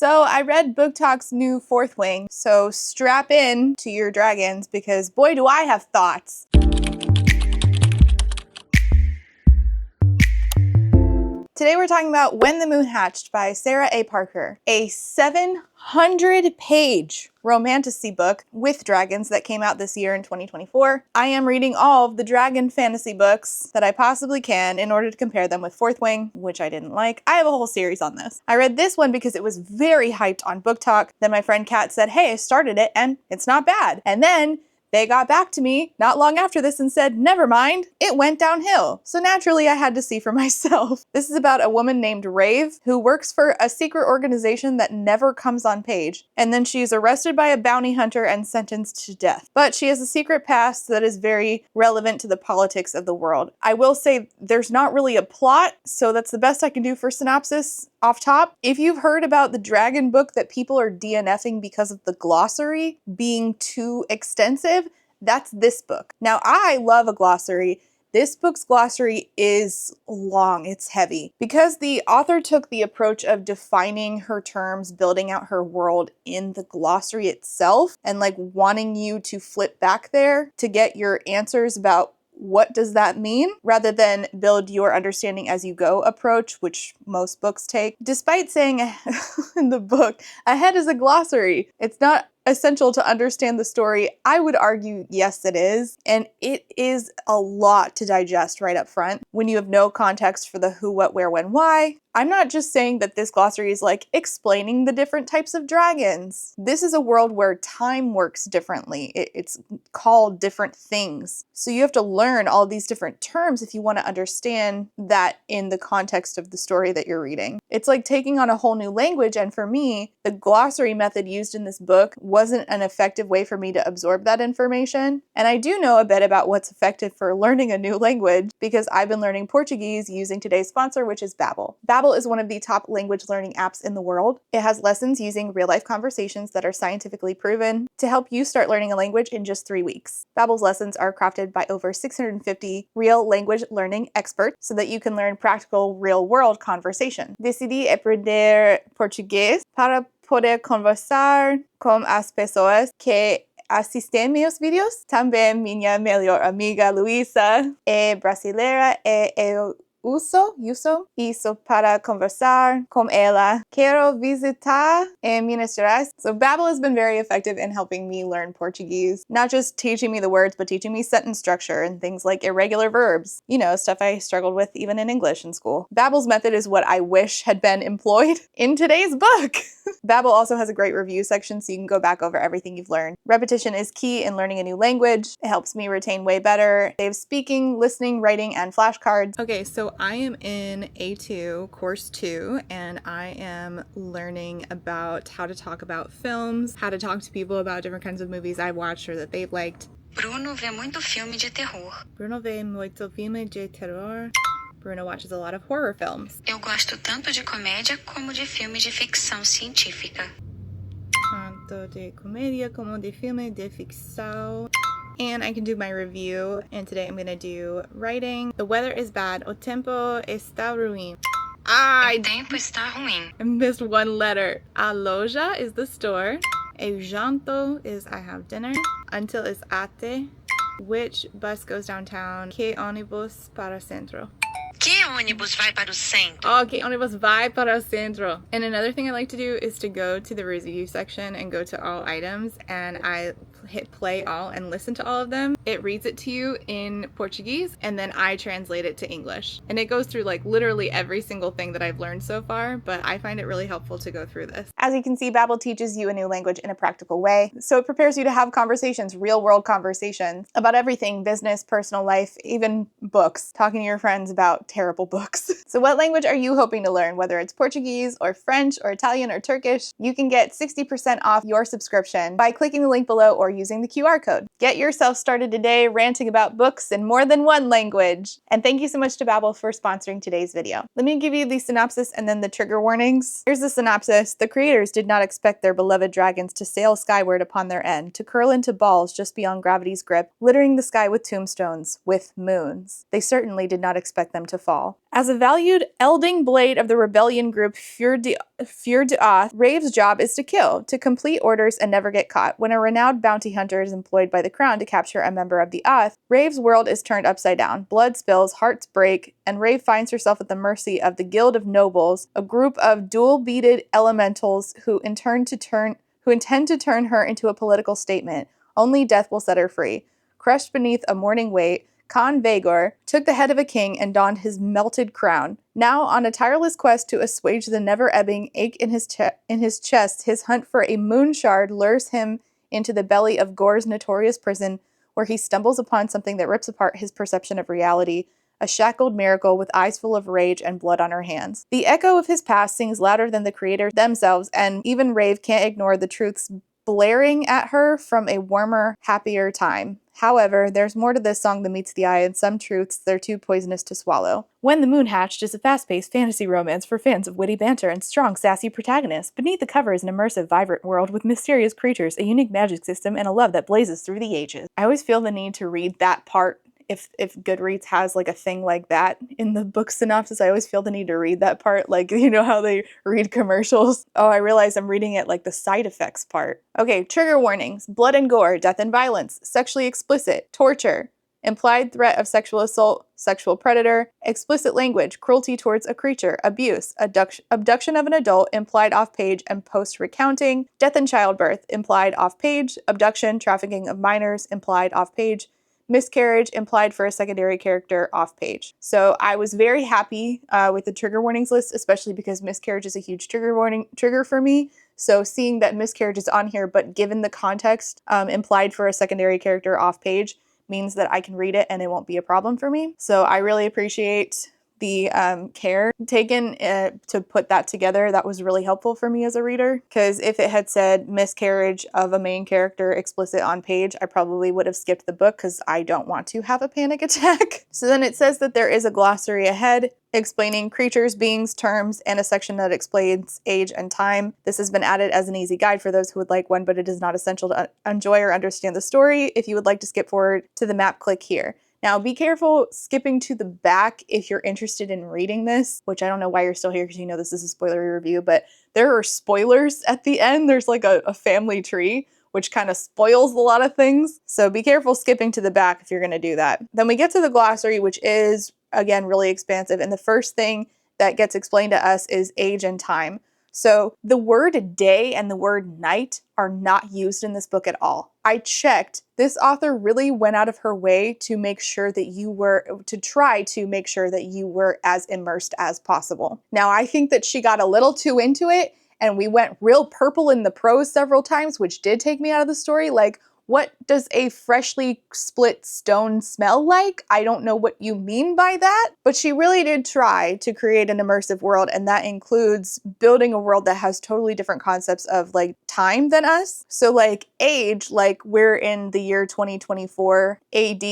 So I read Book Talk's new Fourth Wing, so strap in to your dragons because boy do I have thoughts. Today we're talking about When the Moon Hatched by Sarah A. Parker, a 700-page romantasy book with dragons that came out this year in 2024. I am reading all of the dragon fantasy books that I possibly can in order to compare them with Fourth Wing, which I didn't like. I have a whole series on this. I read this one because it was very hyped on Book Talk. Then my friend Kat said, hey, I started it and it's not bad. And then they got back to me not long after this and said, never mind, it went downhill. So naturally I had to see for myself. This is about a woman named Rave who works for a secret organization that never comes on page. And then she is arrested by a bounty hunter and sentenced to death. But she has a secret past that is very relevant to the politics of the world. I will say there's not really a plot, so that's the best I can do for synopsis off top. If you've heard about the dragon book that people are DNFing because of the glossary being too extensive, that's this book. Now, I love a glossary. This book's glossary is long, it's heavy. Because the author took the approach of defining her terms, building out her world in the glossary itself, and like wanting you to flip back there to get your answers about what does that mean, rather than build your understanding as you go approach, which most books take. Despite saying in the book, ahead is a glossary. It's not essential to understand the story. I would argue, yes, it is. And it is a lot to digest right up front when you have no context for the who, what, where, when, why. I'm not just saying that this glossary is like explaining the different types of dragons. This is a world where time works differently. It's called different things. So you have to learn all these different terms if you want to understand that in the context of the story that you're reading. It's like taking on a whole new language, and for me, the glossary method used in this book wasn't an effective way for me to absorb that information. And I do know a bit about what's effective for learning a new language because I've been learning Portuguese using today's sponsor, which is Babbel. Babbel is one of the top language learning apps in the world. It has lessons using real-life conversations that are scientifically proven to help you start learning a language in just 3 weeks. Babbel's lessons are crafted by over 650 real language learning experts so that you can learn practical, real-world conversation. Decidi aprender português para poder conversar com as pessoas que assistem meus vídeos. Também minha melhor amiga Luísa é brasileira e eu uso isso para conversar com ela. Quero visitar em Minas Gerais. So Babbel has been very effective in helping me learn Portuguese. Not just teaching me the words, but teaching me sentence structure and things like irregular verbs. You know, stuff I struggled with even in English in school. Babbel's method is what I wish had been employed in today's book. Babbel also has a great review section so you can go back over everything you've learned. Repetition is key in learning a new language. It helps me retain way better. They have speaking, listening, writing, and flashcards. Okay, so I am in A2, course 2, and I am learning about how to talk about films, how to talk to people about different kinds of movies I've watched or that they've liked. Bruno vê muito filme de terror. Bruno vê muito filme de terror. Bruno watches a lot of horror films. Eu gosto tanto de comédia como de filmes de ficção científica. Tanto de comédia como de filme de ficção. And I can do my review, and today I'm gonna do writing. The weather is bad. O tempo está ruim. O tempo está ruim. I missed one letter. A loja is the store. Eu janto is I have dinner. Until is ate. Which bus goes downtown? Que ônibus para o centro? Que ônibus vai para o centro? Oh, que ônibus vai para o centro. And another thing I like to do is to go to the review section and go to all items, and I hit play all and listen to all of them. It reads it to you in Portuguese, and then I translate it to English. And it goes through like literally every single thing that I've learned so far, but I find it really helpful to go through this. As you can see, Babbel teaches you a new language in a practical way. So it prepares you to have conversations, real world conversations about everything, business, personal life, even books, talking to your friends about terrible books. So what language are you hoping to learn? Whether it's Portuguese or French or Italian or Turkish, you can get 60% off your subscription by clicking the link below or using the QR code. Get yourself started today ranting about books in more than one language. And thank you so much to Babbel for sponsoring today's video. Let me give you the synopsis and then the trigger warnings. Here's the synopsis. The creators did not expect their beloved dragons to sail skyward upon their end, to curl into balls just beyond gravity's grip, littering the sky with tombstones, with moons. They certainly did not expect them to fall. As a valued elding blade of the rebellion group Fjord d'Oth, Rave's job is to kill, to complete orders and never get caught. When a renowned bounty hunter is employed by the crown to capture a member of the Oth, Rave's world is turned upside down. Blood spills, hearts break, and Rave finds herself at the mercy of the Guild of Nobles, a group of dual-beaded elementals who intend to turn her into a political statement. Only death will set her free. Crushed beneath a mourning weight, Khan Vagor took the head of a king and donned his melted crown. Now, on a tireless quest to assuage the never-ebbing ache in his chest, his hunt for a moon shard lures him into the belly of Gore's notorious prison, where he stumbles upon something that rips apart his perception of reality, a shackled miracle with eyes full of rage and blood on her hands. The echo of his past sings louder than the creators themselves, and even Rave can't ignore the truths blaring at her from a warmer, happier time. However, there's more to this song than meets the eye, and some truths they're too poisonous to swallow. When the Moon Hatched is a fast-paced fantasy romance for fans of witty banter and strong, sassy protagonists. Beneath the cover is an immersive, vibrant world with mysterious creatures, a unique magic system, and a love that blazes through the ages. I always feel the need to read that part. If Goodreads has like a thing like that in the book synopsis, I always feel the need to read that part. Like, you know how they read commercials? Oh, I realize I'm reading it like the side effects part. Okay, trigger warnings. Blood and gore, death and violence, sexually explicit, torture, implied threat of sexual assault, sexual predator, explicit language, cruelty towards a creature, abuse, abduction of an adult, implied off-page and post-recounting, death and childbirth, implied off-page, abduction, trafficking of minors, implied off-page, miscarriage, implied for a secondary character, off-page. So I was very happy with the trigger warnings list, especially because miscarriage is a huge trigger for me. So seeing that miscarriage is on here, but given the context, implied for a secondary character, off-page, means that I can read it and it won't be a problem for me. So I really appreciate the care taken to put that together. That was really helpful for me as a reader, because if it had said miscarriage of a main character explicit on page, I probably would have skipped the book because I don't want to have a panic attack. So then it says that there is a glossary ahead explaining creatures, beings, terms, and a section that explains age and time. This has been added as an easy guide for those who would like one, but it is not essential to enjoy or understand the story. If you would like to skip forward to the map, click here. Now, be careful skipping to the back if you're interested in reading this, which I don't know why you're still here because you know this is a spoilery review, but there are spoilers at the end. There's like a family tree, which kind of spoils a lot of things. So be careful skipping to the back if you're going to do that. Then we get to the glossary, which is, again, really expansive. And the first thing that gets explained to us is age and time. So the word day and the word night are not used in this book at all. I checked. This author really went out of her way to make sure that try to make sure that you were as immersed as possible. Now, I think that she got a little too into it, and we went real purple in the prose several times, which did take me out of the story. Like, what does a freshly split stone smell like? I don't know what you mean by that, but she really did try to create an immersive world, and that includes building a world that has totally different concepts of like time than us. So like age, like we're in the year 2024 AD,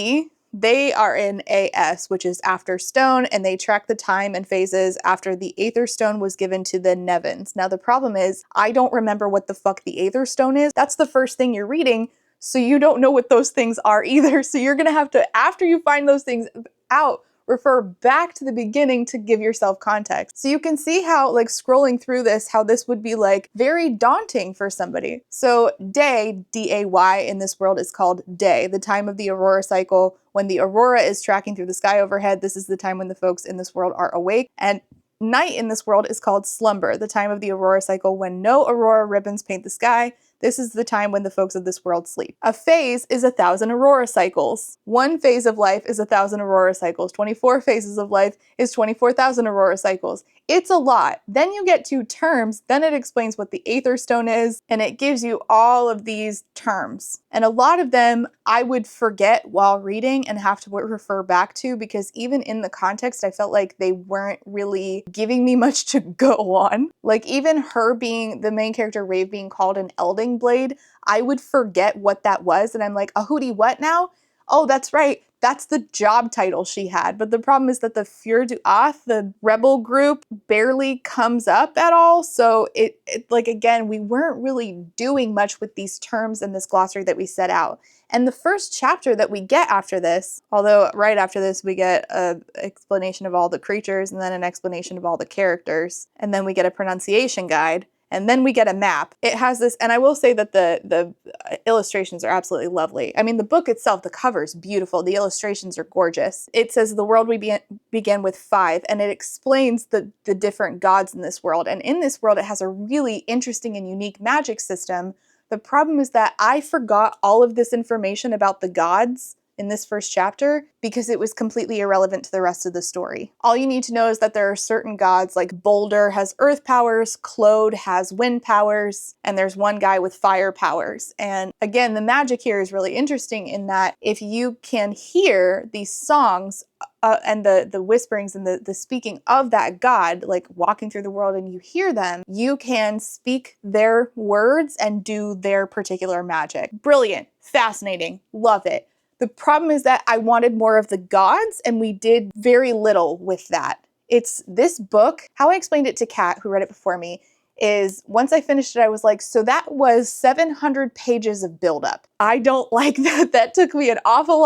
they are in AS, which is after stone, and they track the time and phases after the Aether Stone was given to the Nevins. Now the problem is, I don't remember what the fuck the Aether Stone is. That's the first thing you're reading, so you don't know what those things are either. So you're gonna have to, after you find those things out, refer back to the beginning to give yourself context. So you can see how, like, scrolling through this, how this would be like very daunting for somebody. So day, D-A-Y, in this world is called day, the time of the aurora cycle. When the aurora is tracking through the sky overhead, this is the time when the folks in this world are awake. And night in this world is called slumber, the time of the aurora cycle when no aurora ribbons paint the sky. This is the time when the folks of this world sleep. A phase is 1,000 aurora cycles. One phase of life is 1,000 aurora cycles. 24 phases of life is 24,000 aurora cycles. It's a lot. Then you get to terms, then it explains what the Aether Stone is, and it gives you all of these terms. And a lot of them I would forget while reading and have to refer back to, because even in the context, I felt like they weren't really giving me much to go on. Like even her being, the main character Rave, being called an elding elding blade, I would forget what that was. And I'm like, a hootie what now? Oh, that's right. That's the job title she had. But the problem is that the Fur du Ath, the rebel group, barely comes up at all. So it like, again, we weren't really doing much with these terms in this glossary that we set out. And the first chapter that we get after this, although right after this we get an explanation of all the creatures and then an explanation of all the characters, and then we get a pronunciation guide, and then we get a map. It has this, and I will say that the illustrations are absolutely lovely. I mean, the book itself, the cover is beautiful. The illustrations are gorgeous. It says the world we begin with 5, and it explains the different gods in this world. And in this world, it has a really interesting and unique magic system. The problem is that I forgot all of this information about the gods in this first chapter because it was completely irrelevant to the rest of the story. All you need to know is that there are certain gods, like Boulder has earth powers, Claude has wind powers, and there's one guy with fire powers. And again, the magic here is really interesting in that if you can hear these songs and the whisperings and the speaking of that god, like walking through the world and you hear them, you can speak their words and do their particular magic. Brilliant, fascinating, love it. The problem is that I wanted more of the gods and we did very little with that. It's this book, how I explained it to Kat, who read it before me, is once I finished it, I was like, so that was 700 pages of buildup. I don't like that. That took me an awful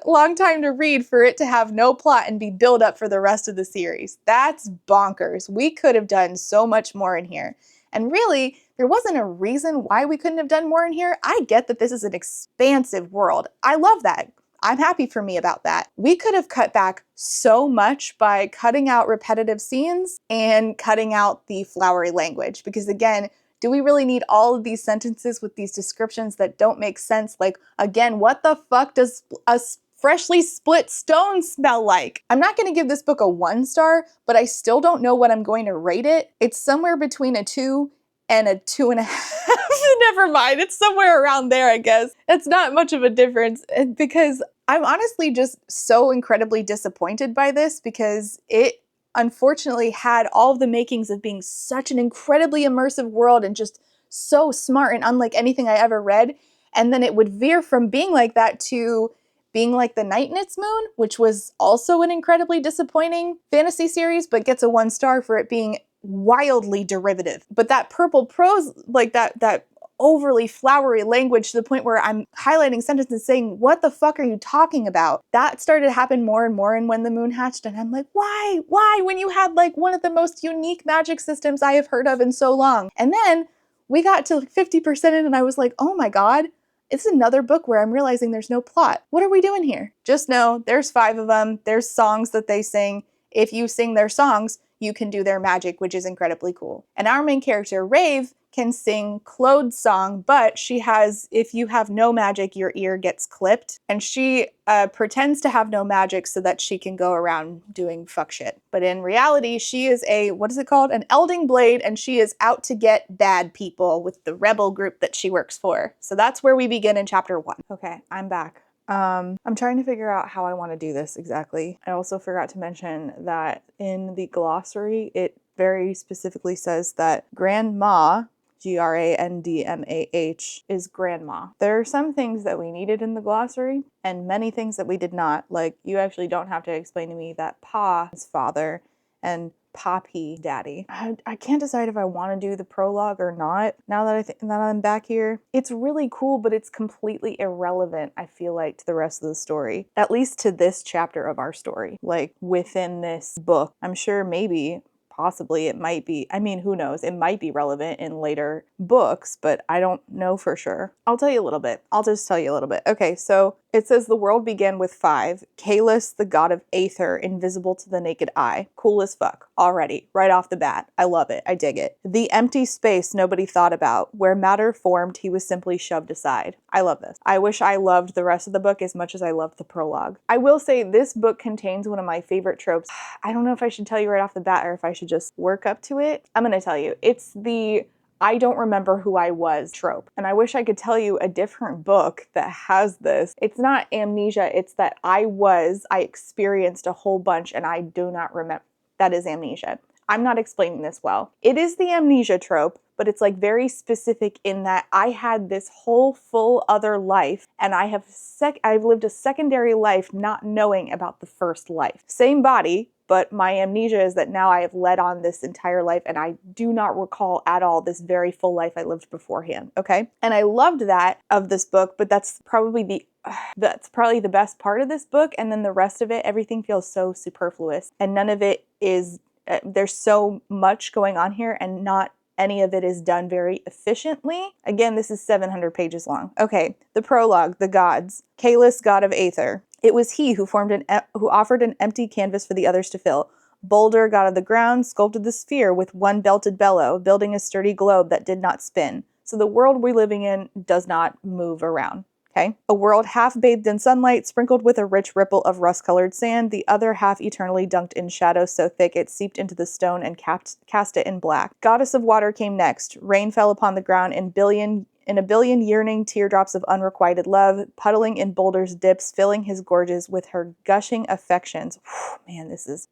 long time to read for it to have no plot and be build up for the rest of the series. That's bonkers. We could have done so much more in here. And really, there wasn't a reason why we couldn't have done more in here. I get that this is an expansive world. I love that. I'm happy for me about that. We could have cut back so much by cutting out repetitive scenes and cutting out the flowery language. Because again, do we really need all of these sentences with these descriptions that don't make sense? Like, again, what the fuck does a freshly split stone smell like? I'm not going to give this book a 1 star, but I still don't know what I'm going to rate it. It's somewhere between a 2 and a 2.5. Never mind. It's somewhere around there, I guess. It's not much of a difference because I'm honestly just so incredibly disappointed by this because it unfortunately had all of the makings of being such an incredibly immersive world and just so smart and unlike anything I ever read. And then it would veer from being like that to being like The Night and Its Moon, which was also an incredibly disappointing fantasy series, but gets a 1 star for it being wildly derivative. But that purple prose, like that overly flowery language to the point where I'm highlighting sentences saying, what the fuck are you talking about? That started to happen more and more in When the Moon Hatched, and I'm like, why? Why? When you had like one of the most unique magic systems I have heard of in so long. And then we got to 50% in and I was like, oh my god, it's another book where I'm realizing there's no plot. What are we doing here? Just know there's 5 of them. There's songs that they sing. If you sing their songs, you can do their magic, which is incredibly cool. And our main character, Rave, can sing Claude's song, but she has, if you have no magic, your ear gets clipped. And she pretends to have no magic so that she can go around doing fuck shit. But in reality, she is a, what is it called? An Elding Blade, and she is out to get bad people with the rebel group that she works for. So that's where we begin in chapter 1. Okay, I'm back. I'm trying to figure out how I want to do this exactly. I also forgot to mention that in the glossary, it very specifically says that grandma, Grandmah, is grandma. There are some things that we needed in the glossary and many things that we did not. Like, you actually don't have to explain to me that Pa is father and Poppy daddy. I can't decide if I want to do the prologue or not now that I'm back here. It's really cool, but it's completely irrelevant, I feel like, to the rest of the story. At least to this chapter of our story. Like, within this book. I'm sure maybe possibly it might be, I mean, who knows? It might be relevant in later books, but I don't know for sure. I'll tell you a little bit. I'll just tell you a little bit. Okay, so it says the world began with 5. Kalis, the god of Aether, invisible to the naked eye. Cool as fuck. Already, right off the bat. I love it. I dig it. The empty space nobody thought about. Where matter formed, he was simply shoved aside. I love this. I wish I loved the rest of the book as much as I loved the prologue. I will say this book contains one of my favorite tropes. I don't know if I should tell you right off the bat or if I should just work up to it. I'm gonna tell you. It's the I don't remember who I was trope. And I wish I could tell you a different book that has this. It's not amnesia, it's that I experienced a whole bunch and I do not remember. That is amnesia. I'm not explaining this well. It is the amnesia trope, but it's like very specific in that I had this whole full other life and I've lived a secondary life not knowing about the first life. Same body, but my amnesia is that now I have led on this entire life and I do not recall at all this very full life I lived beforehand, okay? And I loved that of this book, but that's probably the best part of this book, and then the rest of it, everything feels so superfluous, and none of it is, there's so much going on here, and not any of it is done very efficiently. Again, this is 700 pages long. Okay, the prologue, the gods. Caelus, god of Aether. It was he who offered an empty canvas for the others to fill. Boulder, god of the ground, sculpted the sphere with one belted bellow, building a sturdy globe that did not spin. So the world we're living in does not move around. Okay. A world half bathed in sunlight, sprinkled with a rich ripple of rust-colored sand, the other half eternally dunked in shadow so thick it seeped into the stone and cast it in black. Goddess of water came next. Rain fell upon the ground in a billion yearning teardrops of unrequited love, puddling in Boulder's dips, filling his gorges with her gushing affections. Whew, man, this is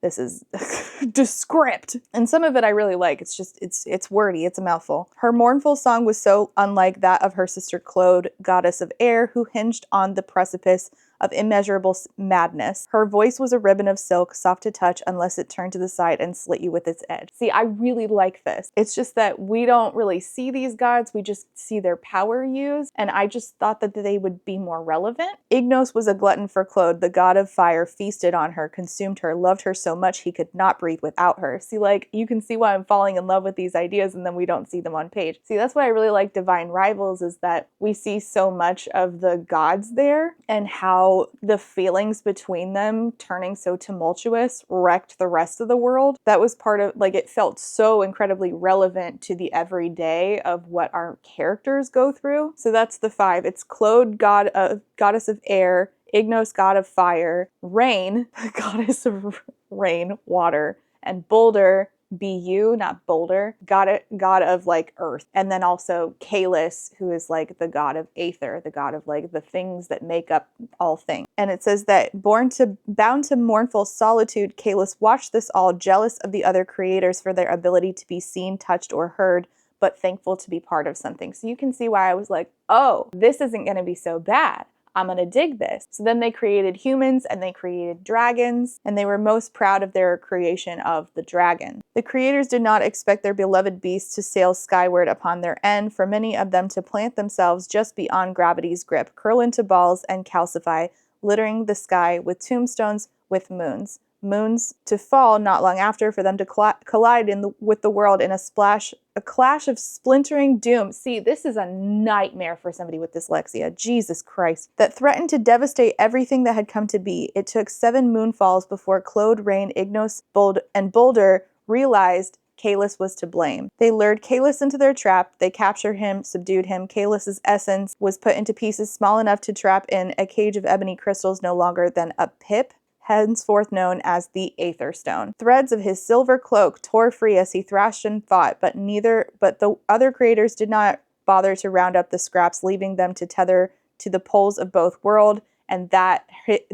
descript. And some of it I really like. It's wordy. It's a mouthful. Her mournful song was so unlike that of her sister Claude, goddess of air, who hinged on the precipice of immeasurable madness. Her voice was a ribbon of silk, soft to touch unless it turned to the side and slit you with its edge. See, I really like this. It's just that we don't really see these gods, we just see their power used, and I just thought that they would be more relevant. Ignos was a glutton for Claude, the god of fire, feasted on her, consumed her, loved her so much he could not breathe without her. See, like, you can see why I'm falling in love with these ideas and then we don't see them on page. See, that's why I really like Divine Rivals, is that we see so much of the gods there and how the feelings between them turning so tumultuous wrecked the rest of the world. That was part of, like, it felt so incredibly relevant to the everyday of what our characters go through. So that's the 5. It's Claude, goddess of air, Ignos, god of fire, Rain, goddess of rain, water, and Boulder, BU, not Boulder, god of like earth. And then also Caelus, who is like the god of Aether, the god of like the things that make up all things. And it says that bound to mournful solitude, Caelus watched this all, jealous of the other creators for their ability to be seen, touched, or heard, but thankful to be part of something. So you can see why I was like, oh, this isn't going to be so bad. I'm going to dig this. So then they created humans and they created dragons, and they were most proud of their creation of the dragon. The creators did not expect their beloved beasts to sail skyward upon their end, for many of them to plant themselves just beyond gravity's grip, curl into balls, and calcify, littering the sky with tombstones with moons. Moons to fall not long after, for them to collide with the world in a clash of splintering doom. See, this is a nightmare for somebody with dyslexia. Jesus Christ. That threatened to devastate everything that had come to be. It took 7 moonfalls before Claude, Rain, Ignos, and Boulder realized Caelus was to blame. They lured Caelus into their trap. They captured him, subdued him. Caelus's essence was put into pieces small enough to trap in a cage of ebony crystals no longer than a pip, henceforth known as the Aether Stone. Threads of his silver cloak tore free as he thrashed and fought, but the other creators did not bother to round up the scraps, leaving them to tether to the poles of both world, and that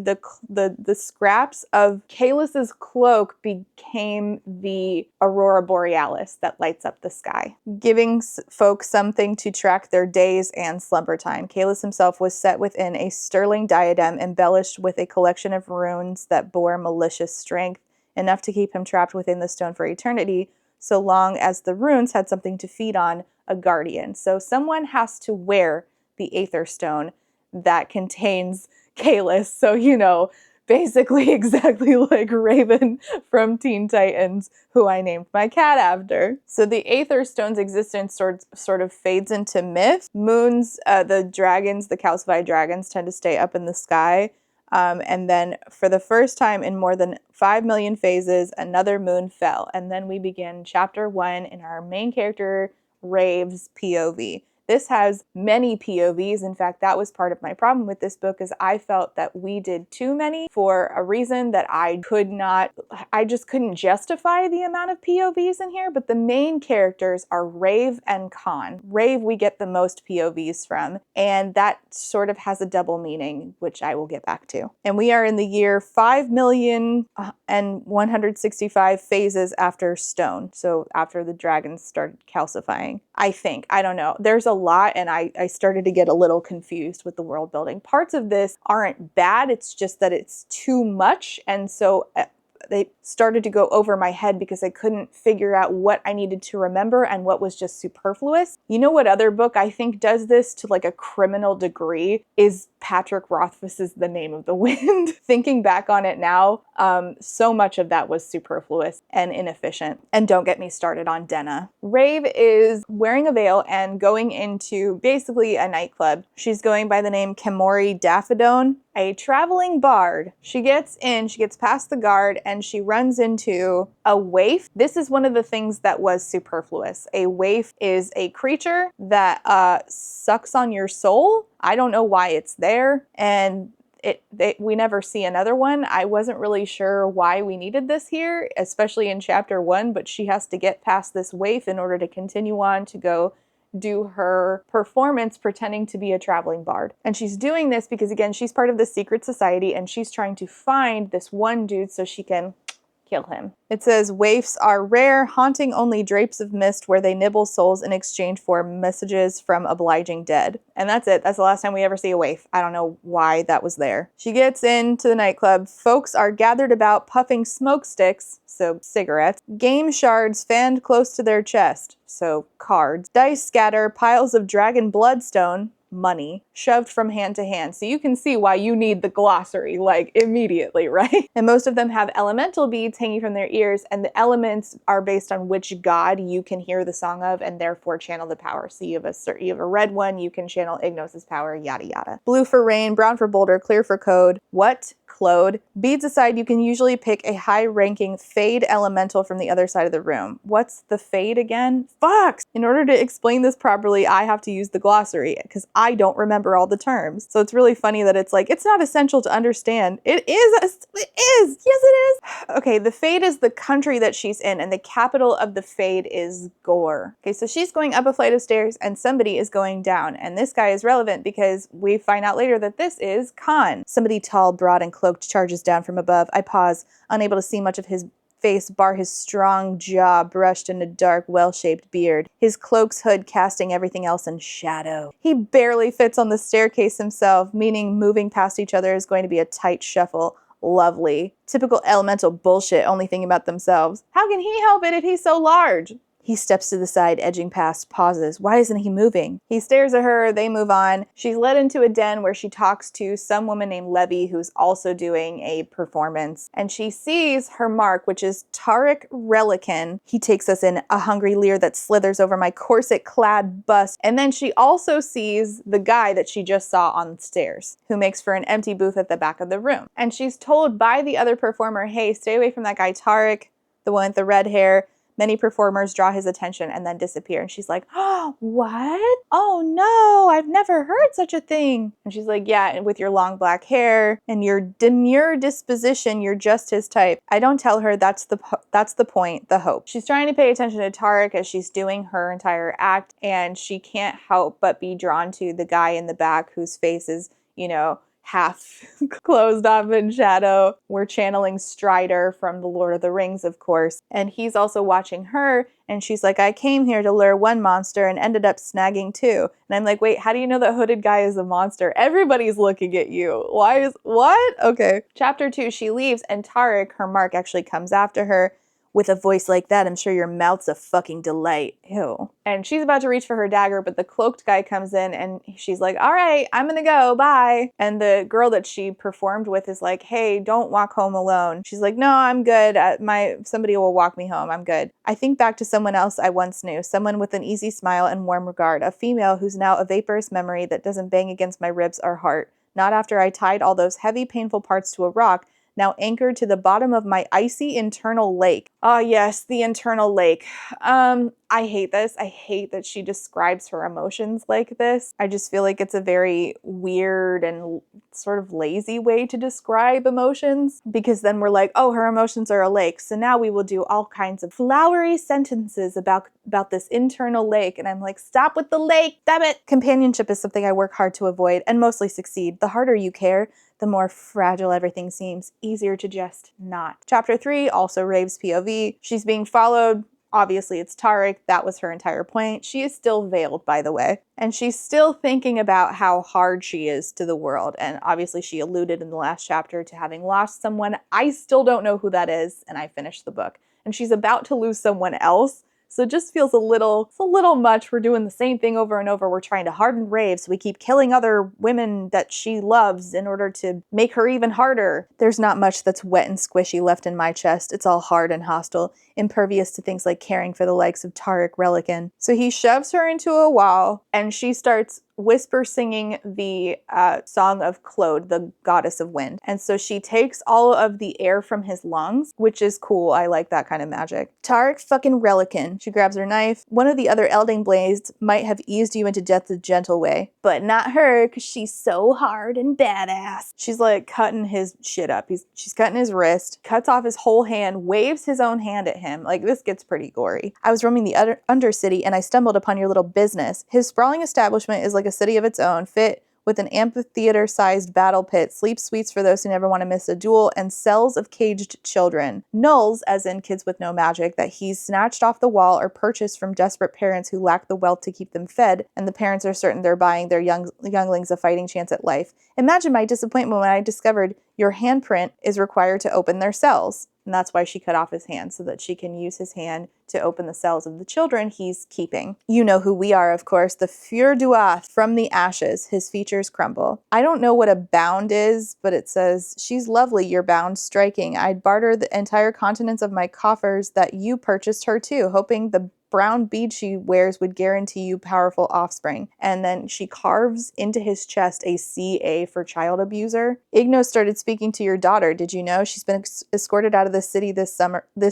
the scraps of Caelus's cloak became the aurora borealis that lights up the sky, giving folk something to track their days and slumber time. Caelus himself was set within a sterling diadem embellished with a collection of runes that bore malicious strength, enough to keep him trapped within the stone for eternity, so long as the runes had something to feed on, a guardian. So someone has to wear the Aether Stone that contains Caelus. So, you know, basically exactly like Raven from Teen Titans, who I named my cat after. So the Aether Stone's existence sort of fades into myth. Moons, the dragons, the calcified dragons, tend to stay up in the sky. And then for the first time in more than 5 million phases, another moon fell. And then we begin chapter 1 in our main character, Rave's POV. This has many POVs. In fact, that was part of my problem with this book, is I felt that we did too many for a reason that I just couldn't justify the amount of POVs in here. But the main characters are Rave and Khan. Rave we get the most POVs from, and that sort of has a double meaning, which I will get back to. And we are in the year 5,165 phases after stone, so after the dragons started calcifying. I think. I don't know. There's a lot, and I started to get a little confused with the world building. Parts of this aren't bad, it's just that it's too much, and so they started to go over my head because I couldn't figure out what I needed to remember and what was just superfluous. You know what other book I think does this to like a criminal degree is Patrick Rothfuss's The Name of the Wind. Thinking back on it now, so much of that was superfluous and inefficient. And don't get me started on Denna. Rave is wearing a veil and going into basically a nightclub. She's going by the name Kemori Daffodone, a traveling bard. She gets in, she gets past the guard, and she runs into a waif. This is one of the things that was superfluous. A waif is a creature that sucks on your soul. I don't know why it's there, and we never see another one. I wasn't really sure why we needed this here, especially in chapter 1, but she has to get past this waif in order to continue on to go do her performance pretending to be a traveling bard. And she's doing this because, again, she's part of the secret society and she's trying to find this one dude so she can kill him. It says, waifs are rare, haunting only drapes of mist where they nibble souls in exchange for messages from obliging dead. And that's it. That's the last time we ever see a waif. I don't know why that was there. She gets into the nightclub. Folks are gathered about puffing smoke sticks, so cigarettes. Game shards fanned close to their chest, so cards. Dice scatter, piles of dragon bloodstone, money, shoved from hand to hand. So you can see why you need the glossary, like, immediately, right? And most of them have elemental beads hanging from their ears, and the elements are based on which god you can hear the song of and therefore channel the power. So you have a red one, you can channel Ignos' power, yada yada. Blue for rain, brown for boulder, clear for code. What? Clode. Beads aside, you can usually pick a high-ranking fade elemental from the other side of the room. What's the fade again? Fuck! In order to explain this properly, I have to use the glossary because I don't remember all the terms. So it's really funny that it's like, it's not essential to understand. It is! Yes, it is! Okay, the fade is the country that she's in, and the capital of the fade is Gore. Okay, so she's going up a flight of stairs, and somebody is going down. And this guy is relevant because we find out later that this is Khan. Somebody tall, broad, and cloaked charges down from above. I pause, unable to see much of his face bar his strong jaw brushed in a dark, well-shaped beard, his cloak's hood casting everything else in shadow. He barely fits on the staircase himself, meaning moving past each other is going to be a tight shuffle. Lovely. Typical elemental bullshit, only thinking about themselves. How can he help it if he's so large? He steps to the side, edging past, pauses. Why isn't he moving? He stares at her, they move on. She's led into a den where she talks to some woman named Levy who's also doing a performance. And she sees her mark, which is Tariq Relican. He takes us in, a hungry leer that slithers over my corset-clad bust. And then she also sees the guy that she just saw on the stairs, who makes for an empty booth at the back of the room. And she's told by the other performer, hey, stay away from that guy Tariq, the one with the red hair. Many performers draw his attention and then disappear. And she's like, oh, what? Oh no, I've never heard such a thing. And she's like, yeah, and with your long black hair and your demure disposition, you're just his type. I don't tell her that's the point, the hope. She's trying to pay attention to Tariq as she's doing her entire act, and she can't help but be drawn to the guy in the back whose face is, half closed off in shadow. We're channeling Strider from The Lord of the Rings, of course. And he's also watching her, and she's like, I came here to lure one monster and ended up snagging two. And I'm like, wait, how do you know that hooded guy is a monster? Everybody's looking at you. What? Okay. Chapter 2, she leaves, and Tariq, her mark, actually comes after her. With a voice like that, I'm sure your mouth's a fucking delight. Ew. And she's about to reach for her dagger, but the cloaked guy comes in and she's like, all right, I'm gonna go, bye. And the girl that she performed with is like, hey, don't walk home alone. She's like, no, I'm good. Somebody will walk me home. I'm good. I think back to someone else I once knew, someone with an easy smile and warm regard, a female who's now a vaporous memory that doesn't bang against my ribs or heart. Not after I tied all those heavy, painful parts to a rock, now anchored to the bottom of my icy internal lake. Ah, yes, the internal lake. I hate this. I hate that she describes her emotions like this. I just feel like it's a very weird and sort of lazy way to describe emotions, because then we're like, oh, her emotions are a lake. So now we will do all kinds of flowery sentences about this internal lake. And I'm like, stop with the lake, damn it. Companionship is something I work hard to avoid and mostly succeed. The harder you care, the more fragile everything seems, easier to just not. Chapter 3, also Rave's POV. She's being followed Obviously, it's Tarek. That was her entire point. She is still veiled, by the way. And she's still thinking about how hard she is to the world. And obviously, she alluded in the last chapter to having lost someone. I still don't know who that is, and I finished the book. And she's about to lose someone else. So it just feels it's a little much. We're doing the same thing over and over. We're trying to harden Rave, so we keep killing other women that she loves in order to make her even harder. There's not much that's wet and squishy left in my chest. It's all hard and hostile, impervious to things like caring for the likes of Tarek Relican. So he shoves her into a wall, and she starts whisper singing the song of Claude, the goddess of wind. And so she takes all of the air from his lungs, which is cool. I like that kind of magic. Tarek fucking Relican. She grabs her knife. One of the other Elding blades might have eased you into death the gentle way, but not her, because she's so hard and badass. She's like cutting his shit up. She's cutting his wrist, cuts off his whole hand, waves his own hand at him. Like, this gets pretty gory. I was roaming the Undercity, and I stumbled upon your little business. His sprawling establishment is like a city of its own, fit with an amphitheater-sized battle pit, sleep suites for those who never want to miss a duel, and cells of caged children. Nulls, as in kids with no magic, that he's snatched off the wall or purchased from desperate parents who lack the wealth to keep them fed, and the parents are certain they're buying their younglings a fighting chance at life. Imagine my disappointment when I discovered your handprint is required to open their cells. And that's why she cut off his hand, so that she can use his hand to open the cells of the children he's keeping. You know who we are, of course, the Fur Duath from the ashes. His features crumble. I don't know what a bound is, but it says, she's lovely, your bound, striking. I'd barter the entire contents of my coffers that you purchased her too, hoping the brown bead she wears would guarantee you powerful offspring. And then she carves into his chest a CA for child abuser. Igno started speaking to your daughter. Did you know? She's been escorted out of the city this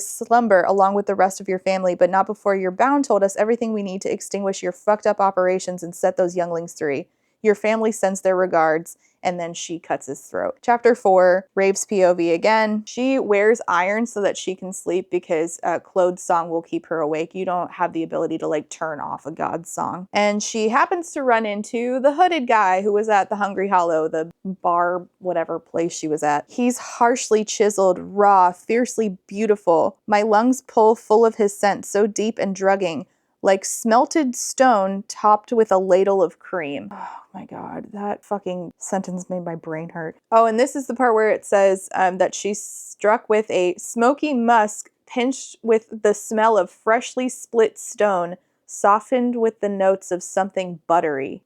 slumber along with the rest of your family, but not before your bound told us everything we need to extinguish your fucked up operations and set those younglings free. Your family sends their regards. And then she cuts his throat. Chapter 4, Rave's POV again. She wears iron so that she can sleep because Claude's song will keep her awake. You don't have the ability to like turn off a God's song. And she happens to run into the hooded guy who was at the Hungry Hollow, the bar, whatever place she was at. He's harshly chiseled, raw, fiercely beautiful. My lungs pull full of his scent, so deep and drugging, like smelted stone topped with a ladle of cream. Oh my God, that fucking sentence made my brain hurt. Oh, and this is the part where it says that she's struck with a smoky musk pinched with the smell of freshly split stone, softened with the notes of something buttery.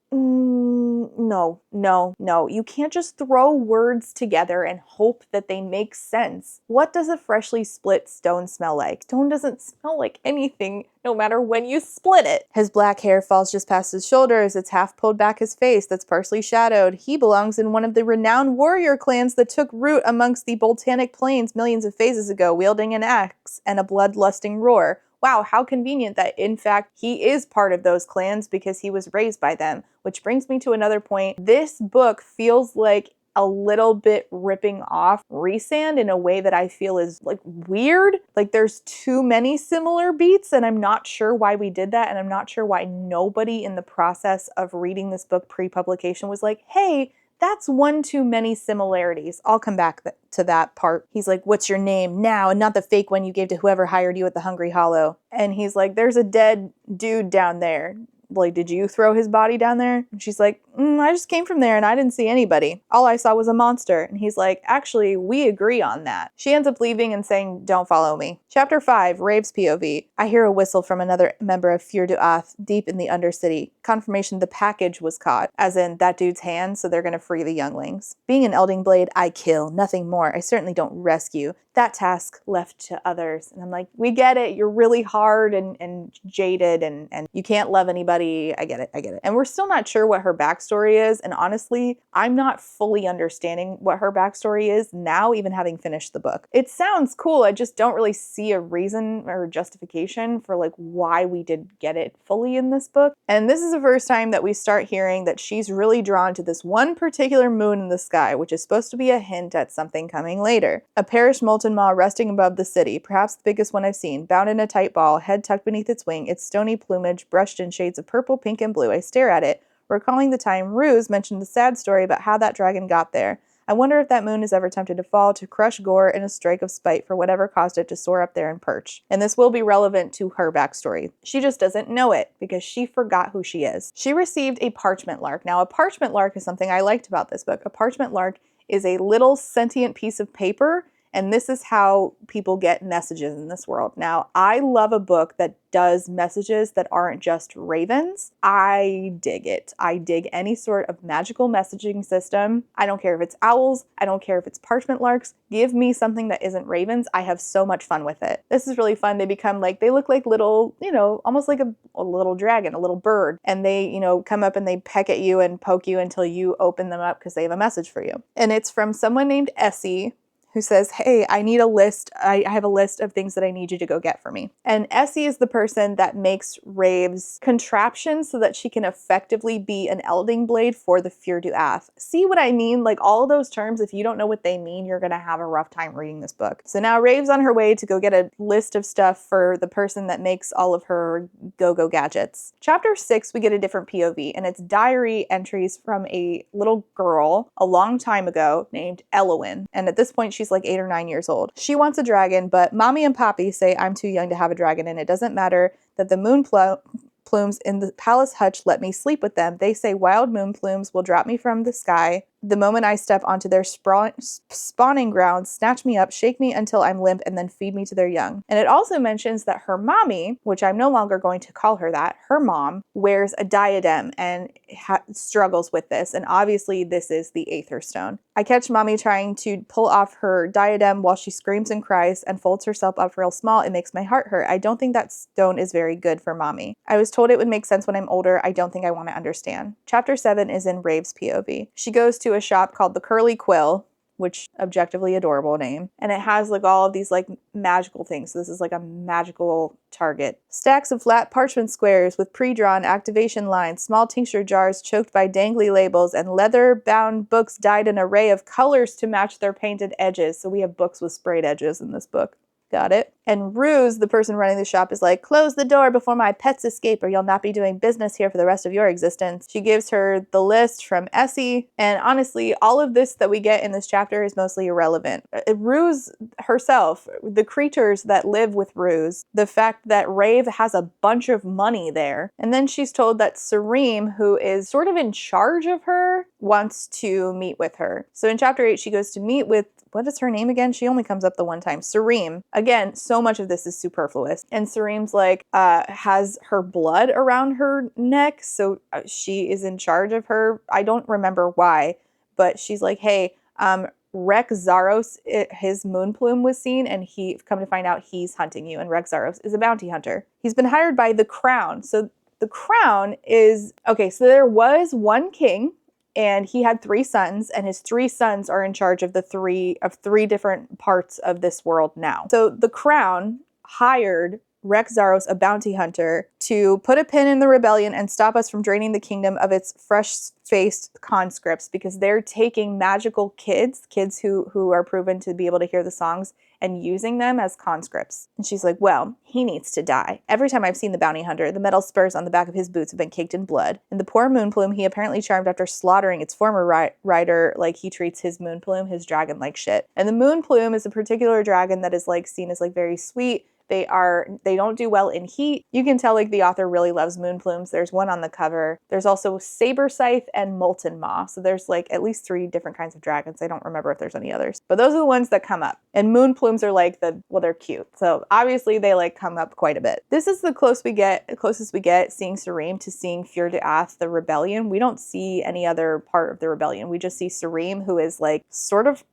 No. You can't just throw words together and hope that they make sense. What does a freshly split stone smell like? Stone doesn't smell like anything, no matter when you split it. His black hair falls just past his shoulders. It's half pulled back his face that's partially shadowed. He belongs in one of the renowned warrior clans that took root amongst the Boltanic plains millions of phases ago, wielding an axe and a bloodlusting roar. Wow, how convenient that, in fact, he is part of those clans because he was raised by them. Which brings me to another point. This book feels like a little bit ripping off Rhysand in a way that I feel is like weird. Like there's too many similar beats, and I'm not sure why we did that, and I'm not sure why nobody in the process of reading this book pre-publication was like, hey, that's one too many similarities. I'll come back to that part. He's like, what's your name now? And not the fake one you gave to whoever hired you at the Hungry Hollow. And he's like, there's a dead dude down there. Like, did you throw his body down there? And she's like, I just came from there and I didn't see anybody. All I saw was a monster. And he's like, actually, we agree on that. She ends up leaving and saying, don't follow me. Chapter 5, Rave's POV. I hear a whistle from another member of Fur Duath deep in the Undercity. Confirmation the package was caught, as in that dude's hand, so they're going to free the younglings. Being an Elding Blade, I kill, nothing more. I certainly don't rescue. That task left to others. And I'm like, we get it. You're really hard and jaded and you can't love anybody. I get it. And we're still not sure what her backstory is. And honestly, I'm not fully understanding what her backstory is now, even having finished the book. It sounds cool. I just don't really see a reason or justification for like why we did get it fully in this book. And this is the first time that we start hearing that she's really drawn to this one particular moon in the sky, which is supposed to be a hint at something coming later. A perished molten maw resting above the city, perhaps the biggest one I've seen, bound in a tight ball, head tucked beneath its wing, its stony plumage brushed in shades of purple, pink, and blue. I stare at it, recalling the time Ruse mentioned the sad story about how that dragon got there. I wonder if that moon is ever tempted to fall, to crush Gore in a strike of spite for whatever caused it to soar up there and perch. And this will be relevant to her backstory. She just doesn't know it because she forgot who she is. She received a parchment lark. Now, a parchment lark is something I liked about this book. A parchment lark is a little sentient piece of paper, and this is how people get messages in this world. Now, I love a book that does messages that aren't just ravens. I dig it. I dig any sort of magical messaging system. I don't care if it's owls. I don't care if it's parchment larks. Give me something that isn't ravens. I have so much fun with it. This is really fun. They become like, they look like little, almost like a little dragon, a little bird. And they, come up and they peck at you and poke you until you open them up because they have a message for you. And it's from someone named Essie, who says, hey, I need a list. I have a list of things that I need you to go get for me. And Essie is the person that makes Rave's contraptions so that she can effectively be an elding blade for the Fjord du Ath. See what I mean? Like all of those terms, if you don't know what they mean, you're going to have a rough time reading this book. So now Rave's on her way to go get a list of stuff for the person that makes all of her go-go gadgets. Chapter 6, we get a different POV, and it's diary entries from a little girl a long time ago named Elowin. And at this point, she's like 8 or 9 years old. She wants a dragon, but mommy and poppy say I'm too young to have a dragon, and it doesn't matter that the moon plumes in the palace hutch let me sleep with them. They say wild moon plumes will drop me from the sky the moment I step onto their spawning grounds, snatch me up, shake me until I'm limp, and then feed me to their young. And it also mentions that her mommy, which I'm no longer going to call her that, her mom wears a diadem and struggles with this. And obviously this is the Aether Stone. I catch mommy trying to pull off her diadem while she screams and cries and folds herself up real small. It makes my heart hurt. I don't think that stone is very good for mommy. I was told it would make sense when I'm older. I don't think I want to understand. Chapter 7 is in Rave's POV. She goes to a shop called the Curly Quill, which objectively adorable name, and it has like all of these like magical things. So this is like a magical target. Stacks of flat parchment squares with pre-drawn activation lines, small tincture jars choked by dangly labels, and leather-bound books dyed an array of colors to match their painted edges. So we have books with sprayed edges in this book. Got it? And Ruse, the person running the shop, is like, close the door before my pets escape or you'll not be doing business here for the rest of your existence. She gives her the list from Essie, and honestly, all of this that we get in this chapter is mostly irrelevant. Ruse herself, the creatures that live with Ruse, the fact that Rave has a bunch of money there, and then she's told that Sareem, who is sort of in charge of her, wants to meet with her. So in chapter 8, she goes to meet with, what is her name again? She only comes up the one time. Sareem. Again, so much of this is superfluous. And Sareem's like, has her blood around her neck. So she is in charge of her. I don't remember why, but she's like, hey, Rex Zaros, his moon plume was seen, and he come to find out he's hunting you. And Rex Zaros is a bounty hunter. He's been hired by the Crown. So the Crown is, okay, so there was one king, and he had 3 sons, and his 3 sons are in charge of three different parts of this world now. So the Crown hired Rex Zaros, a bounty hunter, to put a pin in the rebellion and stop us from draining the kingdom of its fresh-faced conscripts, because they're taking magical kids who are proven to be able to hear the songs, and using them as conscripts. And she's like, well, he needs to die. Every time I've seen the bounty hunter, the metal spurs on the back of his boots have been caked in blood. And the poor moon plume he apparently charmed after slaughtering its former rider, like he treats his moon plume, his dragon, like shit. And the moon plume is a particular dragon that is like seen as like very sweet. They don't do well in heat. You can tell like the author really loves moon plumes. There's one on the cover. There's also saber scythe and molten maw. So there's like at least 3 different kinds of dragons. I don't remember if there's any others, but those are the ones that come up. And moon plumes are like they're cute. So obviously they like come up quite a bit. This is the closest we get seeing Sareem to seeing Fjord du Ath, the rebellion. We don't see any other part of the rebellion. We just see Sareem, who is like sort of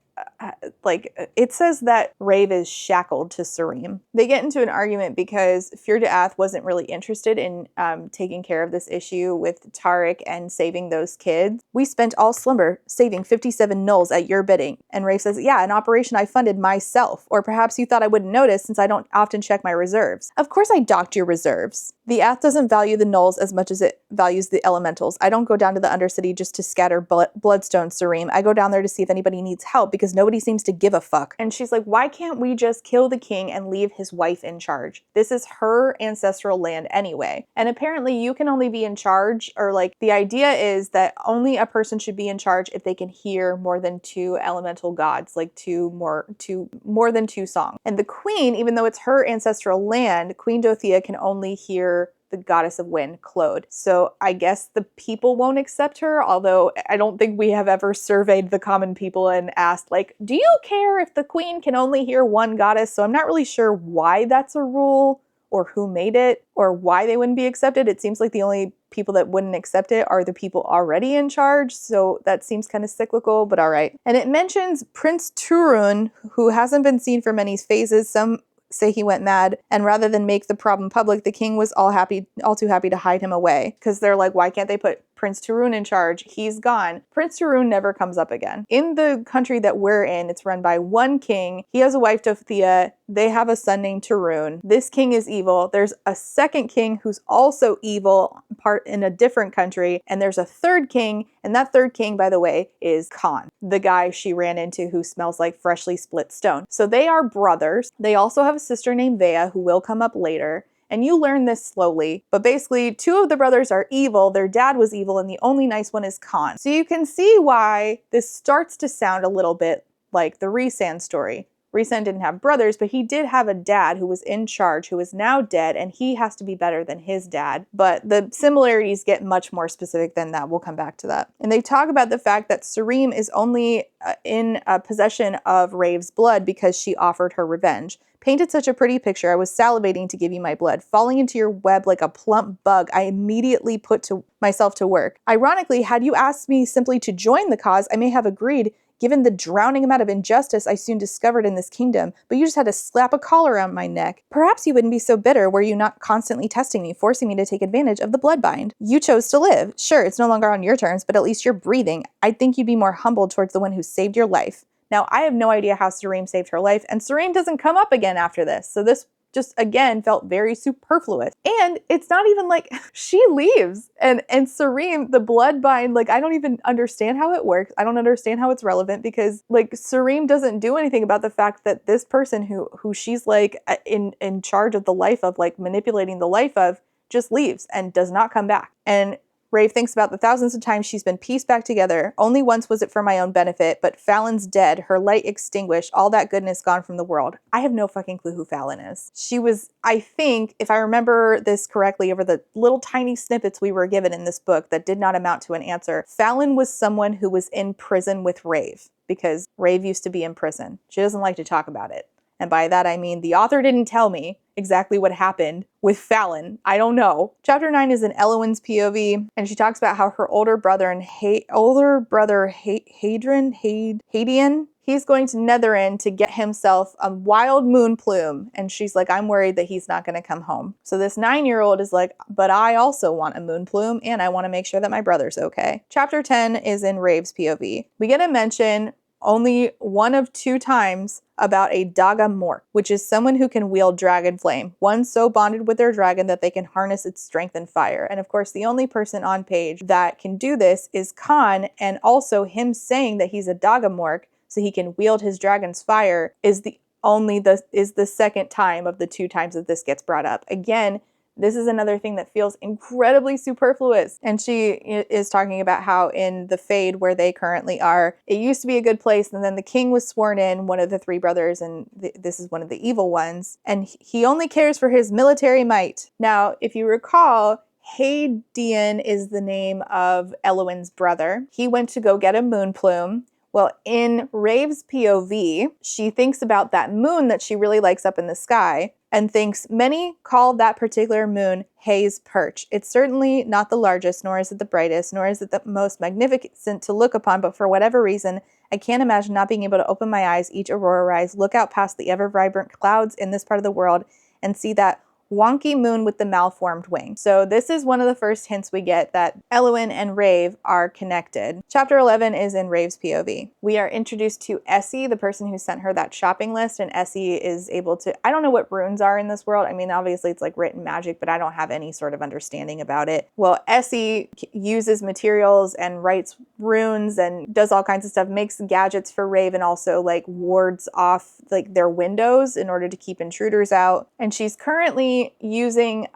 like, it says that Rave is shackled to Sareem. They get into an argument because Fjord du Ath wasn't really interested in taking care of this issue with Tarek and saving those kids. We spent all slumber saving 57 nulls at your bidding. And Rave says, yeah, an operation I funded myself. Or perhaps you thought I wouldn't notice since I don't often check my reserves. Of course I docked your reserves. The Ath doesn't value the nulls as much as it values the elementals. I don't go down to the Undercity just to scatter bloodstones, Sareem. I go down there to see if anybody needs help because because nobody seems to give a fuck. And she's like, why can't we just kill the king and leave his wife in charge? This is her ancestral land anyway. And apparently you can only be in charge, or like the idea is that only a person should be in charge if they can hear more than 2 elemental gods, like more than 2 songs. And the queen, even though it's her ancestral land, Queen Dorothea can only hear the goddess of wind, Claude. So I guess the people won't accept her, although I don't think we have ever surveyed the common people and asked, like, do you care if the queen can only hear one goddess? So I'm not really sure why that's a rule, or who made it, or why they wouldn't be accepted. It seems like the only people that wouldn't accept it are the people already in charge, so that seems kind of cyclical, but all right. And it mentions Prince Turun, who hasn't been seen for many phases. Some say he went mad, and rather than make the problem public, the king was all too happy to hide him away, because they're like, why can't they put Prince Turun in charge? He's gone. Prince Turun never comes up again. In the country that we're in, it's run by one king. He has a wife, Dorothea. They have a son named Turun. This king is evil. There's a second king who's also evil, part in a different country, and there's a third king, and that third king, by the way, is Khan, the guy she ran into who smells like freshly split stone. So they are brothers. They also have a sister named Vea, who will come up later. And you learn this slowly, but basically 2 of the brothers are evil, their dad was evil, and the only nice one is Khan. So you can see why this starts to sound a little bit like the Rhysand story. Rhysand didn't have brothers, but he did have a dad who was in charge, who is now dead, and he has to be better than his dad. But the similarities get much more specific than that. We'll come back to that. And they talk about the fact that Serene is only in possession of Rave's blood because she offered her revenge. Painted such a pretty picture, I was salivating to give you my blood. Falling into your web like a plump bug, I immediately put myself to work. Ironically, had you asked me simply to join the cause, I may have agreed, given the drowning amount of injustice I soon discovered in this kingdom, but you just had to slap a collar around my neck. Perhaps you wouldn't be so bitter were you not constantly testing me, forcing me to take advantage of the bloodbind. You chose to live. Sure, it's no longer on your terms, but at least you're breathing. I'd think you'd be more humbled towards the one who saved your life. Now, I have no idea how Serene saved her life, and Serene doesn't come up again after this, so this just, again, felt very superfluous. And it's not even like she leaves, and Serene, the bloodbind, like, I don't even understand how it works. I don't understand how it's relevant, because, like, Serene doesn't do anything about the fact that this person who she's, like, in charge of the life of, like, manipulating the life of, just leaves and does not come back. And Rave thinks about the thousands of times she's been pieced back together. Only once was it for my own benefit, but Fallon's dead, her light extinguished, all that goodness gone from the world. I have no fucking clue who Fallon is. She was, I think, if I remember this correctly, over the little tiny snippets we were given in this book that did not amount to an answer, Fallon was someone who was in prison with Rave, because Rave used to be in prison. She doesn't like to talk about it. And by that I mean the author didn't tell me exactly what happened with Fallon. I don't know. Chapter 9 is in Elowen's POV, and she talks about how her older brother Hadian, he's going to Netherin to get himself a wild moon plume. And she's like, I'm worried that he's not going to come home. So this 9-year-old is like, but I also want a moon plume, and I want to make sure that my brother's okay. Chapter 10 is in Rave's POV. We get a mention only 1 of 2 times about a Daga Mork, which is someone who can wield dragon flame, one so bonded with their dragon that they can harness its strength and fire. And of course, the only person on page that can do this is Khan, and also him saying that he's a Daga Mork so he can wield his dragon's fire is the second time of the 2 times that this gets brought up. Again, this is another thing that feels incredibly superfluous. And she is talking about how in the Fade where they currently are, it used to be a good place, and then the king was sworn in, one of the 3 brothers, and this is one of the evil ones, and he only cares for his military might. Now, if you recall, Hadian is the name of Elowen's brother. He went to go get a moon plume. Well, in Rave's POV, she thinks about that moon that she really likes up in the sky, and thinks many call that particular moon Hay's Perch. It's certainly not the largest, nor is it the brightest, nor is it the most magnificent to look upon, but for whatever reason, I can't imagine not being able to open my eyes each aurora rise, look out past the ever-vibrant clouds in this part of the world, and see that wonky moon with the malformed wing. So this is one of the first hints we get that Elowen and Rave are connected. Chapter 11 is in Rave's POV. We are introduced to Essie, the person who sent her that shopping list, and Essie is able to, I don't know what runes are in this world. I mean, obviously it's like written magic, but I don't have any sort of understanding about it. Well, Essie uses materials and writes runes and does all kinds of stuff, makes gadgets for Rave, and also like wards off like their windows in order to keep intruders out. And she's currently using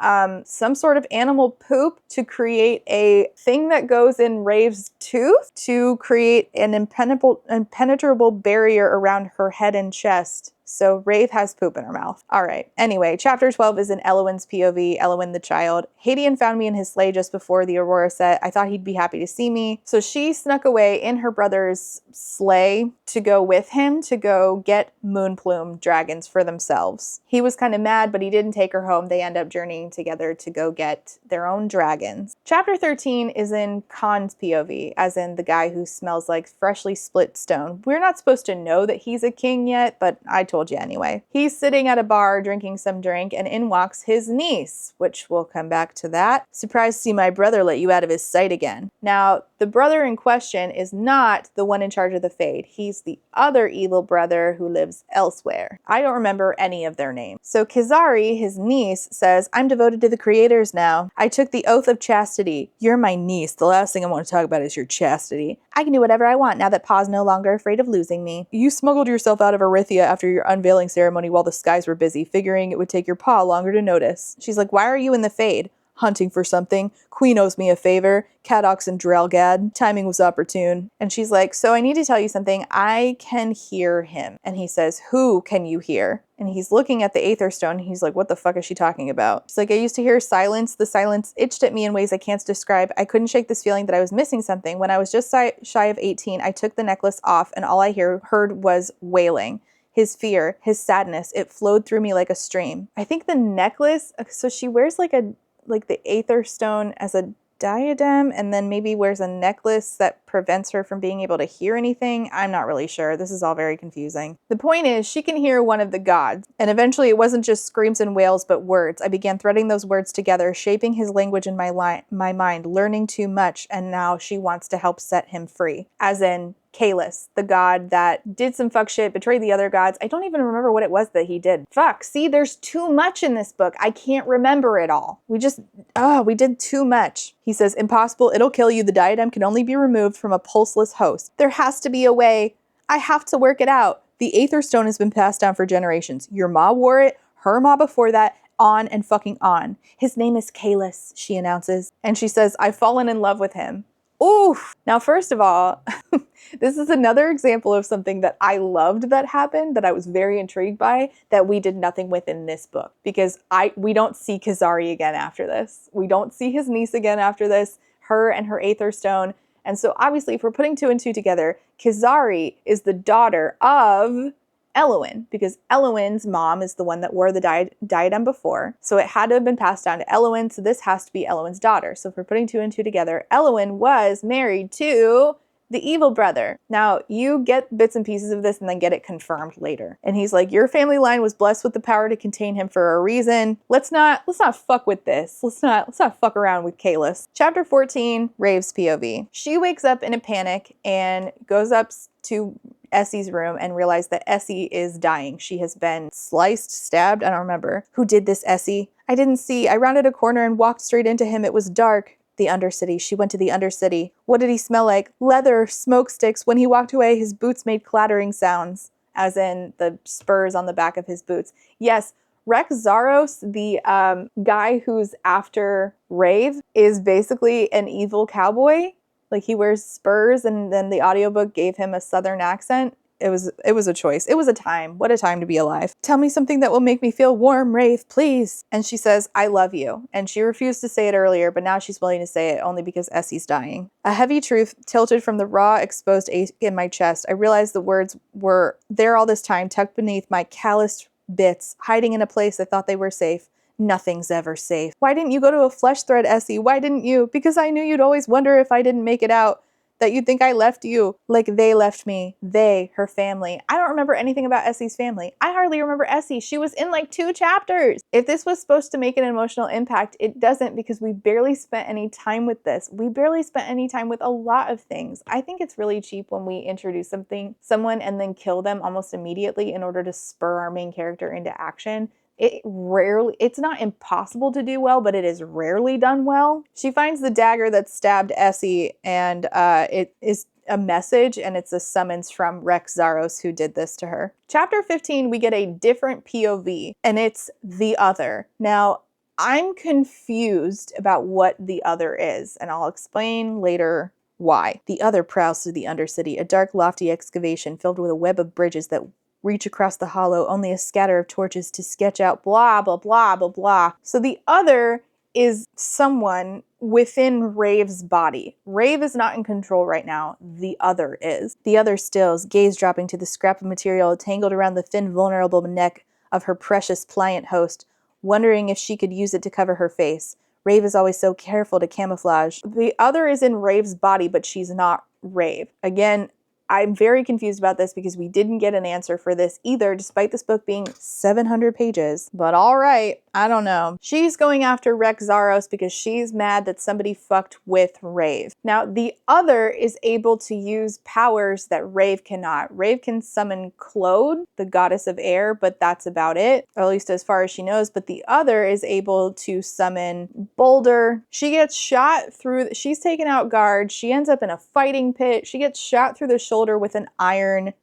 some sort of animal poop to create a thing that goes in Rave's tooth to create an impenetrable barrier around her head and chest. So Rave has poop in her mouth. All right. Anyway, chapter 12 is in Elowin's POV, Elowin the child. Hadian found me in his sleigh just before the Aurora set. I thought he'd be happy to see me. So she snuck away in her brother's sleigh to go with him to go get Moonplume dragons for themselves. He was kind of mad, but he didn't take her home. They end up journeying together to go get their own dragons. Chapter 13 is in Khan's POV, as in the guy who smells like freshly split stone. We're not supposed to know that he's a king yet, but I told you anyway. He's sitting at a bar drinking some drink, and in walks his niece, which we'll come back to that. Surprised to see my brother let you out of his sight again. Now, the brother in question is not the one in charge of the Fade. He's the other evil brother who lives elsewhere. I don't remember any of their names. So Kizari, his niece, says, I'm devoted to the creators now. I took the oath of chastity. You're my niece. The last thing I want to talk about is your chastity. I can do whatever I want now that Pa's no longer afraid of losing me. You smuggled yourself out of Erythia after your unveiling ceremony while the skies were busy, figuring it would take your Pa longer to notice. She's like, why are you in the Fade? Hunting for something. Queen owes me a favor. Cadox and Drelgad. Timing was opportune. And she's like, so I need to tell you something. I can hear him. And he says, who can you hear? And he's looking at the Aether Stone. He's like, what the fuck is she talking about? She's like, I used to hear silence. The silence itched at me in ways I can't describe. I couldn't shake this feeling that I was missing something. When I was just shy of 18, I took the necklace off and all I heard was wailing. His fear, his sadness, it flowed through me like a stream. I think the necklace, so she wears like the Aether Stone as a diadem and then maybe wears a necklace that prevents her from being able to hear anything. I'm not really sure. This is all very confusing. The point is, she can hear one of the gods. And eventually it wasn't just screams and wails, but words. I began threading those words together, shaping his language in my mind, learning too much, and now she wants to help set him free. As in, Kalis, the god that did some fuck shit, betrayed the other gods. I don't even remember what it was that he did. Fuck, see, there's too much in this book. I can't remember it all. We did too much. He says, impossible, it'll kill you. The diadem can only be removed from a pulseless host. There has to be a way. I have to work it out. The Aether Stone has been passed down for generations. Your ma wore it, her ma before that, on and fucking on. His name is Kalis, she announces. And she says, I've fallen in love with him. Oof. Now, first of all, this is another example of something that I loved that happened, that I was very intrigued by, that we did nothing with in this book. Because we don't see Kizari again after this. We don't see his niece again after this, her and her Aether Stone. And so obviously, if we're putting two and two together, Kizari is the daughter of Elowin, because Elowin's mom is the one that wore the diadem before. So it had to have been passed down to Elowin, so this has to be Elowin's daughter. So if we're putting two and two together, Elowin was married to the evil brother. Now, you get bits and pieces of this and then get it confirmed later. And he's like, your family line was blessed with the power to contain him for a reason. Let's not fuck with this. Let's not fuck around with Kalis. Chapter 14, Rave's POV. She wakes up in a panic and goes up to Essie's room and realized that Essie is dying. She has been sliced, stabbed, I don't remember. Who did this, Essie? I didn't see. I rounded a corner and walked straight into him. It was dark. The Undercity. She went to the Undercity. What did he smell like? Leather, smoke sticks. When he walked away, his boots made clattering sounds, as in the spurs on the back of his boots. Yes, Rex Zaros, the guy who's after Rave, is basically an evil cowboy. Like, he wears spurs, and then the audiobook gave him a southern accent. It was a choice. It was a time. What a time to be alive. Tell me something that will make me feel warm, Rave, please. And she says, I love you. And she refused to say it earlier, but now she's willing to say it only because Essie's dying. A heavy truth tilted from the raw, exposed ache in my chest. I realized the words were there all this time, tucked beneath my calloused bits, hiding in a place I thought they were safe. Nothing's ever safe. Why didn't you go to a flesh thread, Essie? Why didn't you? Because I knew you'd always wonder if I didn't make it out. That you'd think I left you, like they left me. They, her family. I don't remember anything about Essie's family. I hardly remember Essie. She was in like 2 chapters. If this was supposed to make an emotional impact, it doesn't, because we barely spent any time with this. We barely spent any time with a lot of things. I think it's really cheap when we introduce someone and then kill them almost immediately in order to spur our main character into action. it's not impossible to do well, but it is rarely done well. She finds the dagger that stabbed Essie, and it is a message, and it's a summons from Rex Zaros, who did this to her. Chapter 15, we get a different POV, and it's the other. Now, I'm confused about what the other is, and I'll explain later why. The other prowls through the Undercity, a dark, lofty excavation filled with a web of bridges that reach across the hollow, only a scatter of torches to sketch out blah, blah, blah, blah, blah. So the other is someone within Rave's body. Rave is not in control right now. The other is. The other stills, gaze dropping to the scrap of material tangled around the thin, vulnerable neck of her precious, pliant host, wondering if she could use it to cover her face. Rave is always so careful to camouflage. The other is in Rave's body, but she's not Rave. Again, I'm very confused about this because we didn't get an answer for this either, despite this book being 700 pages. But all right, I don't know. She's going after Rex Zaros because she's mad that somebody fucked with Rave. Now, the other is able to use powers that Rave cannot. Rave can summon Claude, the goddess of air, but that's about it, or at least as far as she knows. But the other is able to summon Boulder. She gets shot through, she's taken out guard. She ends up in a fighting pit. She gets shot through the shoulder with an iron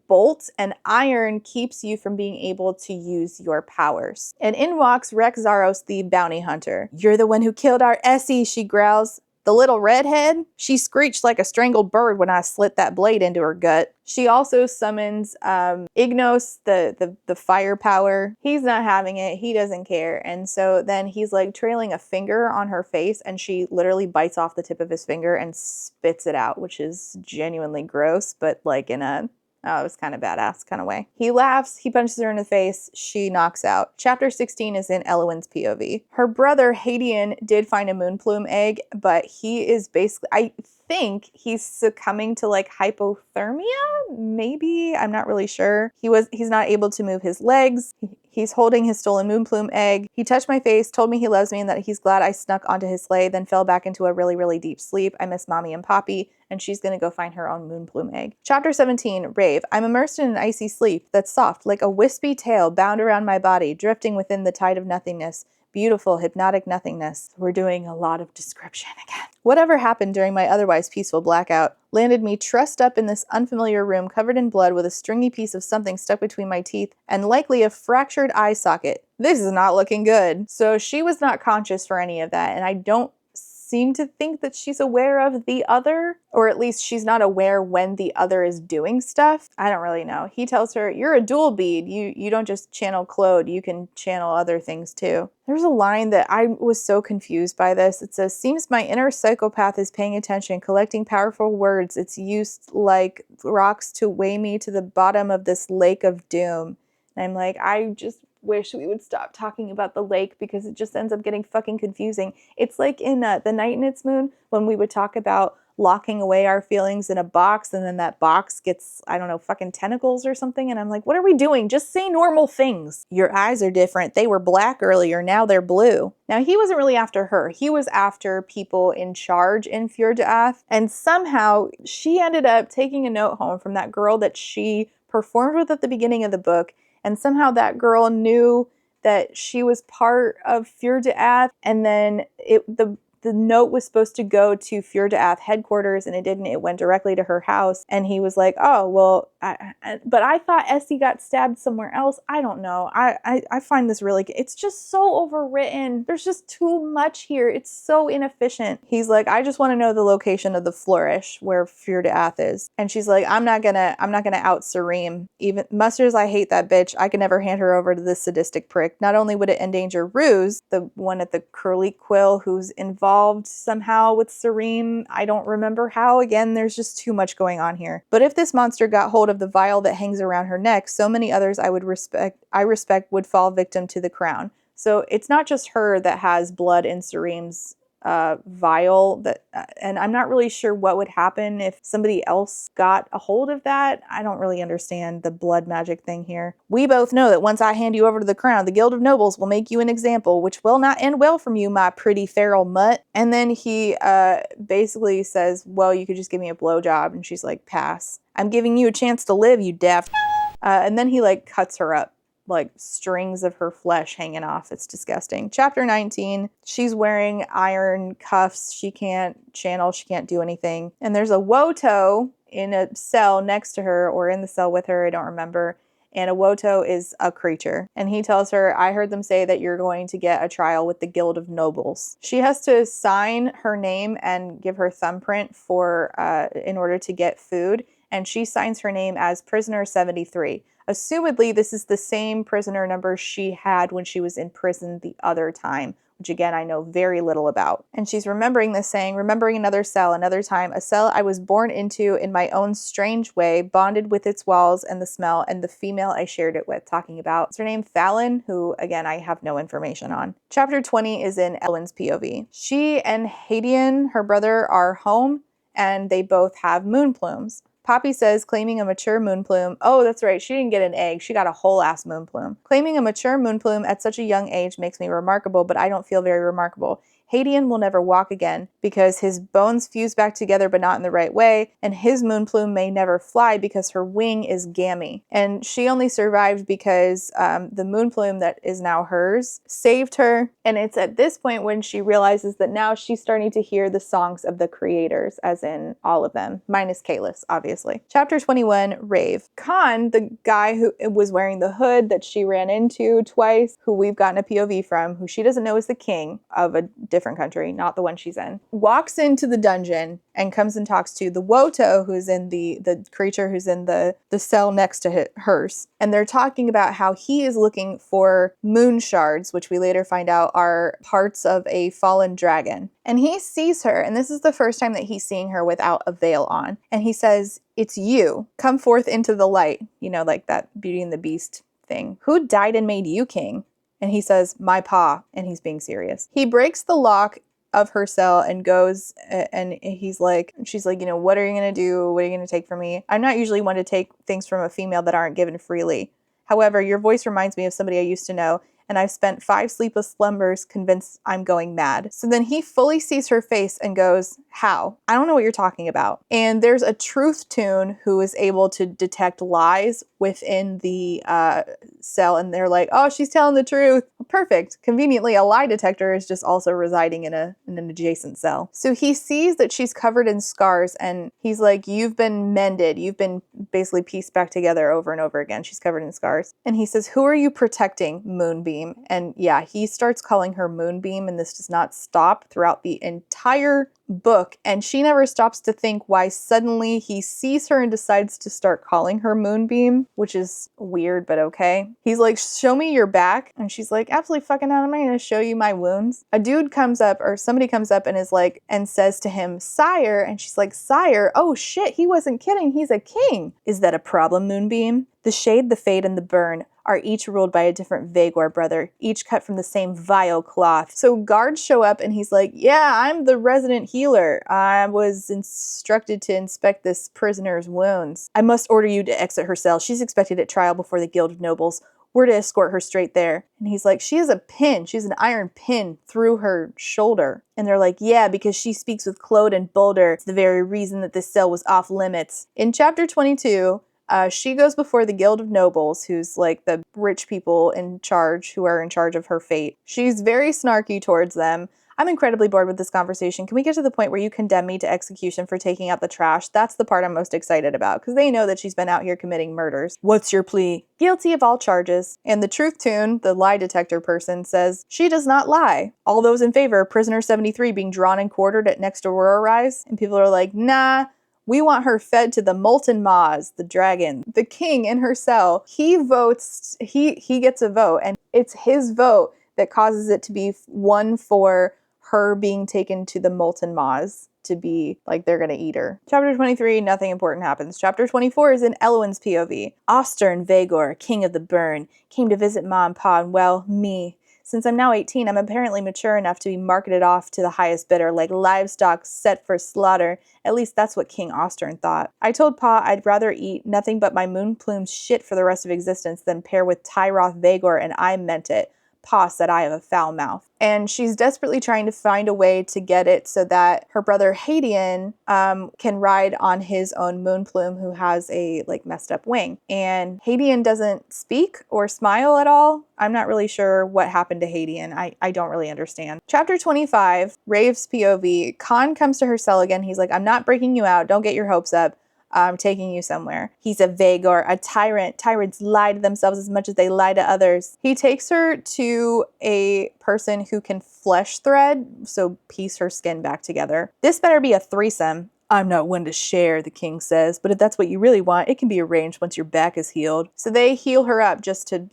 bolt, and iron keeps you from being able to use your powers. And in walks Rex Zaros, the bounty hunter. "You're the one who killed our Essie," she growls. "The little redhead?" She screeched like a strangled bird when I slit that blade into her gut. She also summons Ignos, the fire power. He's not having it. He doesn't care. And so then he's like trailing a finger on her face, and she literally bites off the tip of his finger and spits it out, which is genuinely gross, but like in a, oh, it was kind of badass kind of way. He laughs, he punches her in the face, she knocks out. Chapter 16 is in Elowyn's POV. Her brother, Hadian, did find a moonplume egg, but he is basically, I think he's succumbing to like hypothermia, maybe? I'm not really sure. He's not able to move his legs. He's holding his stolen moonplume egg. He touched my face, told me he loves me and that he's glad I snuck onto his sleigh, then fell back into a really, really deep sleep. I miss Mommy and Poppy, and she's gonna go find her own moonplume egg. Chapter 17, Rave. I'm immersed in an icy sleep that's soft, like a wispy tail bound around my body, drifting within the tide of nothingness. Beautiful, hypnotic nothingness. We're doing a lot of description again. Whatever happened during my otherwise peaceful blackout landed me trussed up in this unfamiliar room covered in blood with a stringy piece of something stuck between my teeth and likely a fractured eye socket. This is not looking good. So she was not conscious for any of that, and I don't seem to think that she's aware of the other, or at least she's not aware when the other is doing stuff. I don't really know. He tells her, "You're a dual bead. You don't just channel Claude, you can channel other things too." There's a line that I was so confused by this. It says, "Seems my inner psychopath is paying attention, collecting powerful words. It's used like rocks to weigh me to the bottom of this lake of doom." And I'm like, I just wish we would stop talking about the lake because it just ends up getting fucking confusing. It's like in The Night and Its Moon when we would talk about locking away our feelings in a box and then that box gets, I don't know, fucking tentacles or something. And I'm like, what are we doing? Just say normal things. Your eyes are different. They were black earlier. Now they're blue. Now he wasn't really after her. He was after people in charge in Fjord d'Ath. And somehow she ended up taking a note home from that girl that she performed with at the beginning of the book. And somehow that girl knew that she was part of Fjord d'Ath, and then the note was supposed to go to Fjord d'Ath headquarters, and it didn't. It went directly to her house, and he was like, "Oh, well," but I thought Essie got stabbed somewhere else. I don't know. I find this really, it's just so overwritten. There's just too much here. It's so inefficient. He's like, "I just want to know the location of the flourish where Fjord d'Ath is," and she's like, I'm not gonna out Sareem. Even Musters, I hate that bitch. I can never hand her over to this sadistic prick. Not only would it endanger Ruse, the one at the curly quill who's involved somehow with Sareem. I don't remember how. Again, there's just too much going on here. But if this monster got hold of the vial that hangs around her neck, so many others I respect would fall victim to the crown. So it's not just her that has blood in Sareem's vial, that and I'm not really sure what would happen if somebody else got a hold of that. I don't really understand the blood magic thing here. "We both know that once I hand you over to the crown, the Guild of Nobles will make you an example, which will not end well from you, my pretty feral mutt." And then he basically says, "Well, you could just give me a blowjob." And she's like, "Pass. I'm giving you a chance to live, you daft." And then he like cuts her up like strings of her flesh hanging off. It's disgusting. Chapter 19, she's wearing iron cuffs. She can't channel. She can't do anything. And there's a Woto in a cell next to her, or in the cell with her. I don't remember. And a Woto is a creature. And he tells her, I heard them say that you're going to get a trial with the Guild of Nobles. She has to sign her name and give her thumbprint for in order to get food. And she signs her name as Prisoner 73. Assumedly, this is the same prisoner number she had when she was in prison the other time, which again, I know very little about. And she's remembering this, saying, remembering another cell, another time, a cell I was born into in my own strange way, bonded with its walls and the smell and the female I shared it with, talking about, what's her name, Fallon, who, again, I have no information on. Chapter 20 is in Elwyn's POV. She and Hadian, her brother, are home, and they both have moon plumes. Poppy says, claiming a mature moon plume. Oh, that's right. She didn't get an egg. She got a whole ass moon plume. Claiming a mature moon plume at such a young age makes me remarkable, but I don't feel very remarkable. Hadian will never walk again because his bones fuse back together but not in the right way, and his moon plume may never fly because her wing is gammy. And she only survived because the moon plume that is now hers saved her, and it's at this point when she realizes that now she's starting to hear the songs of the creators, as in all of them, minus Kalis, obviously. Chapter 21, Rave. Khan, the guy who was wearing the hood that she ran into twice, who we've gotten a POV from, who she doesn't know is the king of a different country, not the one she's in, walks into the dungeon and comes and talks to the Woto, who's in the creature who's in the cell next to hers. And they're talking about how he is looking for moon shards, which we later find out are parts of a fallen dragon. And he sees her, and this is the first time that he's seeing her without a veil on. And he says, it's you. Come forth into the light. You know, like that Beauty and the Beast thing. Who died and made you king? And he says, my pa, and he's being serious. He breaks the lock of her cell and goes, and she's like, you know, what are you going to do? What are you going to take from me? I'm not usually one to take things from a female that aren't given freely. However, your voice reminds me of somebody I used to know, and I've spent 5 sleepless slumbers convinced I'm going mad. So then he fully sees her face and goes, how? I don't know what you're talking about. And there's a truth tune who is able to detect lies within the cell, and they're like, oh, she's telling the truth. Perfect. Conveniently, a lie detector is just also residing in an adjacent cell. So he sees that she's covered in scars, and he's like, you've been mended. You've been basically pieced back together over and over again. She's covered in scars. And he says, who are you protecting, Moonbeam? And yeah, he starts calling her Moonbeam, and this does not stop throughout the entire book. And she never stops to think why suddenly he sees her and decides to start calling her Moonbeam, which is weird, but okay. He's like, show me your back. And she's like, absolutely fucking not. Am I going to show you my wounds? A dude comes up, or somebody comes up and is like, and says to him, sire. And she's like, sire? Oh shit, he wasn't kidding. He's a king. Is that a problem, Moonbeam? The shade, the fade, and the burn are each ruled by a different Vagor brother, each cut from the same vile cloth. So guards show up and he's like, yeah, I'm the resident healer. I was instructed to inspect this prisoner's wounds. I must order you to exit her cell. She's expected at trial before the Guild of Nobles. We're to escort her straight there. And he's like, she has a pin. She has an iron pin through her shoulder. And they're like, yeah, because she speaks with Claude and Boulder. It's the very reason that this cell was off limits. In chapter 22, she goes before the Guild of Nobles, who's like the rich people in charge, who are in charge of her fate. She's very snarky towards them. I'm incredibly bored with this conversation. Can we get to the point where you condemn me to execution for taking out the trash? That's the part I'm most excited about, because they know that she's been out here committing murders. What's your plea? Guilty of all charges. And the truth tune, the lie detector person, says, she does not lie. All those in favor, prisoner 73 being drawn and quartered at next Aurora Rise. And people are like, nah. We want her fed to the molten maws, the dragon. The king in her cell, he votes, he gets a vote, and it's his vote that causes it to be one for her being taken to the molten maws, to be like they're gonna eat her. Chapter 23, nothing important happens. Chapter 24 is in Elwyn's POV. Ostern Vagor, king of the burn, came to visit Ma and Pa, and well, me. Since I'm now 18, I'm apparently mature enough to be marketed off to the highest bidder, like livestock set for slaughter. At least that's what King Ostern thought. I told Pa I'd rather eat nothing but my moon plume's shit for the rest of existence than pair with Tyroth Vagor, and I meant it. Pa said I have a foul mouth. And she's desperately trying to find a way to get it so that her brother Hadian can ride on his own moon plume, who has a like messed up wing. And Hadian doesn't speak or smile at all. I'm not really sure what happened to Hadian. I don't really understand. Chapter 25, Rave's POV. Khan comes to her cell again. He's like, I'm not breaking you out. Don't get your hopes up. I'm taking you somewhere. He's a Vagor, a tyrant. Tyrants lie to themselves as much as they lie to others. He takes her to a person who can flesh thread, so piece her skin back together. This better be a threesome. I'm not one to share, the king says, but if that's what you really want, it can be arranged once your back is healed. So they heal her up just to,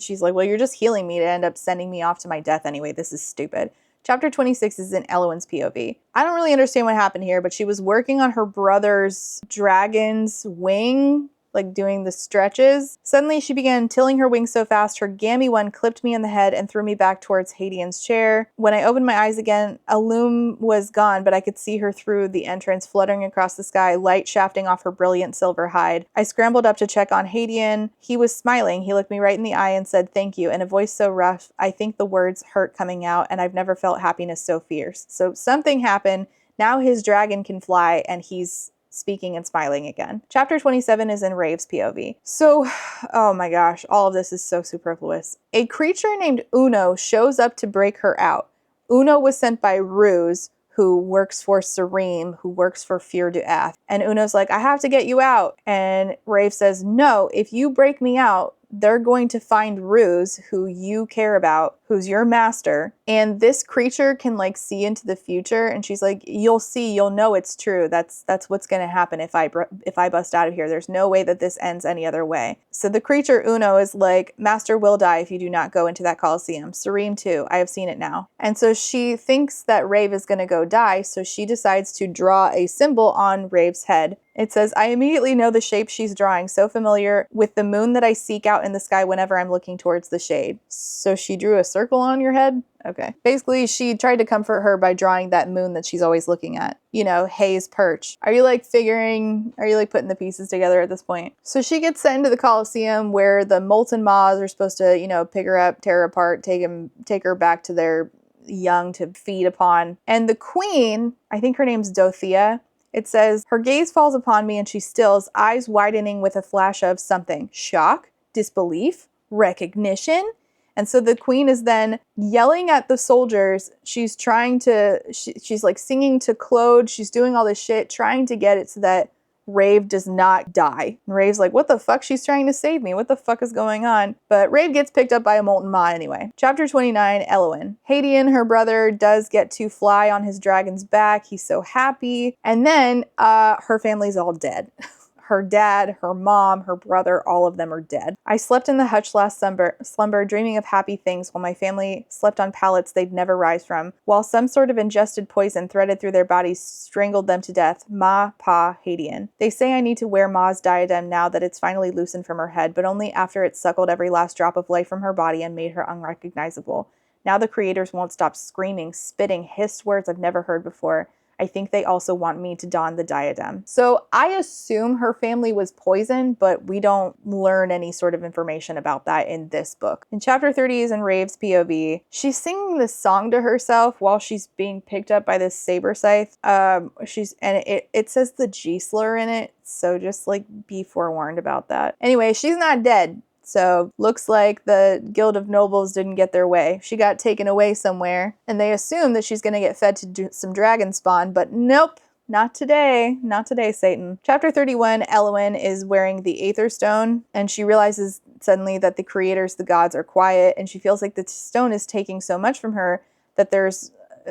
she's like, well, you're just healing me to end up sending me off to my death anyway. This is stupid. Chapter 26 is in Elowen's POV. I don't really understand what happened here, but she was working on her brother's dragon's wing, like doing the stretches. Suddenly she began tilling her wings so fast, her gammy one clipped me in the head and threw me back towards Hadian's chair. When I opened my eyes again, Alum was gone, but I could see her through the entrance, fluttering across the sky, light shafting off her brilliant silver hide. I scrambled up to check on Hadian. He was smiling. He looked me right in the eye and said, thank you, in a voice so rough, I think the words hurt coming out, and I've never felt happiness so fierce. So something happened. Now his dragon can fly, and he's speaking and smiling again. Chapter 27 is in Rave's POV. So, oh my gosh, all of this is so superfluous. A creature named Uno shows up to break her out. Uno was sent by Ruse, who works for Serene, who works for Fear Duath. And Uno's like, I have to get you out. And Rave says, no, if you break me out, they're going to find Ruse, who you care about, who's your master. And this creature can like see into the future. And she's like, you'll see, you'll know it's true. That's what's going to happen if I bust out of here. There's no way that this ends any other way. So the creature Uno is like, Master will die if you do not go into that Colosseum. Serene too. I have seen it now. And so she thinks that Rave is going to go die. So she decides to draw a symbol on Rave's head. It says, I immediately know the shape she's drawing, so familiar with the moon that I seek out in the sky whenever I'm looking towards the shade. So she drew a circle on your head? Okay. Basically, she tried to comfort her by drawing that moon that she's always looking at. You know, Hayes Perch. Are you like putting the pieces together at this point? So she gets sent into the Colosseum where the molten maws are supposed to, pick her up, tear her apart, take her back to their young to feed upon. And the queen, I think her name's Dothea, it says, her gaze falls upon me and she stills, eyes widening with a flash of something. Shock, disbelief, recognition. And so the queen is then yelling at the soldiers. She's she's like singing to Claude. She's doing all this shit, trying to get it so that Rave does not die. And Rave's like, what the fuck? She's trying to save me. What the fuck is going on? But Rave gets picked up by a molten maw anyway. Chapter 29, Elowen. Hadian, her brother, does get to fly on his dragon's back. He's so happy. And then her family's all dead. Her dad, her mom, her brother, all of them are dead. I slept in the hutch last slumber, dreaming of happy things while my family slept on pallets they'd never rise from, while some sort of ingested poison threaded through their bodies strangled them to death. Ma, Pa, Hadian. They say I need to wear Ma's diadem now that it's finally loosened from her head, but only after it suckled every last drop of life from her body and made her unrecognizable. Now the creators won't stop screaming, spitting, hissed words I've never heard before. I think they also want me to don the diadem. So I assume her family was poisoned, but we don't learn any sort of information about that in this book. In chapter 30 is in Rave's POV. She's singing this song to herself while she's being picked up by this saber scythe. It says the G slur in it, so just like be forewarned about that. Anyway, she's not dead. So looks like the Guild of Nobles didn't get their way. She got taken away somewhere, and they assume that she's going to get fed to some dragon spawn, but nope, not today. Not today, Satan. Chapter 31, Elowen is wearing the Aether Stone, and she realizes suddenly that the creators, the gods, are quiet, and she feels like the stone is taking so much from her that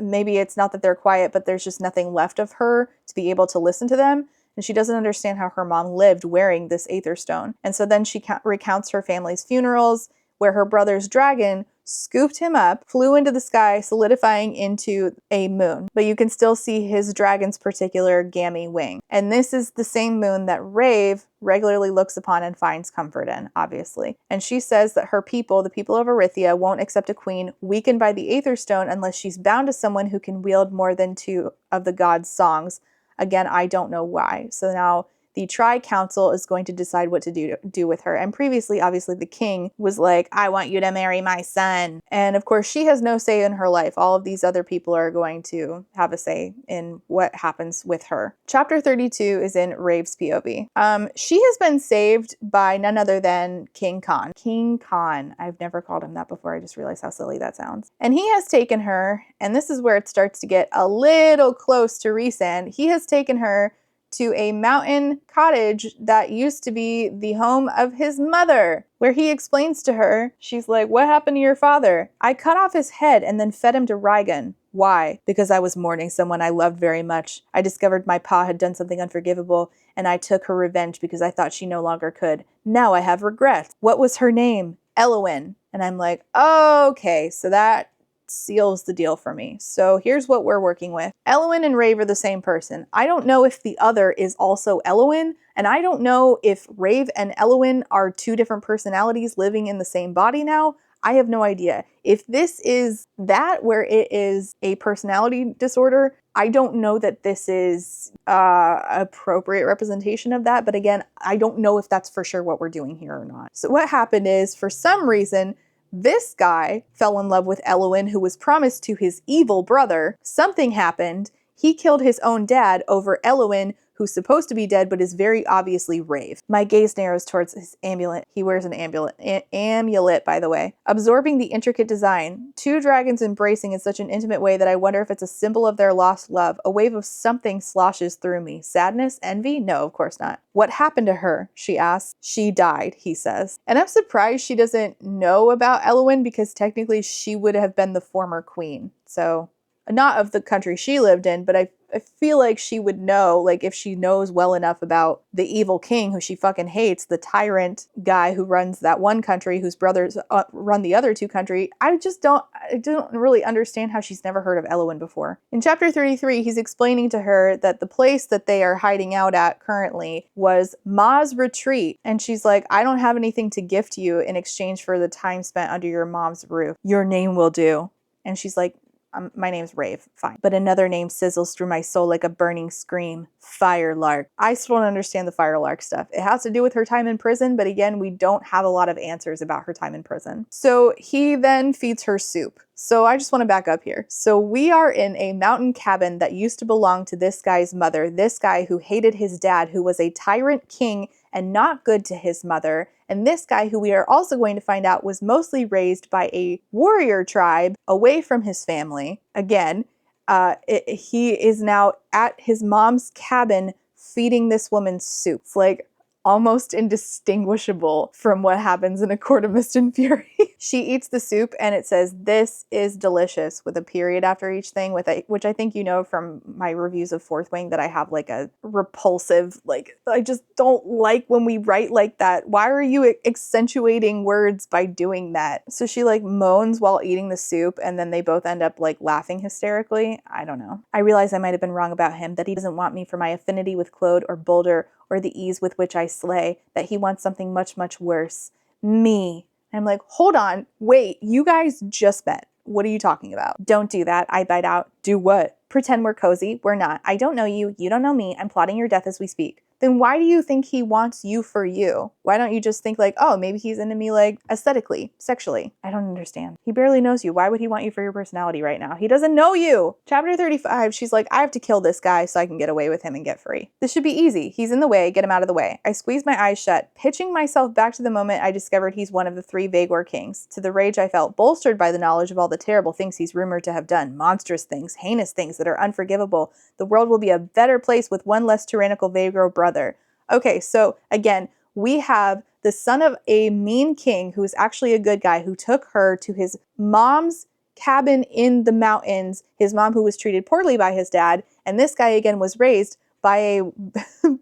maybe it's not that they're quiet, but there's just nothing left of her to be able to listen to them. And she doesn't understand how her mom lived wearing this Aether Stone. And so then she recounts her family's funerals, where her brother's dragon scooped him up, flew into the sky, solidifying into a moon. But you can still see his dragon's particular gammy wing. And this is the same moon that Rave regularly looks upon and finds comfort in, obviously. And she says that her people, the people of Erythia, won't accept a queen weakened by the Aether Stone unless she's bound to someone who can wield more than two of the gods' songs. Again, I don't know why. So now the Tri-Council is going to decide what to do with her. And previously, obviously, the king was like, I want you to marry my son. And of course, she has no say in her life. All of these other people are going to have a say in what happens with her. Chapter 32 is in Rave's POV. She has been saved by none other than King Khan. King Khan. I've never called him that before. I just realized how silly that sounds. And he has taken her, and this is where it starts to get a little close to Rhysand. He has taken her to a mountain cottage that used to be the home of his mother, where he explains to her, she's like, what happened to your father? I cut off his head and then fed him to Rhysand. Why? Because I was mourning someone I loved very much. I discovered my pa had done something unforgivable, and I took her revenge because I thought she no longer could. Now I have regrets. What was her name? Elowyn. And I'm like, okay, so that seals the deal for me. So here's what we're working with. Elowyn and Rave are the same person. I don't know if the other is also Elowyn, and I don't know if Rave and Elowyn are two different personalities living in the same body now. I have no idea. If this is that, where it is a personality disorder, I don't know that this is appropriate representation of that. But again, I don't know if that's for sure what we're doing here or not. So what happened is, for some reason, this guy fell in love with Elowyn, who was promised to his evil brother. Something happened. He killed his own dad over Elowyn, who's supposed to be dead but is very obviously Rave. My gaze narrows towards his amulet. He wears an amulet, by the way. Absorbing the intricate design. Two dragons embracing in such an intimate way that I wonder if it's a symbol of their lost love. A wave of something sloshes through me. Sadness? Envy? No, of course not. What happened to her? She asks. She died, he says. And I'm surprised she doesn't know about Elowyn, because technically she would have been the former queen. So, not of the country she lived in, but I feel like she would know, like if she knows well enough about the evil king who she fucking hates, the tyrant guy who runs that one country, whose brothers run the other two countries. I don't really understand how she's never heard of Elowyn before. In chapter 33, he's explaining to her that the place that they are hiding out at currently was Ma's retreat. And she's like, I don't have anything to gift you in exchange for the time spent under your mom's roof. Your name will do. And she's like, my name's Rave, fine. But another name sizzles through my soul like a burning scream. Firelark. I still don't understand the Firelark stuff. It has to do with her time in prison, but again, we don't have a lot of answers about her time in prison. So he then feeds her soup. So I just want to back up here. So we are in a mountain cabin that used to belong to this guy's mother, this guy who hated his dad, who was a tyrant king and not good to his mother. And this guy, who we are also going to find out was mostly raised by a warrior tribe away from his family. Again, he is now at his mom's cabin feeding this woman soup. It's like almost indistinguishable from what happens in A Court of Mist and Fury. She eats the soup and it says, "This is delicious," with a period after each thing, which I think you know from my reviews of Fourth Wing that I have like a repulsive, like, I just don't like when we write like that. Why are you accentuating words by doing that? So she like moans while eating the soup, and then they both end up like laughing hysterically. I don't know. I realize I might have been wrong about him, that he doesn't want me for my affinity with Claude or Boulder or the ease with which I slay, that he wants something much, much worse. Me. I'm like, hold on, wait, you guys just met. What are you talking about? Don't do that, I bite out. Do what? Pretend we're cozy. We're not. I don't know you. You don't know me. I'm plotting your death as we speak. Then why do you think he wants you for you? Why don't you just think like, oh, maybe he's into me like aesthetically, sexually? I don't understand. He barely knows you. Why would he want you for your personality right now? He doesn't know you. Chapter 35, she's like, I have to kill this guy so I can get away with him and get free. This should be easy. He's in the way. Get him out of the way. I squeeze my eyes shut, pitching myself back to the moment I discovered he's one of the 3 Vaegor kings. To the rage I felt, bolstered by the knowledge of all the terrible things he's rumored to have done. Monstrous things, heinous things that are unforgivable. The world will be a better place with one less tyrannical Vaegor brother. Okay, so again, we have the son of a mean king who is actually a good guy, who took her to his mom's cabin in the mountains, his mom who was treated poorly by his dad, and this guy again was raised by a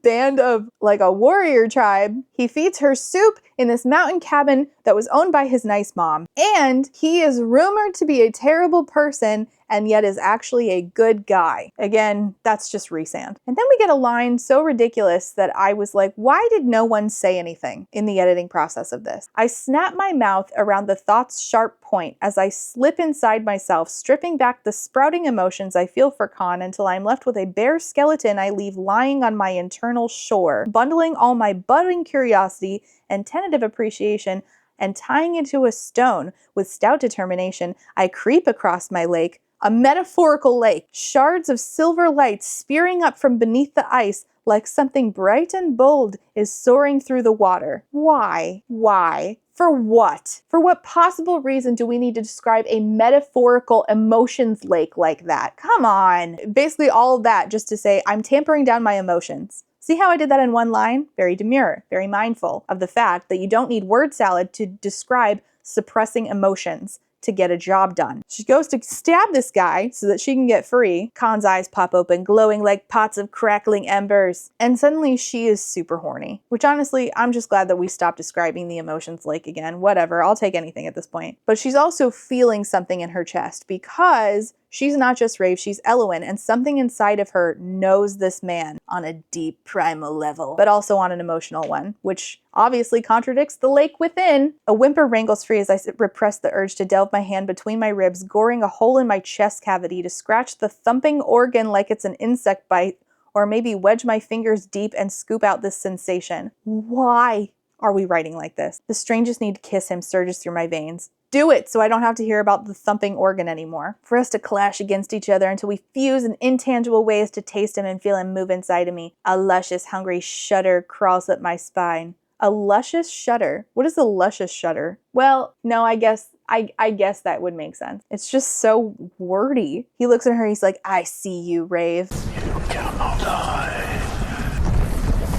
band of like a warrior tribe. He feeds her soup in this mountain cabin that was owned by his nice mom. And he is rumored to be a terrible person and yet is actually a good guy. Again, that's just Rhysand. And then we get a line so ridiculous that I was like, why did no one say anything in the editing process of this? I snap my mouth around the thought's sharp point as I slip inside myself, stripping back the sprouting emotions I feel for Khan until I'm left with a bare skeleton I leave lying on my internal shore, bundling all my budding curiosity and tentative appreciation and tying it to a stone with stout determination. I creep across my lake, a metaphorical lake, shards of silver light spearing up from beneath the ice like something bright and bold is soaring through the water. Why? Why? For what? For what possible reason do we need to describe a metaphorical emotions lake like that? Come on. Basically all of that just to say I'm tampering down my emotions. See how I did that in one line? Very demure, very mindful of the fact that you don't need word salad to describe suppressing emotions to get a job done. She goes to stab this guy so that she can get free. Khan's eyes pop open, glowing like pots of crackling embers. And suddenly she is super horny. Which honestly, I'm just glad that we stopped describing the emotions lake again. Whatever, I'll take anything at this point. But she's also feeling something in her chest because she's not just Rave, she's Elowen, and something inside of her knows this man on a deep primal level, but also on an emotional one, which obviously contradicts the lake within. A whimper wrangles free as I repress the urge to delve my hand between my ribs, goring a hole in my chest cavity to scratch the thumping organ like it's an insect bite, or maybe wedge my fingers deep and scoop out this sensation. Why are we writing like this? The strangest need to kiss him surges through my veins. Do it so I don't have to hear about the thumping organ anymore. For us to clash against each other until we fuse in intangible ways to taste him and feel him move inside of me. A luscious, hungry shudder crawls up my spine. A luscious shudder? What is a luscious shudder? Well, no, I guess that would make sense. It's just so wordy. He looks at her, he's like, I see you, Rave. You cannot hide.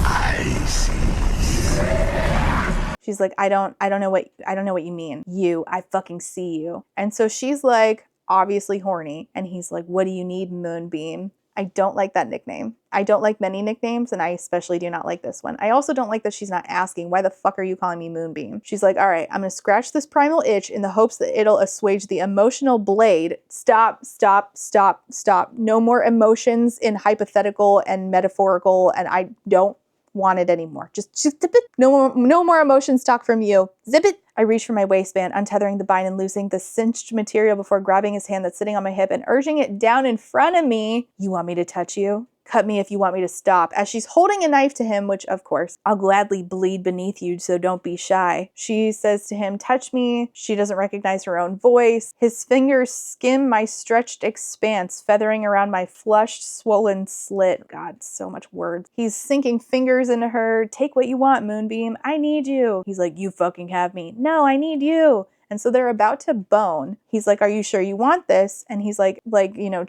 I see. She's like, I don't know what you mean. I fucking see you. And so she's like, obviously horny. And he's like, what do you need, Moonbeam? I don't like that nickname. I don't like many nicknames, and I especially do not like this one. I also don't like that she's not asking, why the fuck are you calling me Moonbeam? She's like, all right, I'm gonna scratch this primal itch in the hopes that it'll assuage the emotional blade. Stop, stop, stop, stop. No more emotions in hypothetical and metaphorical, and I don't want it anymore. Just zip it. No more emotions talk from you. Zip it. I reach for my waistband, untethering the bind and loosing the cinched material before grabbing his hand that's sitting on my hip and urging it down in front of me. You want me to touch you? Cut me if you want me to stop. As she's holding a knife to him, which of course, I'll gladly bleed beneath you, so don't be shy. She says to him, touch me. She doesn't recognize her own voice. His fingers skim my stretched expanse, feathering around my flushed, swollen slit. God, so much words. He's sinking fingers into her. Take what you want, Moonbeam. I need you. He's like, you fucking have me. No, I need you. And so they're about to bone. He's like, are you sure you want this? And he's like,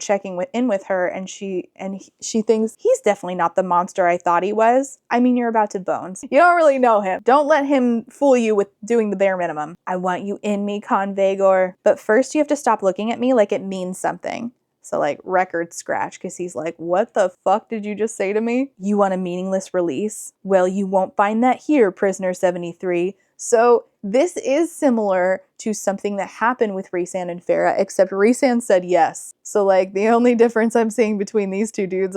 checking in with her. And she thinks he's definitely not the monster I thought he was. I mean, you're about to bone. You don't really know him. Don't let him fool you with doing the bare minimum. I want you in me, Con Vagor. But first you have to stop looking at me like it means something. So like record scratch, because he's like, what the fuck did you just say to me? You want a meaningless release? Well, you won't find that here, Prisoner 73. So this is similar to something that happened with Rhysand and Farah, except Rhysand said yes. So like the only difference I'm seeing between these two dudes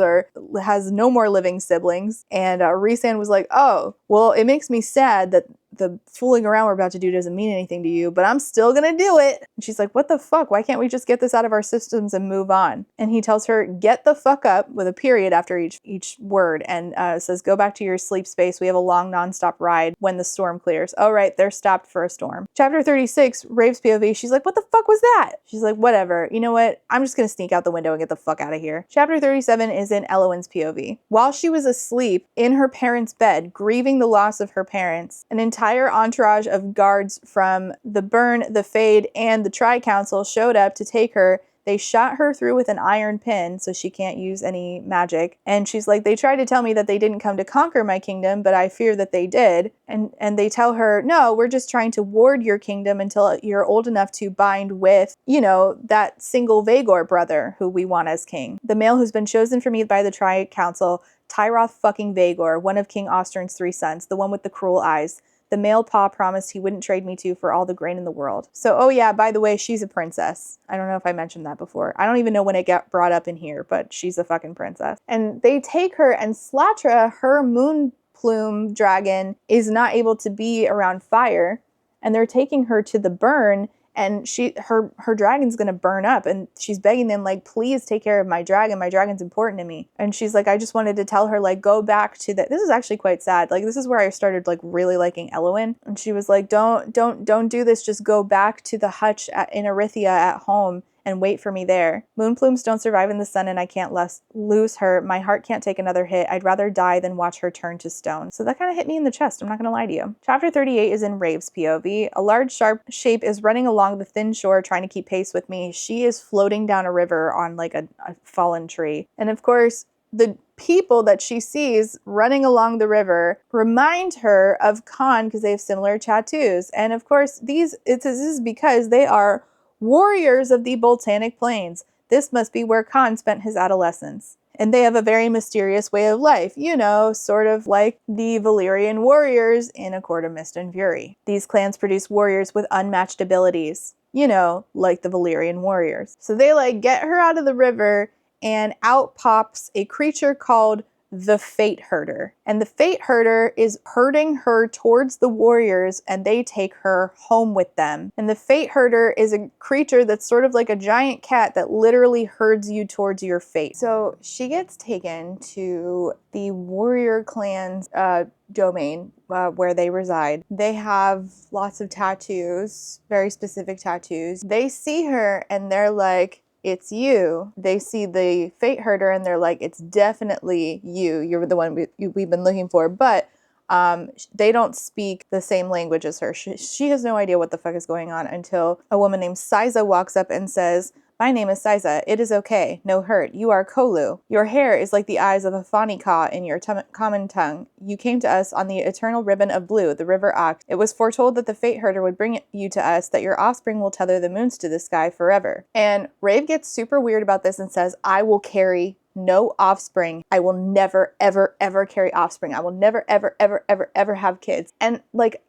has no more living siblings. And Rhysand was like, oh, well, it makes me sad that the fooling around we're about to do doesn't mean anything to you, but I'm still gonna do it. And she's like, what the fuck? Why can't we just get this out of our systems and move on? And he tells her, get the fuck up, with a period after each word, and says, go back to your sleep space. We have a long nonstop ride when the storm clears. Oh, right, they're stopped for a storm. Chapter 36, Rave's POV. She's like, what the fuck was that? She's like, whatever. You know what? I'm just gonna sneak out the window and get the fuck out of here. Chapter 37 is in Elowen's POV. While she was asleep in her parents' bed, grieving the loss of her parents, an entire entourage of guards from the Burn, the Fade, and the Tri-Council showed up to take her. They shot her through with an iron pin, so she can't use any magic. And she's like, they tried to tell me that they didn't come to conquer my kingdom, but I fear that they did. And they tell her, no, we're just trying to ward your kingdom until you're old enough to bind with, that single Vagor brother who we want as king. The male who's been chosen for me by the Tri-Council, Tyroth fucking Vagor, one of King Ostern's 3 sons, the one with the cruel eyes. the male paw promised he wouldn't trade me to for all the grain in the world. So, oh yeah, by the way, she's a princess. I don't know if I mentioned that before. I don't even know when it got brought up in here, but she's a fucking princess. And they take her, and Slatra, her moon plume dragon, is not able to be around fire, and they're taking her to the burn, and her dragon's gonna burn up, and she's begging them, like, please take care of my dragon's important to me. And she's like, I just wanted to tell her, like, go back to this is actually quite sad, like, this is where I started, like, really liking Elowen. And she was like, don't do this, just go back to the hutch in Erythia at home and wait for me there. Moon plumes don't survive in the sun, and I can't lose her. My heart can't take another hit. I'd rather die than watch her turn to stone. So that kind of hit me in the chest, I'm not gonna lie to you. Chapter 38 is in Rave's POV. A large sharp shape is running along the thin shore trying to keep pace with me. She is floating down a river on like a fallen tree. And of course, the people that she sees running along the river remind her of Khan because they have similar tattoos. And of course, this is because they are warriors of the Volcanic Plains. This must be where Khan spent his adolescence. And they have a very mysterious way of life, you know, sort of like the Valyrian warriors in A Court of Mist and Fury. These clans produce warriors with unmatched abilities, you know, like the Valyrian warriors. So they like get her out of the river, and out pops a creature called the Fate Herder. And the Fate Herder is herding her towards the warriors, and they take her home with them. And the Fate Herder is a creature that's sort of like a giant cat that literally herds you towards your fate. So she gets taken to the warrior clan's domain where they reside. They have lots of tattoos, very specific tattoos. They see her and they're like, it's you. They see the Fate Herder and they're like, it's definitely you. You're the one we've been looking for. But they don't speak the same language as her. She has no idea what the fuck is going on until a woman named Siza walks up and says, my name is Siza. It is okay. No hurt. You are Kolu. Your hair is like the eyes of a Fanika in your common tongue. You came to us on the eternal ribbon of blue, the river Ox. It was foretold that the Fate Herder would bring you to us, that your offspring will tether the moons to the sky forever. And Rave gets super weird about this and says, I will carry no offspring. I will never, ever, ever carry offspring. I will never, ever, ever, ever, ever have kids. And like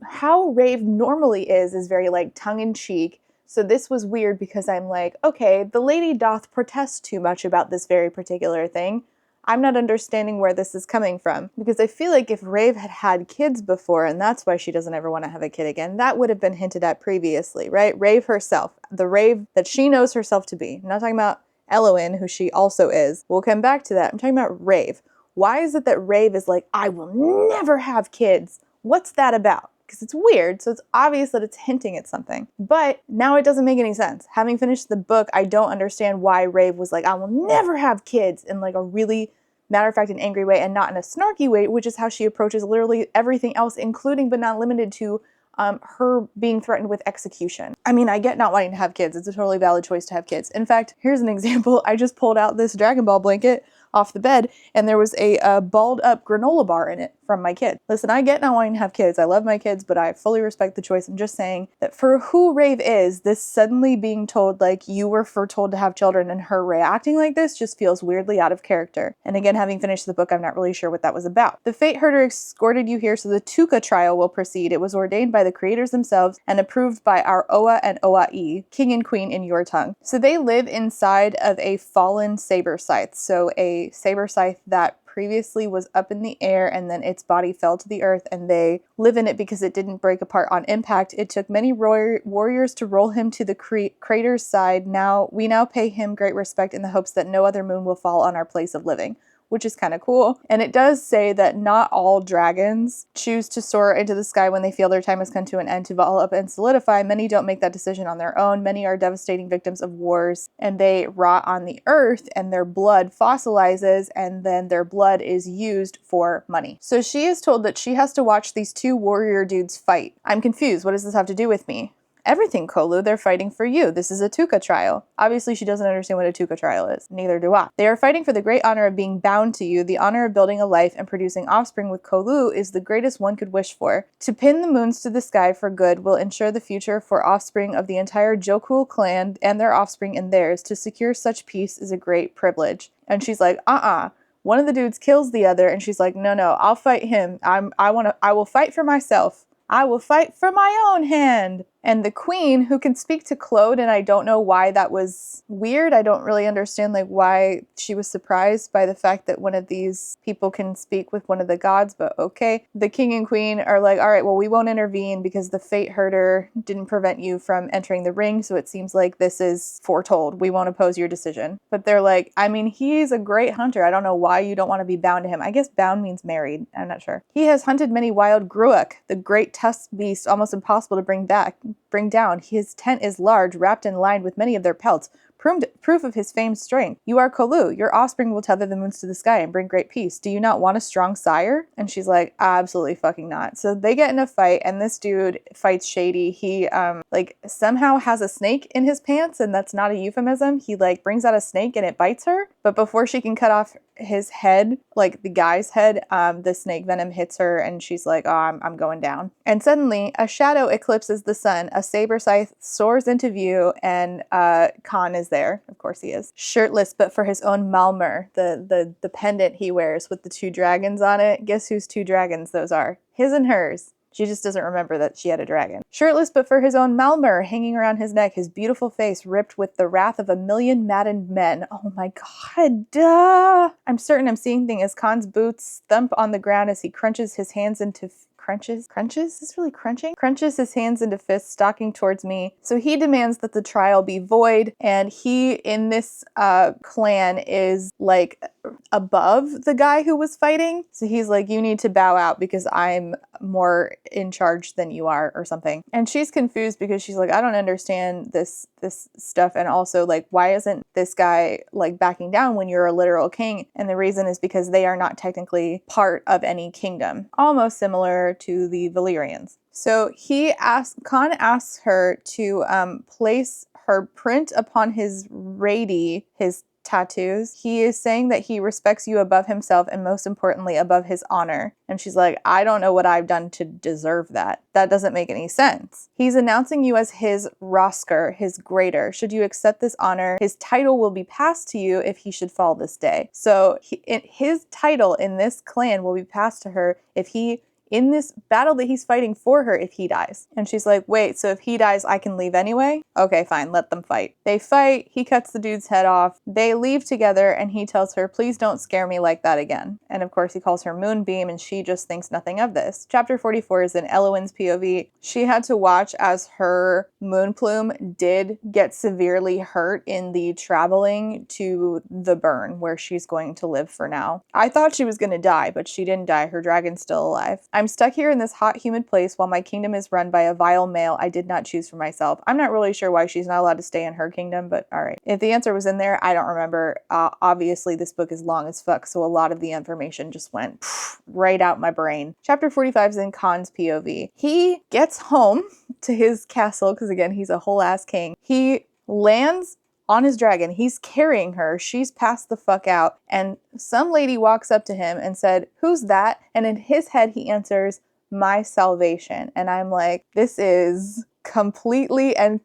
how Rave normally is very like tongue-in-cheek. So this was weird because I'm like, okay, the lady doth protest too much about this very particular thing. I'm not understanding where this is coming from, because I feel like if Rave had had kids before and that's why she doesn't ever want to have a kid again, that would have been hinted at previously, right? Rave herself, the Rave that she knows herself to be. I'm not talking about Elowen, who she also is. We'll come back to that. I'm talking about Rave. Why is it that Rave is like, I will never have kids? What's that about? Because it's weird, so it's obvious that it's hinting at something. But now it doesn't make any sense. Having finished the book, I don't understand why Rave was like, I will never have kids, in like a really matter-of-fact and angry way, and not in a snarky way, which is how she approaches literally everything else, including but not limited to her being threatened with execution. I mean, I get not wanting to have kids. It's a totally valid choice to have kids. In fact, here's an example. I just pulled out this Dragon Ball blanket off the bed, and there was a balled up granola bar in it from my kid. Listen, I get not wanting to have kids. I love my kids, but I fully respect the choice. I'm just saying that for who Rave is, this suddenly being told like you were foretold to have children and her reacting like this just feels weirdly out of character. And again, having finished the book, I'm not really sure what that was about. The Fate Herder escorted you here so the Tuka trial will proceed. It was ordained by the creators themselves and approved by our Oa and Oa-E, king and queen in your tongue. So they live inside of a fallen saber scythe. So a saber scythe that previously was up in the air and then its body fell to the earth, and they live in it because it didn't break apart on impact. It took many warriors to roll him to the crater's side. We now pay him great respect in the hopes that no other moon will fall on our place of living, which is kind of cool. And it does say that not all dragons choose to soar into the sky when they feel their time has come to an end to develop and solidify. Many don't make that decision on their own. Many are devastating victims of wars, and they rot on the earth, and their blood fossilizes, and then their blood is used for money. So she is told that she has to watch these two warrior dudes fight. I'm confused. What does this have to do with me? Everything, Kolu. They're fighting for you. This is a Tuka trial. Obviously, she doesn't understand what a Tuka trial is. Neither do I. They are fighting for the great honor of being bound to you. The honor of building a life and producing offspring with Kolu is the greatest one could wish for. To pin the moons to the sky for good will ensure the future for offspring of the entire Joku clan and their offspring and theirs. To secure such peace is a great privilege. And she's like, One of the dudes kills the other, and she's like, no, I'll fight him. I will fight for myself. I will fight for my own hand. And the queen, who can speak to Claude, and I don't know why that was weird. I don't really understand like why she was surprised by the fact that one of these people can speak with one of the gods, but okay. The king and queen are like, all right, well, we won't intervene because the fate herder didn't prevent you from entering the ring, so it seems like this is foretold. We won't oppose your decision. But they're like, I mean, he's a great hunter. I don't know why you don't want to be bound to him. I guess bound means married. I'm not sure. He has hunted many wild gruak, the great tusked beast almost impossible to bring down. His tent is large, wrapped and lined with many of their pelts, proof of his famed strength. You are Kolu. Your offspring will tether the moons to the sky and bring great peace. Do you not want a strong sire? And she's like, absolutely fucking not. So they get in a fight, and this dude fights shady. He like somehow has a snake in his pants, and that's not a euphemism. He like brings out a snake and it bites her, but before she can cut off his head, like the guy's head, the snake venom hits her, and she's like, oh, I'm going down. And suddenly a shadow eclipses the sun. A saber scythe soars into view, and Khan is there. Of course he is. Shirtless, but for his own Malmer, the pendant he wears with the 2 dragons on it. Guess whose 2 dragons those are? His and hers. She just doesn't remember that she had a dragon. Shirtless, but for his own Malmer, hanging around his neck, his beautiful face ripped with the wrath of a million maddened men. Oh my god, duh! I'm certain I'm seeing things as Khan's boots thump on the ground as he crunches his hands into crunches? Is this really crunching? Crunches his hands into fists, stalking towards me. So he demands that the trial be void, and he, in this clan, is like above the guy who was fighting. So he's like, you need to bow out because I'm more in charge than you are, or something. And she's confused because she's like, I don't understand this stuff, and also like, why isn't this guy like backing down when you're a literal king? And the reason is because they are not technically part of any kingdom, almost similar to the Valyrians. So Khan asks her to place her print upon his radi, his tattoos. He is saying that he respects you above himself, and most importantly above his honor. And she's like, I don't know what I've done to deserve that. That doesn't make any sense. He's announcing you as his Rosker, his greater. Should you accept this honor, his title will be passed to you if he should fall this day. So his title in this clan will be passed to her in this battle that he's fighting for her, if he dies. And she's like, wait, so if he dies, I can leave anyway? Okay, fine, let them fight. They fight, he cuts the dude's head off, they leave together, and he tells her, please don't scare me like that again. And of course he calls her Moonbeam, and she just thinks nothing of this. Chapter 44 is in Eowyn's POV. She had to watch as her Moonplume did get severely hurt in the traveling to the burn, where she's going to live for now. I thought she was gonna die, but she didn't die. Her dragon's still alive. I'm stuck here in this hot, humid place while my kingdom is run by a vile male I did not choose for myself. I'm not really sure why she's not allowed to stay in her kingdom, but alright. If the answer was in there, I don't remember. Obviously, this book is long as fuck, so a lot of the information just went right out my brain. Chapter 45 is in Khan's POV. He gets home to his castle, because again, he's a whole ass king. He lands on his dragon. He's carrying her. She's passed the fuck out. And some lady walks up to him and said, who's that? And in his head, he answers, my salvation. And I'm like, this is completely and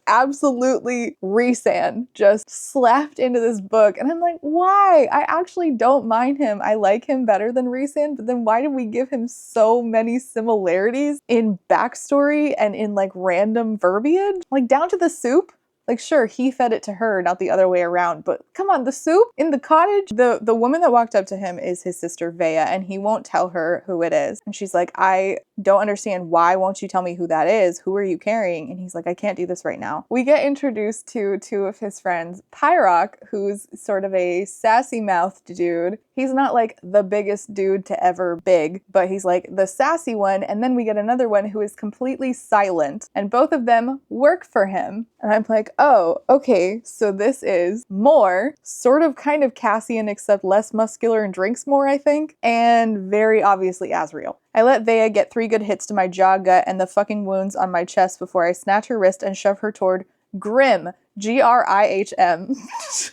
absolutely Rhysand just slapped into this book. And I'm like, why? I actually don't mind him. I like him better than Rhysand, but then why did we give him so many similarities in backstory and in like random verbiage? Like down to the soup? Like, sure, he fed it to her, not the other way around, but come on, the soup in the cottage? The woman that walked up to him is his sister Vea, and he won't tell her who it is. And she's like, I don't understand. Why won't you tell me who that is? Who are you carrying? And he's like, I can't do this right now. We get introduced to 2 of his friends. Pyrock, who's sort of a sassy-mouthed dude. He's not like the biggest dude to ever big, but he's like the sassy one. And then we get another one who is completely silent, and both of them work for him. And I'm like, oh, okay, so this is more sort of kind of Cassian, except less muscular and drinks more, I think, and very obviously Asriel. I let Vea get 3 good hits to my jaw, gut, and the fucking wounds on my chest before I snatch her wrist and shove her toward Grimm, Grihm,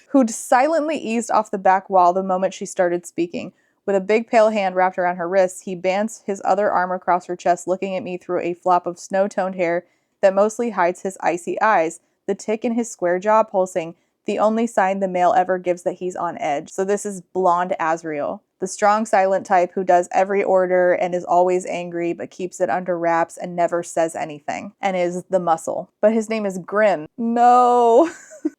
who'd silently eased off the back wall the moment she started speaking. With a big pale hand wrapped around her wrists, he bands his other arm across her chest, looking at me through a flop of snow-toned hair that mostly hides his icy eyes, the tick in his square jaw pulsing, the only sign the male ever gives that he's on edge. So this is blonde Asriel. the strong silent type who does every order and is always angry but keeps it under wraps and never says anything, and is the muscle. But his name is Grim. No.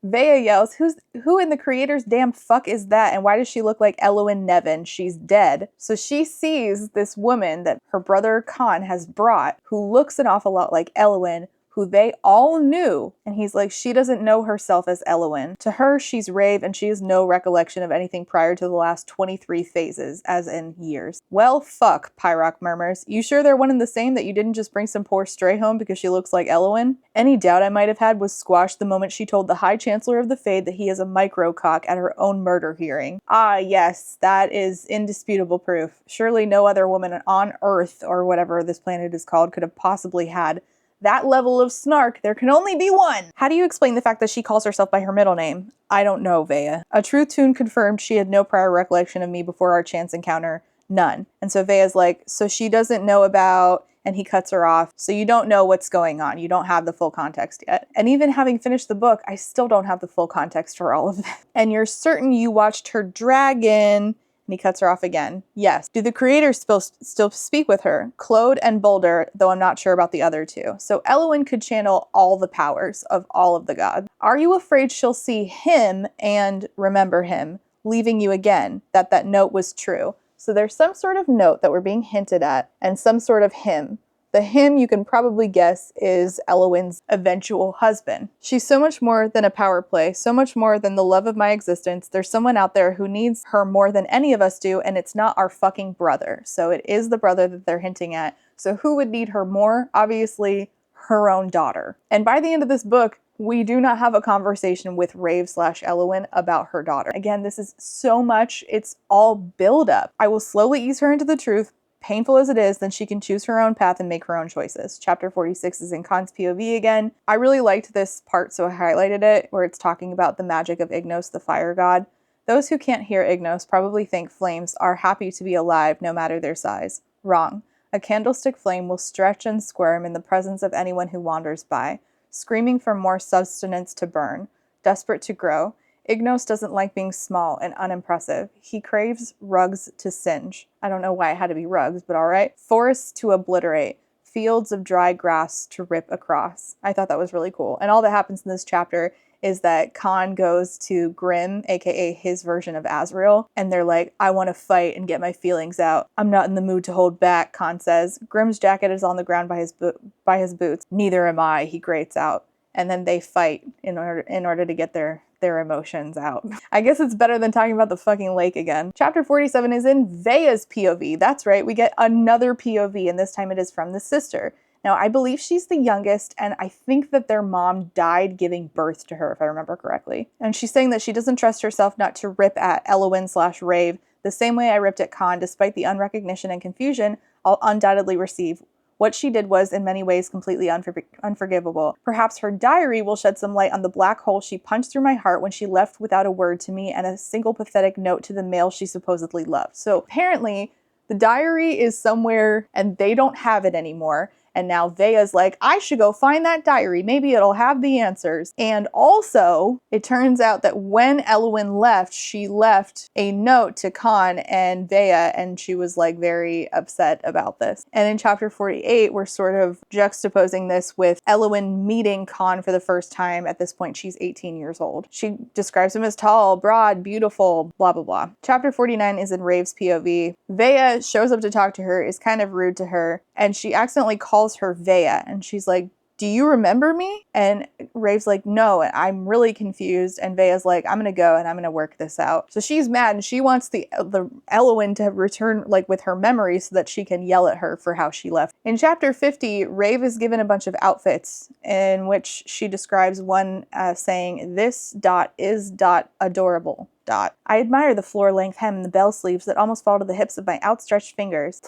Vea yells, who in the creator's damn fuck is that, and why does she look like Elowen Nevin? She's dead. So she sees this woman that her brother Khan has brought, who looks an awful lot like Elowen, who they all knew, and he's like, she doesn't know herself as Elowen. To her, she's Rave, and she has no recollection of anything prior to the last 23 phases, as in years. Well, fuck, Pyrock murmurs. You sure they're one and the same, that you didn't just bring some poor stray home because she looks like Elowen? Any doubt I might have had was squashed the moment she told the High Chancellor of the Fade that he is a microcock at her own murder hearing. Ah, yes, that is indisputable proof. Surely no other woman on Earth, or whatever this planet is called, could have possibly had that level of snark. There can only be one. How do you explain the fact that she calls herself by her middle name? I don't know, Vea. A Truth Tune confirmed she had no prior recollection of me before our chance encounter. None. And so Vea's like, so she doesn't know about, and he cuts her off. So you don't know what's going on. You don't have the full context yet. And even having finished the book, I still don't have the full context for all of that. And you're certain you watched her dragon. And he cuts her off again. Yes. Do the creators still speak with her? Claude and Boulder, though I'm not sure about the other two. So Elowen could channel all the powers of all of the gods. Are you afraid she'll see him and remember him, leaving you again, that note was true? So there's some sort of note that we're being hinted at, and some sort of him. The him, you can probably guess, is Elowen's eventual husband. She's so much more than a power play, so much more than the love of my existence. There's someone out there who needs her more than any of us do, and it's not our fucking brother. So it is the brother that they're hinting at. So who would need her more? Obviously, her own daughter. And by the end of this book, we do not have a conversation with Rave/Elowen about her daughter. Again, this is so much. It's all build up. I will slowly ease her into the truth. Painful as it is, then she can choose her own path and make her own choices. Chapter 46 is in Khan's POV again. I really liked this part, so I highlighted it, where it's talking about the magic of Ignos, the fire god. Those who can't hear Ignos probably think flames are happy to be alive no matter their size. Wrong. A candlestick flame will stretch and squirm in the presence of anyone who wanders by, screaming for more sustenance to burn, desperate to grow. Ignos doesn't like being small and unimpressive. He craves rugs to singe. I don't know why it had to be rugs, but alright. Forests to obliterate. Fields of dry grass to rip across. I thought that was really cool. And all that happens in this chapter is that Khan goes to Grim, aka his version of Azrael, and they're like, I want to fight and get my feelings out. I'm not in the mood to hold back, Khan says. Grim's jacket is on the ground by his boots. Neither am I, he grates out. And then they fight in order to get their emotions out. I guess it's better than talking about the fucking lake again. Chapter 47 is in Vea's POV. That's right, we get another POV, and this time it is from the sister. Now, I believe she's the youngest, and I think that their mom died giving birth to her, if I remember correctly. And she's saying that she doesn't trust herself not to rip at Elowen/Rave the same way I ripped at Khan, despite the unrecognition and confusion I'll undoubtedly receive. What she did was, in many ways, completely unforgivable. Perhaps her diary will shed some light on the black hole she punched through my heart when she left without a word to me and a single pathetic note to the male she supposedly loved. So apparently, the diary is somewhere and they don't have it anymore. And now Vea's like, I should go find that diary. Maybe it'll have the answers. And also, it turns out that when Elowen left, she left a note to Khan and Vea, and she was like very upset about this. And in chapter 48, we're sort of juxtaposing this with Elowen meeting Khan for the first time. At this point, she's 18 years old. She describes him as tall, broad, beautiful, blah, blah, blah. Chapter 49 is in Rave's POV. Vea shows up to talk to her, is kind of rude to her, and she accidentally calls her Vea, and she's like, do you remember me? And Rave's like, no, and I'm really confused. And Vea's like, I'm gonna go and I'm gonna work this out. So she's mad and she wants the Elowen to return like with her memory so that she can yell at her for how she left. In chapter 50, Rave is given a bunch of outfits in which she describes one saying, this ... is ... adorable ... I admire the floor-length hem and the bell sleeves that almost fall to the tips of my outstretched fingers.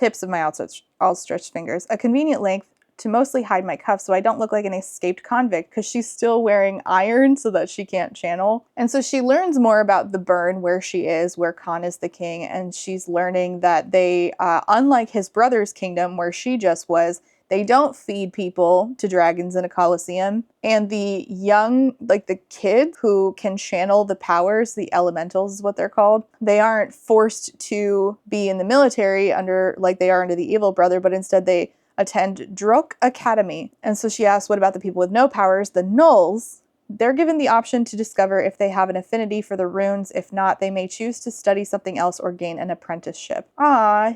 A convenient length to mostly hide my cuffs so I don't look like an escaped convict, because she's still wearing iron so that she can't channel. And so she learns more about the burn, where she is, where Khan is the king, and she's learning that they, unlike his brother's kingdom where she just was, They don't feed people to dragons in a coliseum. And the young, like the kids who can channel the powers, the elementals is what they're called, they aren't forced to be in the military under, like they are under the evil brother, but instead they attend Drok Academy. And so she asks, what about the people with no powers, the nulls? They're given the option to discover if they have an affinity for the runes. If not, they may choose to study something else or gain an apprenticeship.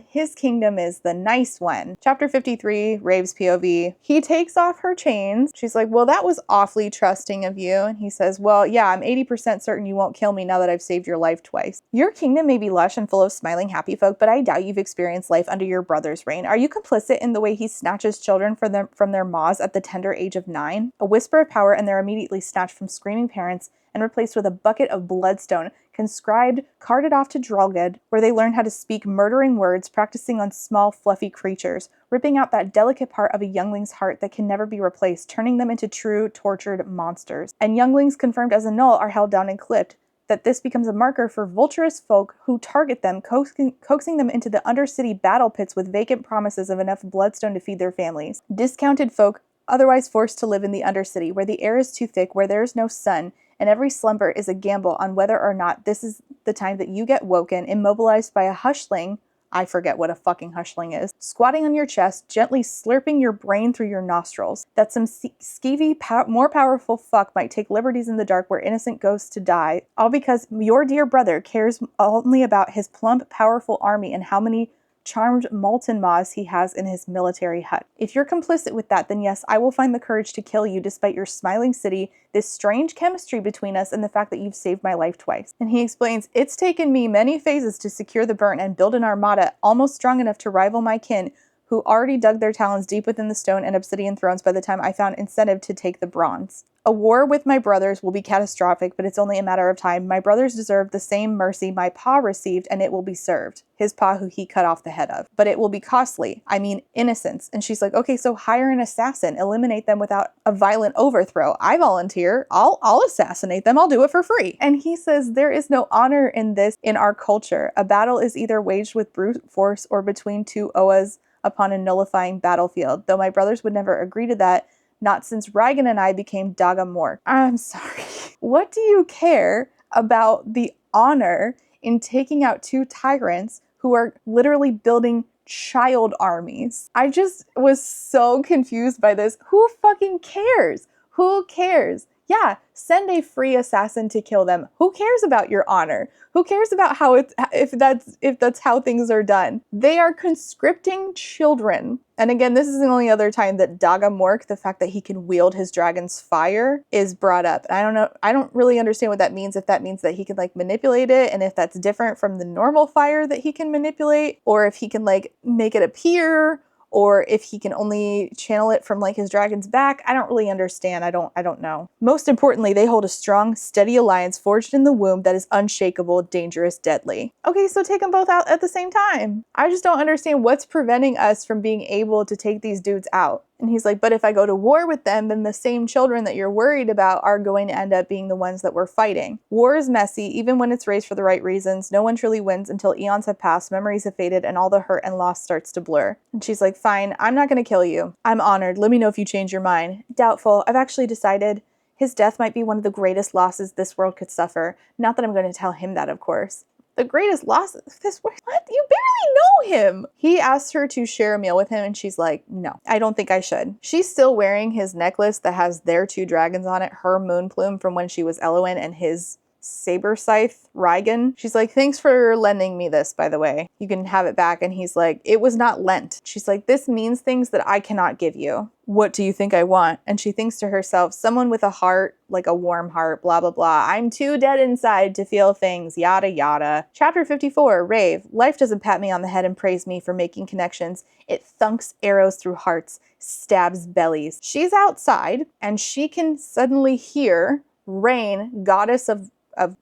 His kingdom is the nice one. Chapter 53, Rave's POV. He takes off her chains. She's like, well, that was awfully trusting of you. And he says, well, yeah, I'm 80% certain you won't kill me now that I've saved your life twice. Your kingdom may be lush and full of smiling, happy folk, but I doubt you've experienced life under your brother's reign. Are you complicit in the way he snatches children from their maws at the tender age of 9? A whisper of power and they're immediately snatched from screaming parents and replaced with a bucket of bloodstone, conscribed, carted off to Drolged, where they learn how to speak murdering words, practicing on small, fluffy creatures, ripping out that delicate part of a youngling's heart that can never be replaced, turning them into true, tortured monsters. And younglings confirmed as a null are held down and clipped, that this becomes a marker for vulturous folk who target them, coaxing them into the undercity battle pits with vacant promises of enough bloodstone to feed their families. Discounted folk otherwise forced to live in the undercity, where the air is too thick, where there is no sun, and every slumber is a gamble on whether or not this is the time that you get woken, immobilized by a hushling, I forget what a fucking hushling is, squatting on your chest, gently slurping your brain through your nostrils, that some skeevy, more powerful fuck might take liberties in the dark where innocent ghosts to die, all because your dear brother cares only about his plump, powerful army and how many charmed molten maws he has in his military hut. If you're complicit with that, then yes, I will find the courage to kill you despite your smiling city, this strange chemistry between us, and the fact that you've saved my life twice. And he explains, it's taken me many phases to secure the burnt and build an armada almost strong enough to rival my kin, who already dug their talons deep within the stone and obsidian thrones by the time I found incentive to take the bronze. A war with my brothers will be catastrophic, but it's only a matter of time. My brothers deserve the same mercy my pa received, and it will be served. His pa who he cut off the head of. But it will be costly. I mean, innocence. And she's like, okay, so hire an assassin. Eliminate them without a violent overthrow. I volunteer. I'll assassinate them. I'll do it for free. And he says, there is no honor in this in our culture. A battle is either waged with brute force or between two oas upon a nullifying battlefield. Though my brothers would never agree to that, not since Reagan and I became Daga Mork. I'm sorry. What do you care about the honor in taking out two tyrants who are literally building child armies? I just was so confused by this. Who fucking cares? Who cares? Yeah, send a free assassin to kill them. Who cares about your honor? Who cares about how if that's how things are done? They are conscripting children. And again, this is the only other time that Daga Mork, the fact that he can wield his dragon's fire, is brought up. And I don't know, I don't really understand what that means, if that means that he can like manipulate it, and if that's different from the normal fire that he can manipulate, or if he can like make it appear, or if he can only channel it from like his dragon's back. I don't really understand. I don't know. Most importantly, they hold a strong, steady alliance forged in the womb that is unshakable, dangerous, deadly. Okay, so take them both out at the same time. I just don't understand what's preventing us from being able to take these dudes out. And he's like, but if I go to war with them, then the same children that you're worried about are going to end up being the ones that we're fighting. War is messy, even when it's raised for the right reasons. No one truly wins until eons have passed, memories have faded, and all the hurt and loss starts to blur. And she's like, fine, I'm not going to kill you. I'm honored. Let me know if you change your mind. Doubtful. I've actually decided his death might be one of the greatest losses this world could suffer. Not that I'm going to tell him that, of course. The greatest loss of this world? What? You barely know him. He asks her to share a meal with him and she's like, no, I don't think I should. She's still wearing his necklace that has their two dragons on it, her moon plume from when she was Elowen and his saber scythe Raigan. She's like, thanks for lending me this, by the way. You can have it back. And he's like, it was not lent. She's like, this means things that I cannot give you. What do you think I want? And she thinks to herself, someone with a heart, like a warm heart, blah, blah, blah. I'm too dead inside to feel things, yada, yada. Chapter 54, Rave. Life doesn't pat me on the head and praise me for making connections. It thunks arrows through hearts, stabs bellies. She's outside and she can suddenly hear Rain, goddess of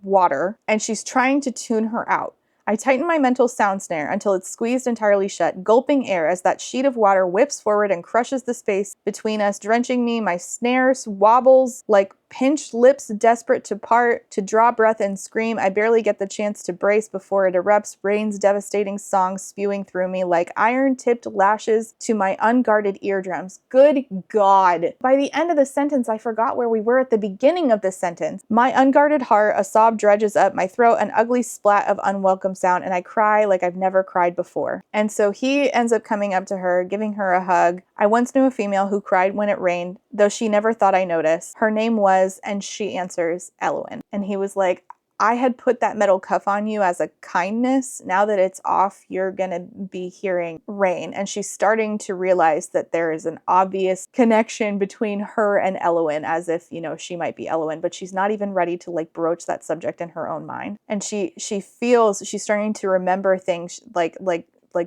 water, and she's trying to tune her out. I tighten my mental sound snare until it's squeezed entirely shut, gulping air as that sheet of water whips forward and crushes the space between us, drenching me. My snare wobbles like pinched lips desperate to part, to draw breath and scream. I barely get the chance to brace before it erupts, rain's devastating song spewing through me like iron-tipped lashes to my unguarded eardrums. Good God. By the end of the sentence, I forgot where we were at the beginning of this sentence. My unguarded heart, a sob dredges up my throat, an ugly splat of unwelcome sound, and I cry like I've never cried before. And so he ends up coming up to her, giving her a hug. I once knew a female who cried when it rained, though she never thought I noticed. Her name was, and she answers, Elwyn. And he was like, I had put that metal cuff on you as a kindness. Now that it's off, you're gonna be hearing rain. And she's starting to realize that there is an obvious connection between her and Elwyn, as if, you know, she might be Elwyn, but she's not even ready to like broach that subject in her own mind. And she feels, she's starting to remember things like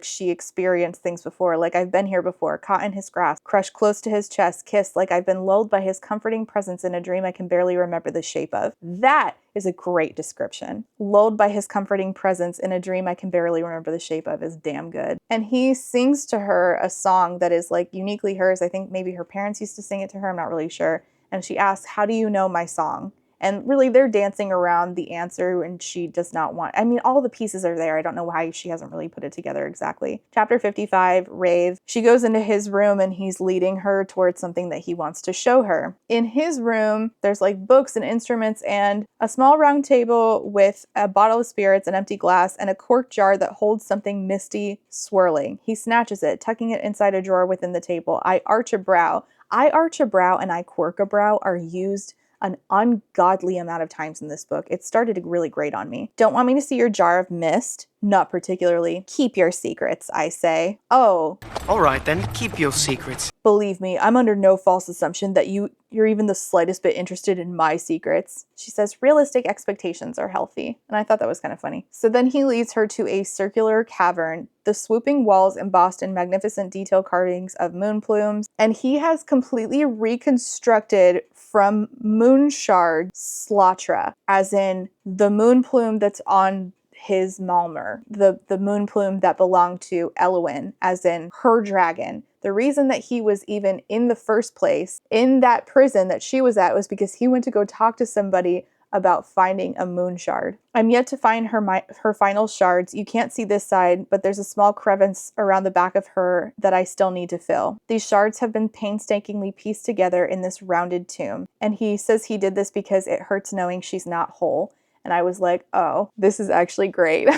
she experienced things before, like I've been here before, caught in his grasp, crushed close to his chest, kissed, like I've been lulled by his comforting presence in a dream I can barely remember the shape of. That is a great description. Lulled by his comforting presence in a dream I can barely remember the shape of is damn good. And he sings to her a song that is like uniquely hers. I think maybe her parents used to sing it to her, I'm not really sure. And she asks, how do you know my song? And really, they're dancing around the answer, and she does not want... I mean, all the pieces are there. I don't know why she hasn't really put it together exactly. Chapter 55, Rave. She goes into his room, and he's leading her towards something that he wants to show her. In his room, there's like books and instruments and a small round table with a bottle of spirits, an empty glass, and a cork jar that holds something misty swirling. He snatches it, tucking it inside a drawer within the table. I arch a brow. I arch a brow and I quirk a brow are used an ungodly amount of times in this book. It started to really grate on me. Don't want me to see your jar of mist? Not particularly. Keep your secrets, I say. Oh. All right then, keep your secrets. Believe me, I'm under no false assumption that you're even the slightest bit interested in my secrets. She says realistic expectations are healthy. And I thought that was kind of funny. So then he leads her to a circular cavern, the swooping walls embossed in magnificent detail carvings of moon plumes. And he has completely reconstructed from moon shard Slatra, as in the moon plume that's on his Malmer, the moon plume that belonged to Elwyn, as in her dragon. The reason that he was even in the first place in that prison that she was at was because he went to go talk to somebody about finding a moon shard. I'm yet to find her final shards. You can't see this side, but there's a small crevice around the back of her that I still need to fill. These shards have been painstakingly pieced together in this rounded tomb. And he says he did this because it hurts knowing she's not whole. And I was like, oh, this is actually great.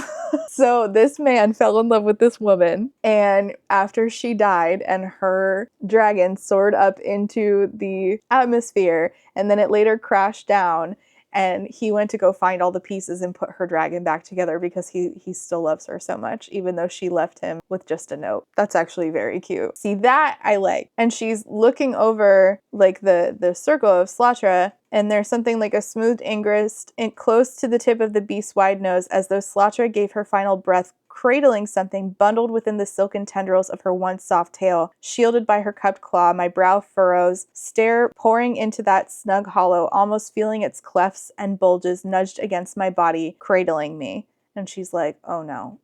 So this man fell in love with this woman. And after she died and her dragon soared up into the atmosphere, and then it later crashed down, and he went to go find all the pieces and put her dragon back together because he still loves her so much, even though she left him with just a note. That's actually very cute. See, that I like. And she's looking over like the circle of Slatra, and there's something like a smooth ingress close to the tip of the beast's wide nose, as though Slatra gave her final breath, cradling something bundled within the silken tendrils of her once soft tail. Shielded by her cupped claw, my brow furrows, stare pouring into that snug hollow, almost feeling its clefts and bulges nudged against my body, cradling me. And she's like, oh no.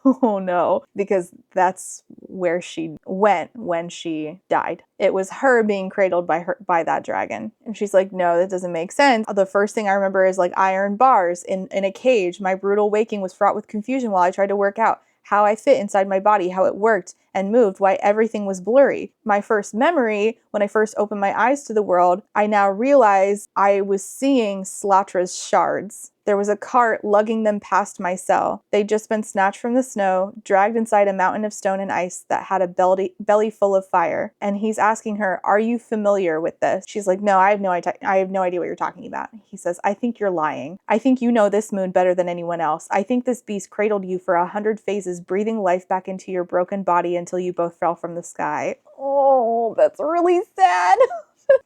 Oh no, because that's where she went when she died. It was her being cradled by that dragon. And she's like, no, that doesn't make sense. The first thing I remember is like iron bars in a cage. My brutal waking was fraught with confusion while I tried to work out how I fit inside my body, how it worked and moved, why everything was blurry. My first memory, when I first opened my eyes to the world, I now realize I was seeing Slatra's shards. There was a cart lugging them past my cell. They'd just been snatched from the snow, dragged inside a mountain of stone and ice that had a belly full of fire. And he's asking her, are you familiar with this? She's like, no, I have no idea what you're talking about. He says, I think you're lying. I think you know this moon better than anyone else. I think this beast cradled you for 100 phases, breathing life back into your broken body until you both fell from the sky. Oh, that's really sad.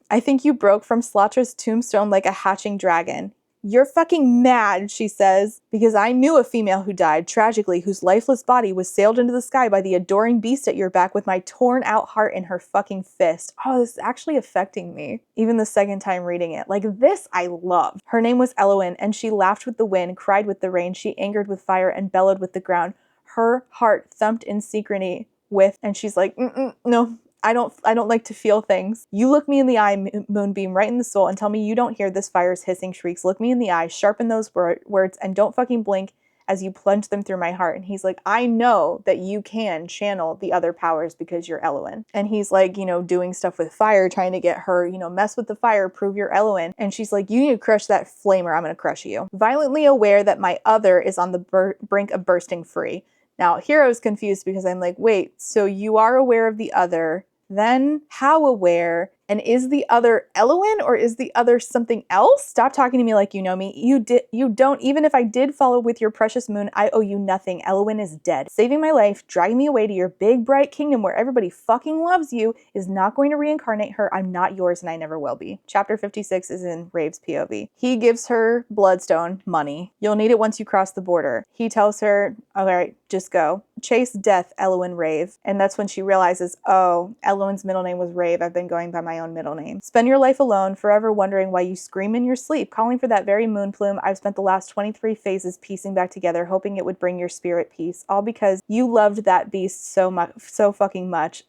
I think you broke from Slatra's tombstone like a hatching dragon. You're fucking mad, she says, because I knew a female who died tragically, whose lifeless body was sailed into the sky by the adoring beast at your back with my torn out heart in her fucking fist. Oh, this is actually affecting me. Even the second time reading it. Like, this I loved. Her name was Elwyn, and she laughed with the wind, cried with the rain, she angered with fire, and bellowed with the ground. Her heart thumped in synchrony with, and she's like, no, I don't like to feel things. You look me in the eye, Moonbeam, right in the soul, and tell me you don't hear this fire's hissing shrieks. Look me in the eye, sharpen those words, and don't fucking blink as you plunge them through my heart. And he's like, I know that you can channel the other powers because you're Eloin. And he's like, you know, doing stuff with fire, trying to get her, you know, mess with the fire, prove you're Eloin. And she's like, you need to crush that flame or I'm going to crush you. Violently aware that my other is on the brink of bursting free. Now, here I was confused because I'm like, wait, so you are aware of the other, then how aware? And is the other Eloin or is the other something else? Stop talking to me like you know me. You don't. Even if I did follow with your precious moon, I owe you nothing. Eloin is dead. Saving my life, dragging me away to your big bright kingdom where everybody fucking loves you is not going to reincarnate her. I'm not yours and I never will be. Chapter 56 is in Rave's POV. He gives her bloodstone money. You'll need it once you cross the border. He tells her, all right, just go. Chase death, Eloin Rave. And that's when she realizes, oh, Eloin's middle name was Rave. I've been going by my own middle name. Spend your life alone, forever wondering why you scream in your sleep, calling for that very moon plume I've spent the last 23 phases piecing back together, hoping it would bring your spirit peace, all because you loved that beast so fucking much.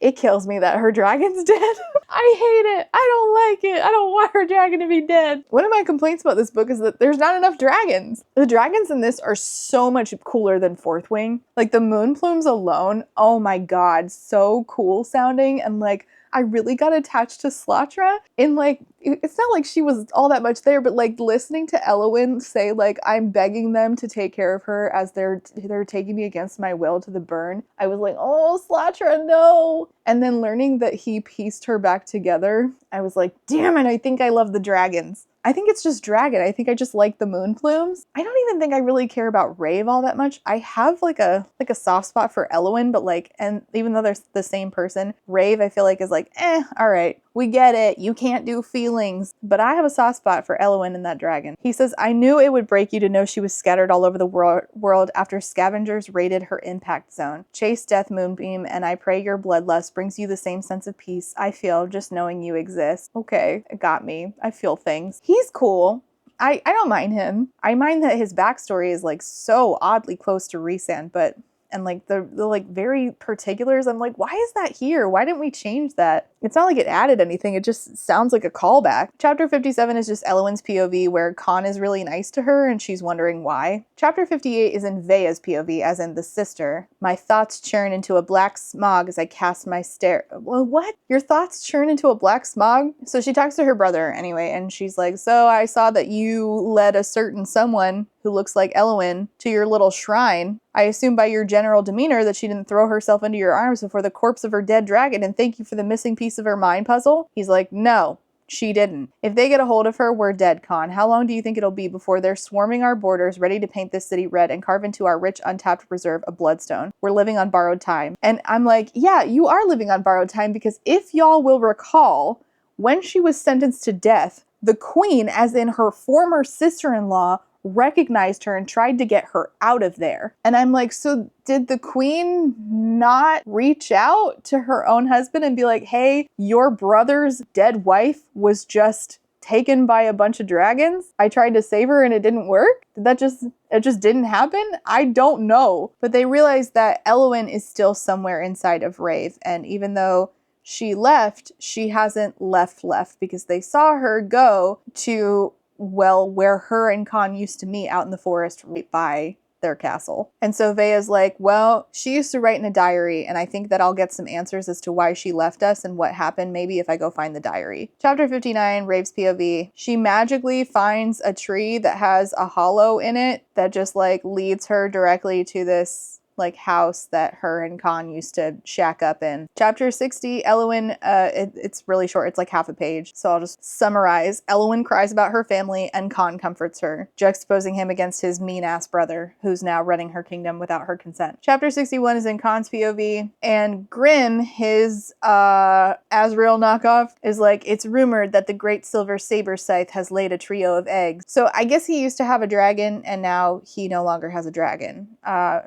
It kills me that her dragon's dead. I hate it. I don't like it. I don't want her dragon to be dead. One of my complaints about this book is that there's not enough dragons. The dragons in this are so much cooler than Fourth Wing. Like the moon plumes alone, oh my god, so cool sounding. And like, I really got attached to Slatra. And like, it's not like she was all that much there, but like listening to Eloin say like, I'm begging them to take care of her as they're taking me against my will to the burn. I was like, oh, Slatra, no. And then learning that he pieced her back together, I was like, damn it, I think I love the dragons. I think it's just dragon. I think I just like the moon plumes. I don't even think I really care about Rave all that much. I have like a soft spot for Eloin, but like, and even though they're the same person, Rave I feel like is like, all right, we get it. You can't do feelings. But I have a soft spot for Eloin and that dragon. He says, I knew it would break you to know she was scattered all over the world after scavengers raided her impact zone. Chase death, Moonbeam, and I pray your bloodlust brings you the same sense of peace I feel just knowing you exist. Okay, it got me. I feel things. He's cool. I don't mind him. I mind that his backstory is like so oddly close to Rhysand, but and like the like very particulars, I'm like, why is that here? Why didn't we change that? It's not like it added anything. It just sounds like a callback. Chapter 57 is just Eloin's POV where Khan is really nice to her and she's wondering why. Chapter 58 is in Vea's POV, as in the sister. My thoughts churn into a black smog as I cast my stare. Well, what? Your thoughts churn into a black smog? So she talks to her brother anyway, and she's like, so I saw that you led a certain someone who looks like Eloin to your little shrine. I assume by your general demeanor that she didn't throw herself into your arms before the corpse of her dead dragon and thank you for the missing piece of her mind puzzle. He's like, no, she didn't. If they get a hold of her, we're dead, Khan. How long do you think it'll be before they're swarming our borders, ready to paint this city red and carve into our rich, untapped reserve a bloodstone? We're living on borrowed time. And I'm like, yeah, you are living on borrowed time, because if y'all will recall, when she was sentenced to death, the queen, as in her former sister-in-law, recognized her and tried to get her out of there. And I'm like, so did the queen not reach out to her own husband and be like, hey, your brother's dead wife was just taken by a bunch of dragons? I tried to save her and it didn't work? It just didn't happen? I don't know. But they realized that Eloin is still somewhere inside of Rave. And even though she left, she hasn't left because they saw her go to, well, where her and Khan used to meet out in the forest right by their castle. And so Vea's like, well, she used to write in a diary, and I think that I'll get some answers as to why she left us and what happened maybe if I go find the diary. Chapter 59, Rave's POV. She magically finds a tree that has a hollow in it that just like leads her directly to this like house that her and Khan used to shack up in. Chapter 60, Eloin, it's really short, it's like half a page, so I'll just summarize. Eloin cries about her family and Khan comforts her, juxtaposing him against his mean-ass brother, who's now running her kingdom without her consent. Chapter 61 is in Khan's POV, and Grim, his Azrael knockoff, is like, it's rumored that the great silver saber scythe has laid a trio of eggs. So I guess he used to have a dragon, and now he no longer has a dragon.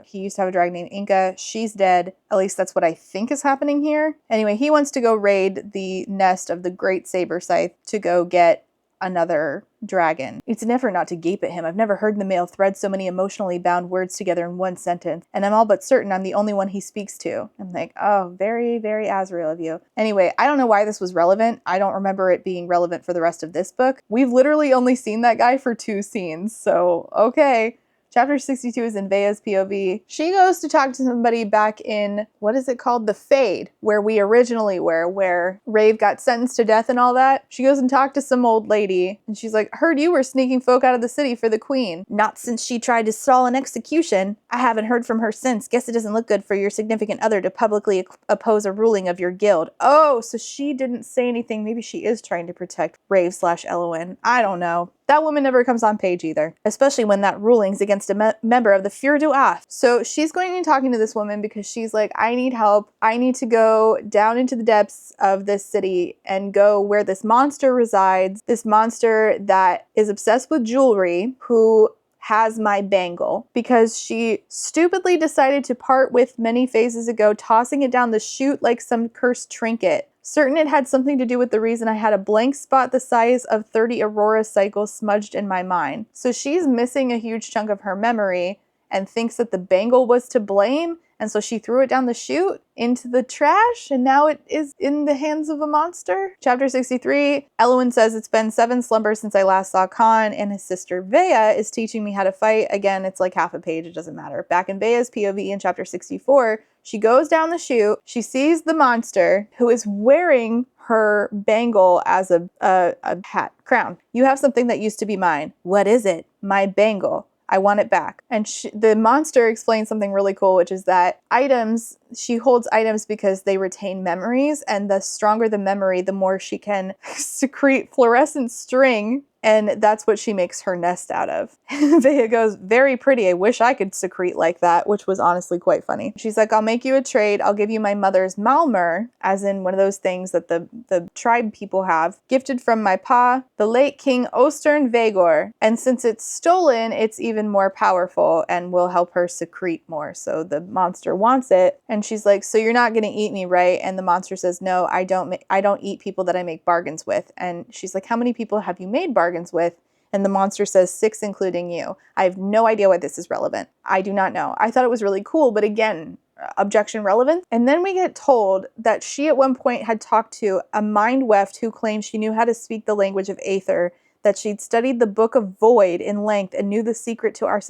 He used to have a dragon named Inca. She's dead. At least that's what I think is happening here. Anyway, he wants to go raid the nest of the great saber scythe to go get another dragon. It's an effort not to gape at him. I've never heard the male thread so many emotionally bound words together in one sentence, and I'm all but certain I'm the only one he speaks to. I'm like, oh, very, very Azrael of you. Anyway, I don't know why this was relevant. I don't remember it being relevant for the rest of this book. We've literally only seen that guy for 2 scenes, so okay. Chapter 62 is in Vea's POV. She goes to talk to somebody back in, what is it called? The Fade, where we originally were, where Rave got sentenced to death and all that. She goes and talked to some old lady, and she's like, heard you were sneaking folk out of the city for the queen. Not since she tried to stall an execution. I haven't heard from her since. Guess it doesn't look good for your significant other to publicly oppose a ruling of your guild. Oh, so she didn't say anything. Maybe she is trying to protect Rave/Elowen. I don't know. That woman never comes on page either, especially when that ruling's against a member of the Fur du Af. So she's going and talking to this woman because she's like, I need help. I need to go down into the depths of this city and go where this monster resides. This monster that is obsessed with jewelry, who has my bangle, because she stupidly decided to part with many phases ago, tossing it down the chute like some cursed trinket. Certain it had something to do with the reason I had a blank spot the size of 30 Aurora cycles smudged in my mind. So she's missing a huge chunk of her memory and thinks that the bangle was to blame, and so she threw it down the chute into the trash, and now it is in the hands of a monster. Chapter 63, Elowen says, it's been 7 slumbers since I last saw Khan, and his sister Vea is teaching me how to fight. Again, it's like half a page, it doesn't matter. Back in Vea's POV in chapter 64, she goes down the chute, she sees the monster, who is wearing her bangle as a hat, crown. You have something that used to be mine. What is it? My bangle. I want it back. And the monster explains something really cool, which is that items, she holds items because they retain memories, and the stronger the memory, the more she can secrete fluorescent string, and that's what she makes her nest out of. Vea goes, very pretty. I wish I could secrete like that, which was honestly quite funny. She's like, I'll make you a trade. I'll give you my mother's Malmer, as in one of those things that the tribe people have, gifted from my pa, the late King Ostern Vagor. And since it's stolen, it's even more powerful and will help her secrete more. So the monster wants it. And she's like, so you're not going to eat me, right? And the monster says, no, I don't eat people that I make bargains with. And she's like, how many people have you made bargains with? And the monster says 6, including you. I have no idea why this is relevant. I do not know. I thought it was really cool, but again, objection relevant. And then we get told that she at one point had talked to a mind weft who claimed she knew how to speak the language of Aether, that she'd studied the Book of Void in length and knew the secret to our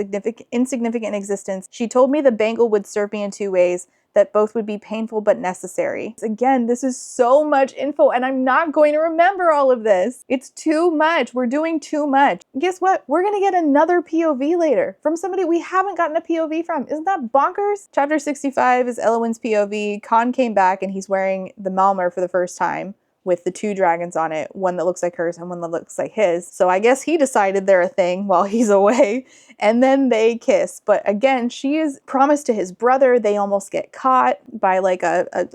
insignificant existence. She told me the bangle would serve me in 2 ways, that both would be painful but necessary. Again, this is so much info, and I'm not going to remember all of this. It's too much. We're doing too much. Guess what? We're going to get another POV later from somebody we haven't gotten a POV from. Isn't that bonkers? Chapter 65 is Elowen's POV. Khan came back, and he's wearing the Malmer for the first time, with the 2 dragons on it, one that looks like hers and one that looks like his. So I guess he decided they're a thing while he's away, and then they kiss. But again, she is promised to his brother. They almost get caught by like a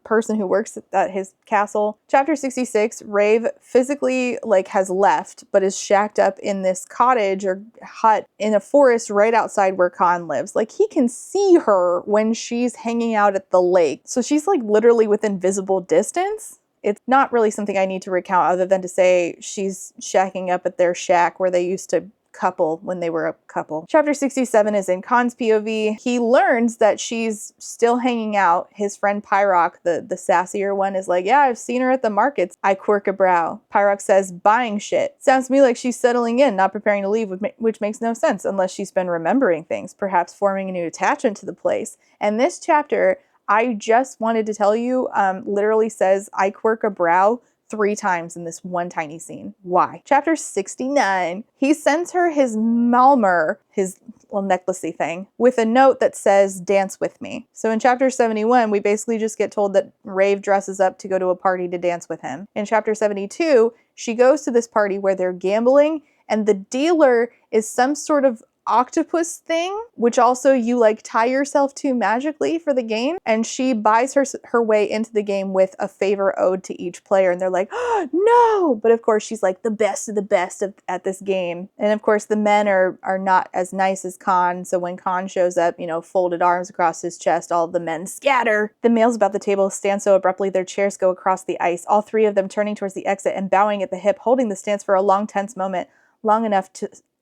person who works at his castle. Chapter 66, Rave physically like has left, but is shacked up in this cottage or hut in a forest right outside where Khan lives. Like, he can see her when she's hanging out at the lake. So she's like literally within visible distance. It's not really something I need to recount other than to say she's shacking up at their shack where they used to couple when they were a couple. Chapter 67 is in Khan's POV. He learns that she's still hanging out. His friend Pyrock, the sassier one, is like, yeah, I've seen her at the markets. I quirk a brow. Pyrock says, buying shit. Sounds to me like she's settling in, not preparing to leave, which makes no sense unless she's been remembering things, perhaps forming a new attachment to the place. And this chapter, I just wanted to tell you, literally says, I quirk a brow 3 times in this one tiny scene. Why? Chapter 69. He sends her his Malmer, his little necklacey thing, with a note that says, dance with me. So in chapter 71, we basically just get told that Rave dresses up to go to a party to dance with him. In chapter 72, she goes to this party where they're gambling, and the dealer is some sort of octopus thing, which also you like tie yourself to magically for the game. And she buys her way into the game with a favor owed to each player. And they're like, oh, no. But of course, she's like the best of the best at this game. And of course, the men are not as nice as Khan. So when Khan shows up, folded arms across his chest, all of the men scatter. The males about the table stand so abruptly their chairs go across the ice, all three of them turning towards the exit and bowing at the hip, holding the stance for a long, tense moment, long enough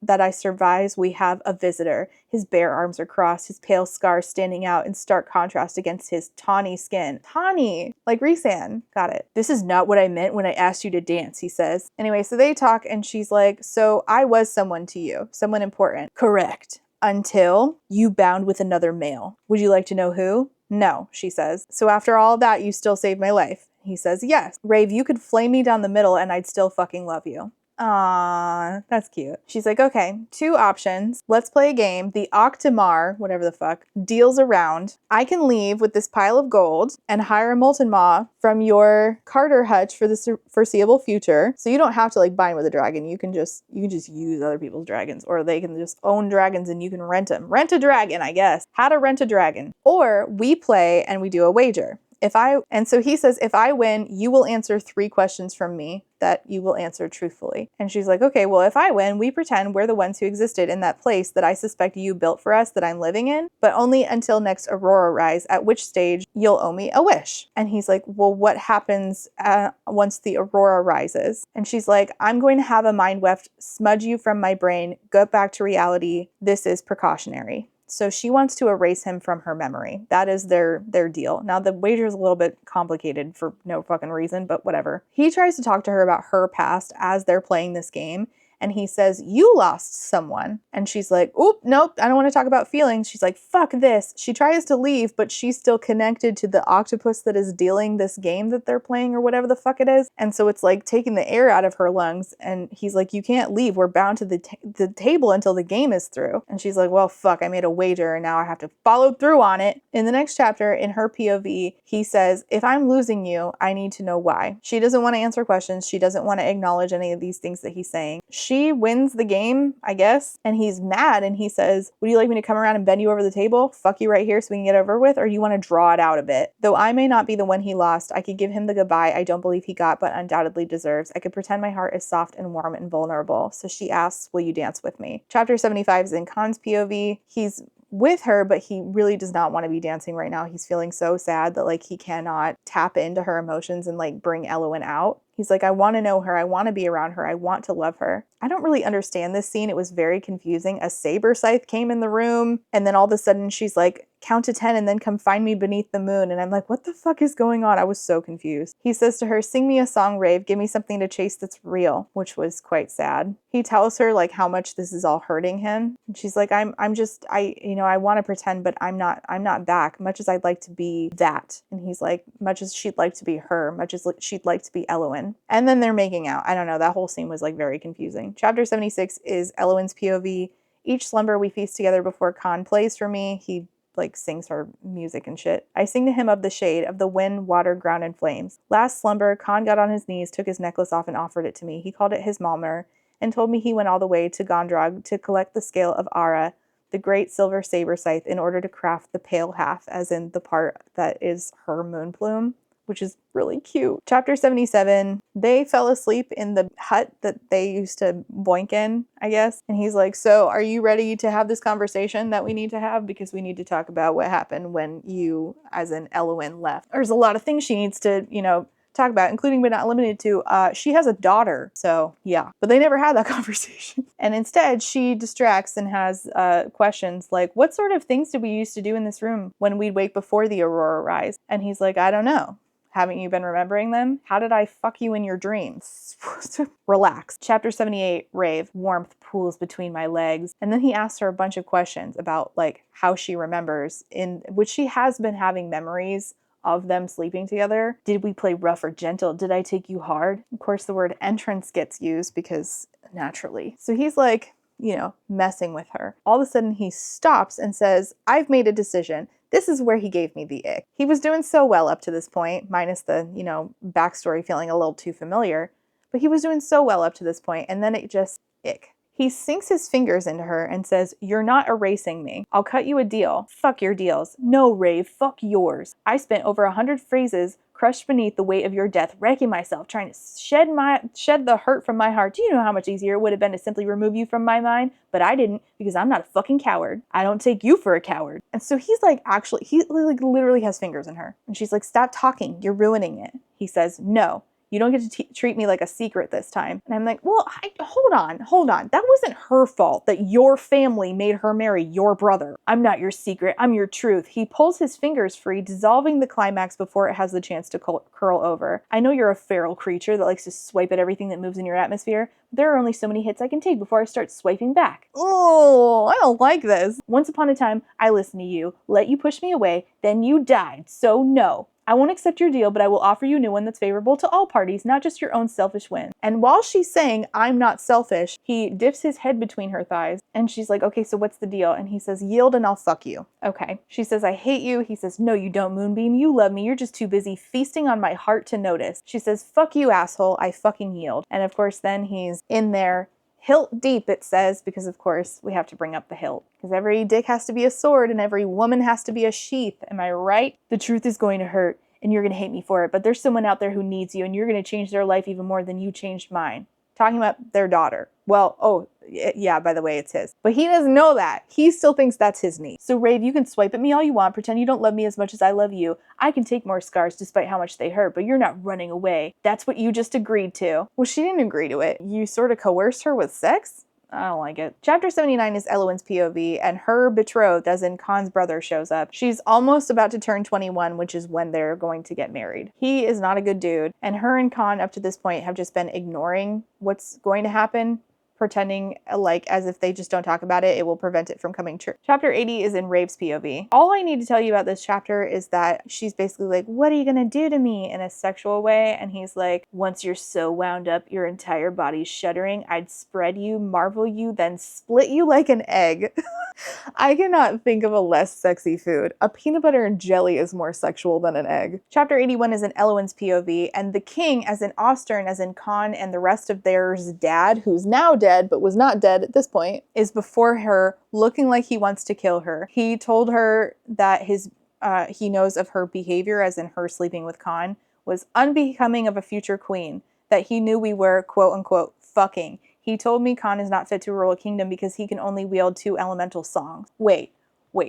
that I surmise we have a visitor. His bare arms are crossed, his pale scars standing out in stark contrast against his tawny skin. Tawny, like Rhysand. Got it. This is not what I meant when I asked you to dance, he says. Anyway, so they talk and she's like, so I was someone to you, someone important. Correct. Until you bound with another male. Would you like to know who? No, she says. So after all that, you still saved my life. He says, yes. Rave, you could flame me down the middle and I'd still fucking love you. Aww, that's cute. She's like, okay, 2 options. Let's play a game. The Octomar, whatever the fuck, deals around. I can leave with this pile of gold and hire a molten maw from your Carter hutch for the foreseeable future. So you don't have to like bind with a dragon. You can just use other people's dragons, or they can just own dragons and you can rent them. Rent a dragon, I guess. How to rent a dragon. Or we play and we do a wager. So he says, if I win, you will answer 3 questions from me that you will answer truthfully. And she's like, okay, well, if I win, we pretend we're the ones who existed in that place that I suspect you built for us that I'm living in, but only until next aurora rise, at which stage you'll owe me a wish. And he's like, well, what happens once the aurora rises? And she's like, I'm going to have a mind weft smudge you from my brain, go back to reality. This is precautionary. So she wants to erase him from her memory. That is their deal. Now, the wager is a little bit complicated for no fucking reason, but whatever. He tries to talk to her about her past as they're playing this game. And he says, you lost someone. And she's like, oop, nope, I don't want to talk about feelings. She's like, fuck this. She tries to leave, but she's still connected to the octopus that is dealing this game that they're playing or whatever the fuck it is. And so it's like taking the air out of her lungs. And he's like, you can't leave. We're bound to the table until the game is through. And she's like, well, fuck, I made a wager and now I have to follow through on it. In the next chapter, in her POV, he says, if I'm losing you, I need to know why. She doesn't want to answer questions. She doesn't want to acknowledge any of these things that he's saying. She wins the game, I guess, and he's mad and he says, would you like me to come around and bend you over the table? Fuck you right here so we can get over with? Or do you want to draw it out a bit? Though I may not be the one he lost, I could give him the goodbye I don't believe he got but undoubtedly deserves. I could pretend my heart is soft and warm and vulnerable. So she asks, will you dance with me? Chapter 75 is in Khan's POV. He's with her, but he really does not want to be dancing right now. He's feeling so sad that like he cannot tap into her emotions and like bring Elowen out. He's like, I want to know her. I want to be around her. I want to love her. I don't really understand this scene. It was very confusing. A saber scythe came in the room and then all of a sudden she's like, count to 10 and then come find me beneath the moon. And I'm like, what the fuck is going on? I was so confused. He says to her, sing me a song, Rave. Give me something to chase that's real, which was quite sad. He tells her like how much this is all hurting him. And she's like, I want to pretend, but I'm not back, much as I'd like to be that. And he's like, much as she'd like to be her, much as she'd like to be Elowen. And then they're making out. I don't know. That whole scene was like very confusing. Chapter 76 is Elowen's POV. Each slumber we feast together before Khan plays for me. He like sings her music and shit. I sing to him of the shade, of the wind, water, ground, and flames. Last slumber, Khan got on his knees, took his necklace off and offered it to me. He called it his Malmer and told me he went all the way to Gondrog to collect the scale of Ara, the great silver saber scythe, in order to craft the pale half, as in the part that is her moon plume, which is really cute. Chapter 77, they fell asleep in the hut that they used to boink in, I guess. And he's like, so are you ready to have this conversation that we need to have? Because we need to talk about what happened when you, as in Elowen, left. There's a lot of things she needs to, talk about, including but not limited to, she has a daughter. So yeah, but they never had that conversation. And instead she distracts and has questions like, what sort of things did we used to do in this room when we'd wake before the aurora rise? And he's like, I don't know. Haven't you been remembering them? How did I fuck you in your dreams? Relax. Chapter 78, Rave. Warmth pools between my legs. And then he asks her a bunch of questions about like how she remembers, in which she has been having memories of them sleeping together. Did we play rough or gentle? Did I take you hard? Of course, the word entrance gets used because naturally. So he's like, messing with her. All of a sudden he stops and says, I've made a decision. This is where he gave me the ick. He was doing so well up to this point, minus the, backstory feeling a little too familiar, but he was doing so well up to this point, and then it just ick. He sinks his fingers into her and says, "You're not erasing me. I'll cut you a deal." "Fuck your deals." "No, Rave, fuck yours. I spent over 100 phrases crushed beneath the weight of your death, wrecking myself, trying to shed the hurt from my heart. Do you know how much easier it would have been to simply remove you from my mind? But I didn't, because I'm not a fucking coward. I don't take you for a coward." And so he's like, actually, he like literally has fingers in her. And she's like, "Stop talking. You're ruining it." He says, "No. You don't get to treat me like a secret this time." And I'm like, well, hold on. That wasn't her fault that your family made her marry your brother. "I'm not your secret. I'm your truth." He pulls his fingers free, dissolving the climax before it has the chance to curl over. "I know you're a feral creature that likes to swipe at everything that moves in your atmosphere. But there are only so many hits I can take before I start swiping back." Oh, I don't like this. "Once upon a time, I listened to you, let you push me away, then you died. So no. I won't accept your deal, but I will offer you a new one that's favorable to all parties, not just your own selfish win." And while she's saying, "I'm not selfish," he dips his head between her thighs. And she's like, "Okay, so what's the deal?" And he says, "Yield and I'll fuck you." Okay. She says, "I hate you." He says, "No, you don't, Moonbeam. You love me. You're just too busy feasting on my heart to notice." She says, "Fuck you, asshole. I fucking yield." And of course, then he's in there, hilt deep, it says, because of course we have to bring up the hilt. Because every dick has to be a sword and every woman has to be a sheath. Am I right? "The truth is going to hurt, and you're going to hate me for it, but there's someone out there who needs you, and you're going to change their life even more than you changed mine." Talking about their daughter. Well, oh, yeah, by the way, it's his. But he doesn't know that. He still thinks that's his niece. "So Rave, you can swipe at me all you want, pretend you don't love me as much as I love you. I can take more scars despite how much they hurt, but you're not running away. That's what you just agreed to." Well, she didn't agree to it. You sort of coerced her with sex? I don't like it. Chapter 79 is Elowen's POV, and her betrothed, as in Khan's brother, shows up. She's almost about to turn 21, which is when they're going to get married. He is not a good dude, and her and Khan up to this point have just been ignoring what's going to happen, pretending like as if they just don't talk about it, it will prevent it from coming true. Chapter 80 is in Rave's POV. All I need to tell you about this chapter is that she's basically like, "What are you gonna do to me?" in a sexual way, and he's like, "Once you're so wound up, your entire body's shuddering, I'd spread you, marvel you, then split you like an egg." I cannot think of a less sexy food. A peanut butter and jelly is more sexual than an egg. Chapter 81 is in Elowen's POV, and the king, as in Ostern, as in Khan, and the rest of theirs dad, who's now dead, but was not dead at this point, is before her, looking like he wants to kill her. He told her that he knows of her behavior, as in her sleeping with Khan, was unbecoming of a future queen, that he knew we were, quote unquote, fucking. He told me Khan is not fit to rule a kingdom because he can only wield 2 elemental songs. Wait.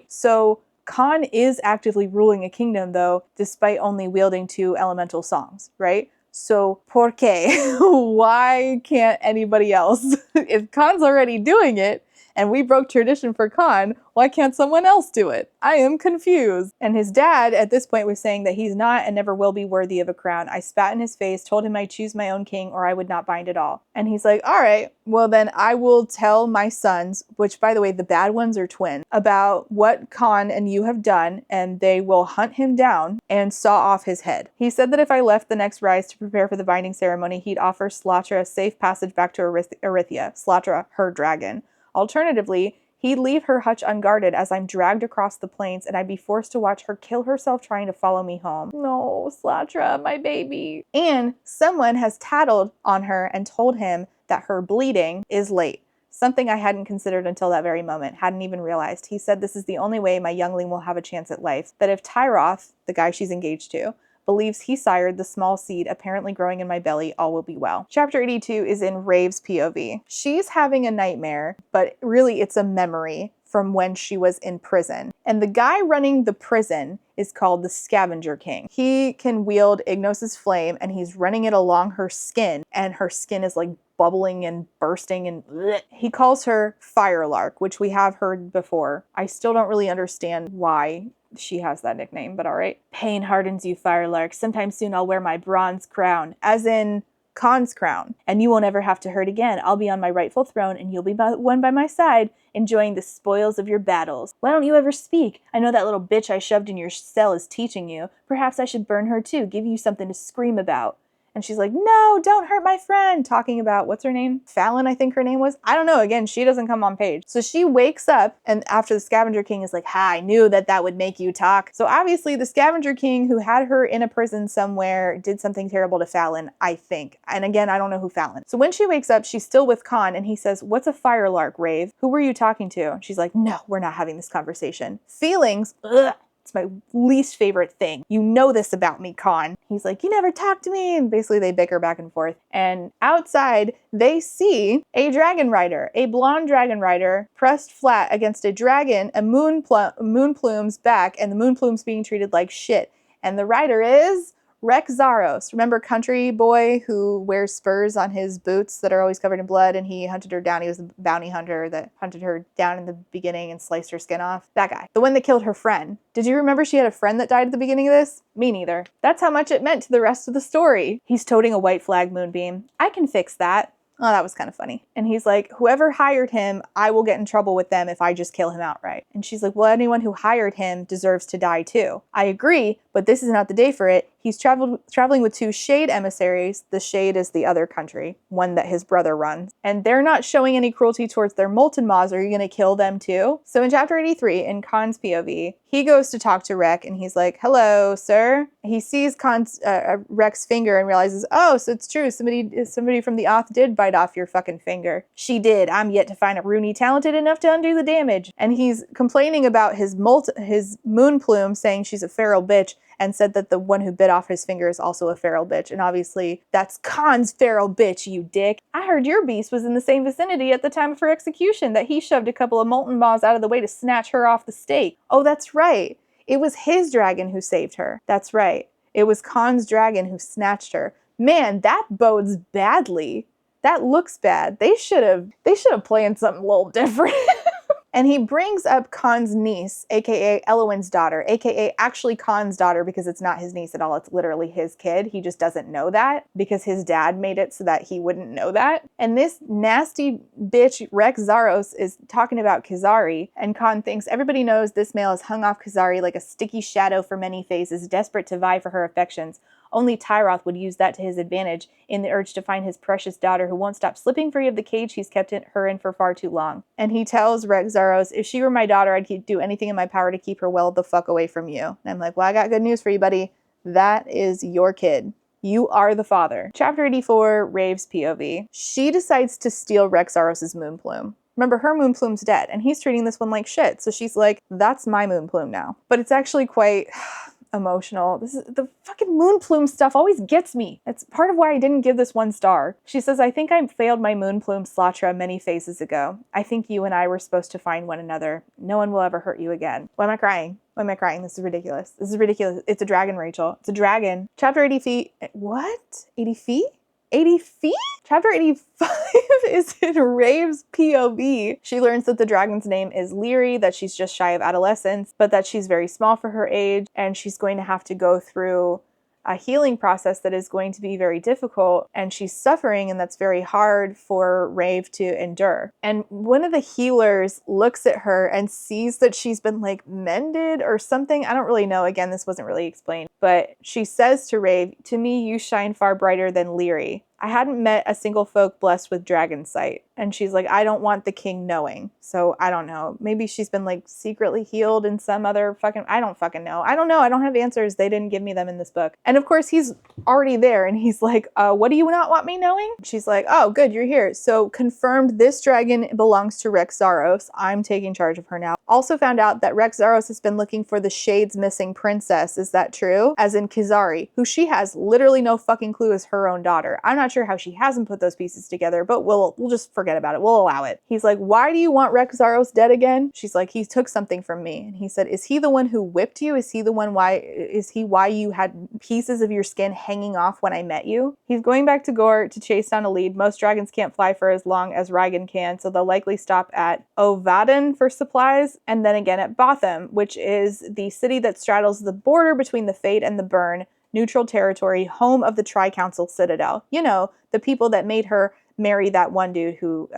So Khan is actively ruling a kingdom, though, despite only wielding 2 elemental songs, right? So, ¿por qué? Why can't anybody else? If Khan's already doing it, and we broke tradition for Khan, why can't someone else do it? I am confused. And his dad at this point was saying that he's not and never will be worthy of a crown. I spat in his face, told him I'd choose my own king or I would not bind at all. And he's like, "All right, well then I will tell my sons," which by the way, the bad ones are twins, "about what Khan and you have done, and they will hunt him down and saw off his head." He said that if I left the next rise to prepare for the binding ceremony, he'd offer Slatra a safe passage back to Erythia, Slatra, her dragon. Alternatively, he'd leave her hutch unguarded as I'm dragged across the plains and I'd be forced to watch her kill herself trying to follow me home. No, Slatra, my baby. And someone has tattled on her and told him that her bleeding is late. Something I hadn't considered until that very moment, hadn't even realized. He said this is the only way my youngling will have a chance at life. That if Tyroth, the guy she's engaged to, believes he sired the small seed apparently growing in my belly, all will be well. Chapter 82 is in Rave's POV. She's having a nightmare, but really it's a memory from when she was in prison. And the guy running the prison is called the Scavenger King. He can wield Ignos's flame and he's running it along her skin, and her skin is like bubbling and bursting and bleh. He calls her Firelark, which we have heard before. I still don't really understand why she has that nickname, but all right. "Pain hardens you, Firelark. Sometime soon I'll wear my bronze crown," as in Khan's crown, "and you won't ever have to hurt again. I'll be on my rightful throne and you'll be one by my side, enjoying the spoils of your battles. Why don't you ever speak? I know that little bitch I shoved in your cell is teaching you. Perhaps I should burn her too, give you something to scream about." And she's like, no, don't hurt my friend. Talking about, what's her name? Fallon, I think her name was. I don't know. Again, she doesn't come on page. So she wakes up, and after the Scavenger King is like, ha, I knew that that would make you talk. So obviously the Scavenger King, who had her in a prison somewhere, did something terrible to Fallon, I think. And again, I don't know who Fallon. So when she wakes up, she's still with Khan, and he says, what's a firelark, Rave? Who were you talking to? And she's like, no, we're not having this conversation. Feelings, ugh. It's my least favorite thing. You know this about me, Khan. He's like, you never talk to me. And basically they bicker back and forth. And outside, they see a dragon rider, a blonde dragon rider pressed flat against a dragon, a moon plume's back, and the moon plume's being treated like shit. And the rider is Rex Zaros. Remember Country Boy who wears spurs on his boots that are always covered in blood, and he hunted her down. He was the bounty hunter that hunted her down in the beginning and sliced her skin off. That guy. The one that killed her friend. Did you remember she had a friend that died at the beginning of this? Me neither. That's how much it meant to the rest of the story. He's toting a white flag moonbeam. I can fix that. Oh, that was kind of funny. And he's like, whoever hired him, I will get in trouble with them if I just kill him outright. And she's like, well, anyone who hired him deserves to die too. I agree, but this is not the day for it. He's traveling with 2 Shade emissaries. The Shade is the other country, one that his brother runs. And they're not showing any cruelty towards their molten maws. Are you going to kill them too? So in chapter 83, in Khan's POV, he goes to talk to Rek and he's like, hello, sir. He sees Rek's finger and realizes, oh, so it's true. Somebody from the Oth did bite off your fucking finger. She did. I'm yet to find a Rooney talented enough to undo the damage. And he's complaining about his moon plume, saying she's a feral bitch, and said that the one who bit off his finger is also a feral bitch. And obviously, that's Khan's feral bitch, you dick. I heard your beast was in the same vicinity at the time of her execution, that he shoved a couple of molten maws out of the way to snatch her off the stake. Oh, that's right. It was his dragon who saved her. That's right. It was Khan's dragon who snatched her. Man, that bodes badly. That looks bad. They should have planned something a little different. And he brings up Khan's niece, aka Elowin's daughter, aka actually Khan's daughter, because it's not his niece at all. It's literally his kid. He just doesn't know that because his dad made it so that he wouldn't know that. And this nasty bitch, Rex Zaros, is talking about Kizari. And Khan thinks everybody knows this male has hung off Kizari like a sticky shadow for many phases, desperate to vie for her affections. Only Tyroth would use that to his advantage in the urge to find his precious daughter who won't stop slipping free of the cage he's kept her in for far too long. And he tells Rex Zaros, if she were my daughter, I'd do anything in my power to keep her well the fuck away from you. And I'm like, well, I got good news for you, buddy. That is your kid. You are the father. Chapter 84, Rave's POV. She decides to steal Rex Zaros' moon plume. Remember, her moon plume's dead, and he's treating this one like shit. So she's like, that's my moon plume now. But it's actually quite emotional. This is the fucking moon plume stuff always gets me. That's part of why I didn't give this 1 star. She says, I think I failed my moon plume Slatra many phases ago. I think you and I were supposed to find one another. No one will ever hurt you again. Why am I crying? Why am I crying? This is ridiculous. This is ridiculous. It's a dragon, Rachel. It's a dragon. Chapter 80 feet. What? 80 feet? 80 feet? Chapter 85 is in Rave's POV. She learns that the dragon's name is Leary, that she's just shy of adolescence, but that she's very small for her age, and she's going to have to go through a healing process that is going to be very difficult, and she's suffering, and that's very hard for Rave to endure. And one of the healers looks at her and sees that she's been like mended or something. I don't really know. Again, this wasn't really explained, but she says to Rave, to me, you shine far brighter than Leary. I hadn't met a single folk blessed with dragon sight. And she's like, I don't want the king knowing. So I don't know. Maybe she's been like secretly healed in some other fucking, I don't fucking know. I don't know. I don't have answers. They didn't give me them in this book. And of course he's already there and he's like, what do you not want me knowing? She's like, oh, good, you're here. So confirmed this dragon belongs to Rex Zaros. I'm taking charge of her now. Also found out that Rex Zaros has been looking for the Shade's missing princess. Is that true? As in Kizari, who she has literally no fucking clue is her own daughter. I'm not sure how she hasn't put those pieces together, but we'll just forget about it. We'll allow it. He's like, why do you want Rex Zaros dead again? She's like, he took something from me. And he said, is he the one who whipped you? Is he why you had pieces of your skin hanging off when I met you? He's going back to Gore to chase down a lead. Most dragons can't fly for as long as Raigan can, so they'll likely stop at Ovadan for supplies, and then again at Botham, which is the city that straddles the border between the Fade and the Burn, neutral territory, home of the Tri-Council Citadel. You know, the people that made her marry that one dude who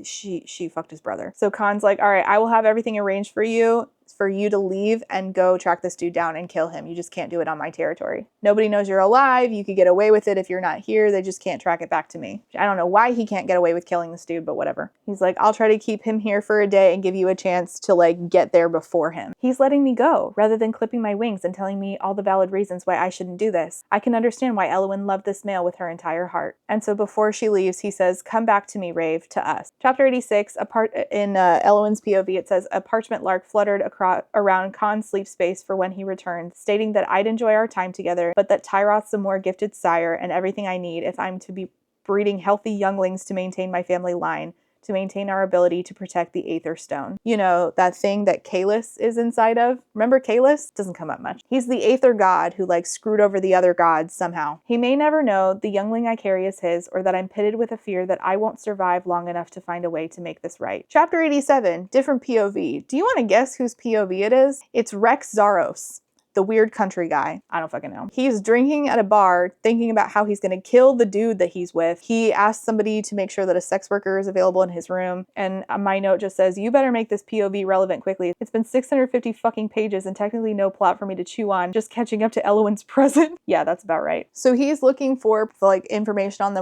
she fucked his brother. So Khan's like, all right, I will have everything arranged for you. for you to leave and go track this dude down and kill him. You just can't do it on my territory. Nobody knows you're alive. You could get away with it if you're not here. They just can't track it back to me. I don't know why he can't get away with killing this dude, but whatever. He's like, I'll try to keep him here for a day and give you a chance to like get there before him. He's letting me go rather than clipping my wings and telling me all the valid reasons why I shouldn't do this. I can understand why Eowyn loved this male with her entire heart. And so before she leaves, he says, come back to me, Rave, to us. Chapter 86, in Eowyn's POV, it says, a parchment lark fluttered around Khan's sleep space for when he returned, stating that I'd enjoy our time together, but that Tyroth's a more gifted sire and everything I need if I'm to be breeding healthy younglings to maintain my family line, to maintain our ability to protect the Aether Stone. You know, that thing that Kalis is inside of? Remember Kalis? Doesn't come up much. He's the Aether god who like screwed over the other gods somehow. He may never know the youngling I carry is his, or that I'm pitted with a fear that I won't survive long enough to find a way to make this right. Chapter 87, different POV. Do you want to guess whose POV it is? It's Rex Zaros, the weird country guy. I don't fucking know. He's drinking at a bar, thinking about how he's gonna kill the dude that he's with. He asks somebody to make sure that a sex worker is available in his room, and my note just says, you better make this POV relevant quickly. It's been 650 fucking pages and technically no plot for me to chew on, just catching up to Eowyn's present. Yeah, that's about right. So he's looking for like information on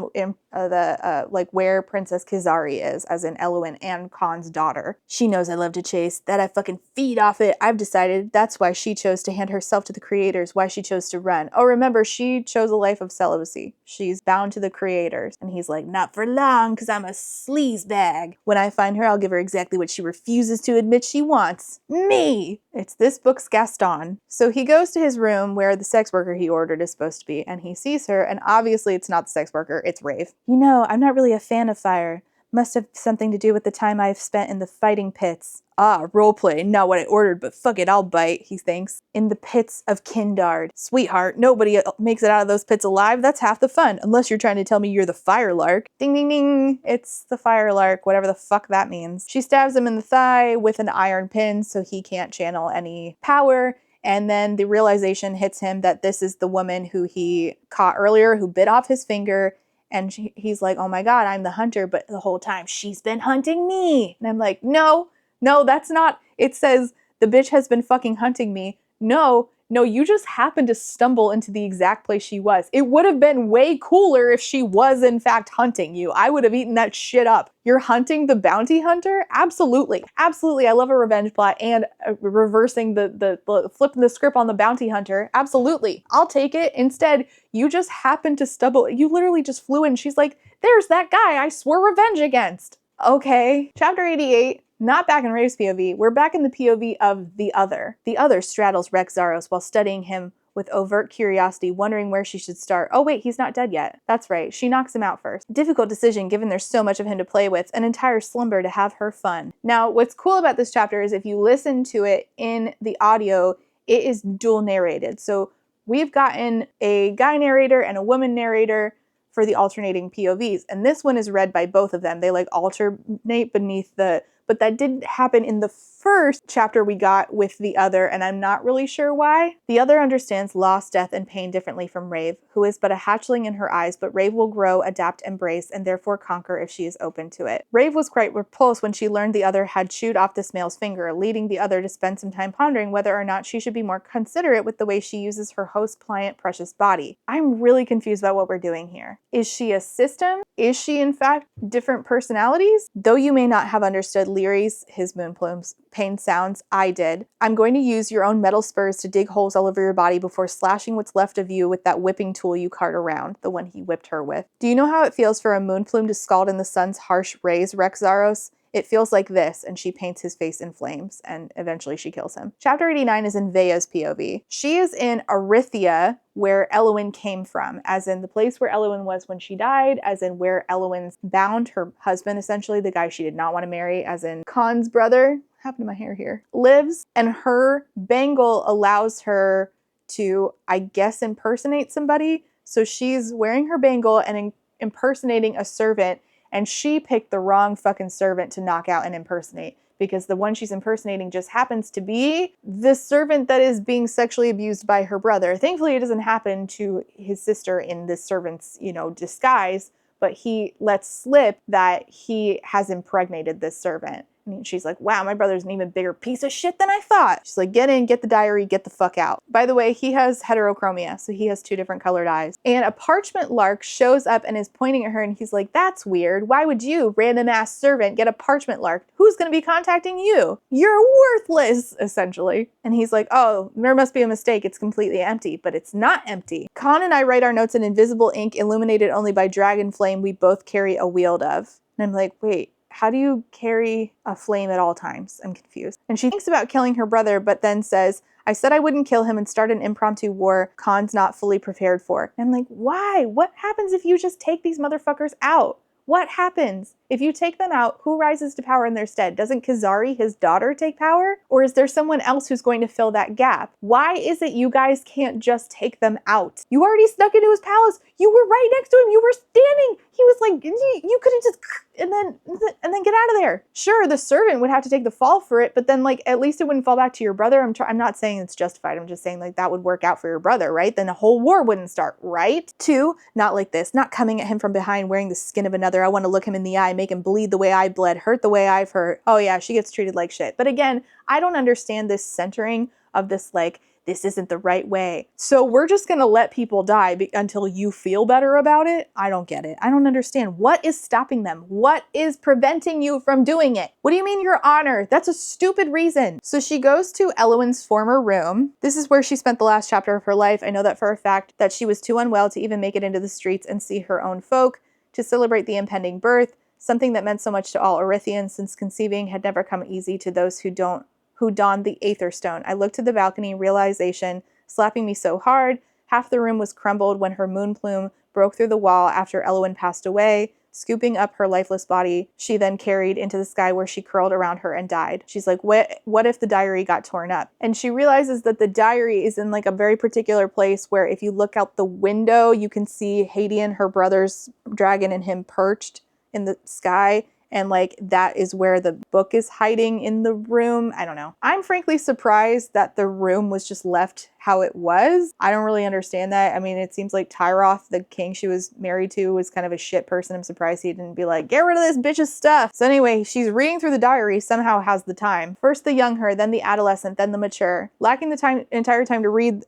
like where Princess Kizari is, as in Eowyn and Khan's daughter. She knows I love to chase, that I fucking feed off it. I've decided that's why she chose to hand herself to the creators, why she chose to run. Oh, remember, she chose a life of celibacy. She's bound to the creators. And he's like, not for long, because I'm a sleazebag. When I find her, I'll give her exactly what she refuses to admit she wants. Me! It's this book's Gaston. So he goes to his room where the sex worker he ordered is supposed to be, and he sees her, and obviously it's not the sex worker, it's Rave. You know, I'm not really a fan of fire. Must have something to do with the time I've spent in the fighting pits. Ah, roleplay, not what I ordered, but fuck it, I'll bite, he thinks. In the pits of Kindard. Sweetheart, nobody makes it out of those pits alive. That's half the fun, unless you're trying to tell me you're the fire lark. Ding, ding, ding. It's the fire lark, whatever the fuck that means. She stabs him in the thigh with an iron pin so he can't channel any power. And then the realization hits him that this is the woman who he caught earlier, who bit off his finger. And he's like, oh my God, I'm the hunter. But the whole time, she's been hunting me. And I'm like, no, that's not. It says the bitch has been fucking hunting me. No, you just happened to stumble into the exact place she was. It would have been way cooler if she was in fact hunting you. I would have eaten that shit up. You're hunting the bounty hunter? Absolutely. Absolutely. I love a revenge plot and reversing flipping the script on the bounty hunter. Absolutely. I'll take it. Instead, you just happened to stumble. You literally just flew in. She's like, there's that guy I swore revenge against. Okay. Chapter 88. Not back in Rave's POV, we're back in the POV of the other. The other straddles Rex Zaros while studying him with overt curiosity, wondering where she should start. Oh wait, he's not dead yet. That's right, she knocks him out first. Difficult decision given there's so much of him to play with, an entire slumber to have her fun. Now, what's cool about this chapter is if you listen to it in the audio, it is dual narrated. So we've gotten a guy narrator and a woman narrator for the alternating POVs, and this one is read by both of them. They like alternate beneath but that didn't happen in the first chapter we got with the other, and I'm not really sure why. The other understands loss, death, and pain differently from Rave, who is but a hatchling in her eyes, but Rave will grow, adapt, embrace, and therefore conquer if she is open to it. Rave was quite repulsed when she learned the other had chewed off this male's finger, leading the other to spend some time pondering whether or not she should be more considerate with the way she uses her host's pliant, precious body. I'm really confused about what we're doing here. Is she a system? Is she, in fact, different personalities? Though you may not have understood Leary's, his moon plumes, pain sounds, I did. I'm going to use your own metal spurs to dig holes all over your body before slashing what's left of you with that whipping tool you cart around, the one he whipped her with. Do you know how it feels for a moon plume to scald in the sun's harsh rays, Rex Zaros? It feels like this, and she paints his face in flames, and eventually she kills him. Chapter 89 is in Vea's POV. She is in Arithia, where Eowyn came from, as in the place where Eowyn was when she died, as in where Eowyn's bound, her husband, essentially, the guy she did not want to marry, as in Khan's brother, what happened to my hair here, lives, and her bangle allows her to, I guess, impersonate somebody. So she's wearing her bangle and impersonating a servant, and she picked the wrong fucking servant to knock out and impersonate, because the one she's impersonating just happens to be the servant that is being sexually abused by her brother. Thankfully, it doesn't happen to his sister in this servant's, disguise, but he lets slip that he has impregnated this servant. And she's like, wow, my brother's an even bigger piece of shit than I thought. She's like, get in, get the diary, get the fuck out. By the way, he has heterochromia, so he has 2 different colored eyes. And a parchment lark shows up and is pointing at her, and he's like, that's weird. Why would you, random ass servant, get a parchment lark? Who's gonna be contacting you? You're worthless, essentially. And he's like, oh, there must be a mistake. It's completely empty. But it's not empty. Khan and I write our notes in invisible ink, illuminated only by dragon flame we both carry a wield of. And I'm like, wait, how do you carry a flame at all times? I'm confused. And she thinks about killing her brother, but then says, I said I wouldn't kill him and start an impromptu war Khan's not fully prepared for. And I'm like, why? What happens if you just take these motherfuckers out? What happens? If you take them out, who rises to power in their stead? Doesn't Kizari, his daughter, take power? Or is there someone else who's going to fill that gap? Why is it you guys can't just take them out? You already snuck into his palace. You were right next to him. You were standing. He was like, you could have just, and then get out of there. Sure, the servant would have to take the fall for it, but then like, at least it wouldn't fall back to your brother. I'm not saying it's justified. I'm just saying like that would work out for your brother, right? Then the whole war wouldn't start, right? 2, not like this, not coming at him from behind wearing the skin of another. I want to look him in the eye, make him bleed the way I bled, hurt the way I've hurt. Oh yeah, she gets treated like shit. But again, I don't understand this centering of this like, this isn't the right way. So we're just gonna let people die until you feel better about it? I don't get it. I don't understand. What is stopping them? What is preventing you from doing it? What do you mean your honor? That's a stupid reason. So she goes to Elowen's former room. This is where she spent the last chapter of her life. I know that for a fact that she was too unwell to even make it into the streets and see her own folk to celebrate the impending birth, something that meant so much to all Erythians since conceiving had never come easy to those who donned the Aether Stone. I looked to the balcony, realization slapping me so hard. Half the room was crumbled when her moon plume broke through the wall after Elowen passed away, scooping up her lifeless body. She then carried into the sky where she curled around her and died. She's like, what if the diary got torn up? And she realizes that the diary is in like a very particular place where if you look out the window, you can see Hadian, her brother's dragon, and him perched in the sky. And like that is where the book is hiding in the room. I don't know. I'm frankly surprised that the room was just left how it was. I don't really understand that. I mean, it seems like Tyroth, the king she was married to, was kind of a shit person. I'm surprised he didn't be like, get rid of this bitch's stuff. So anyway, she's reading through the diary, somehow has the time. First the young her, then the adolescent, then the mature. Lacking the entire time to read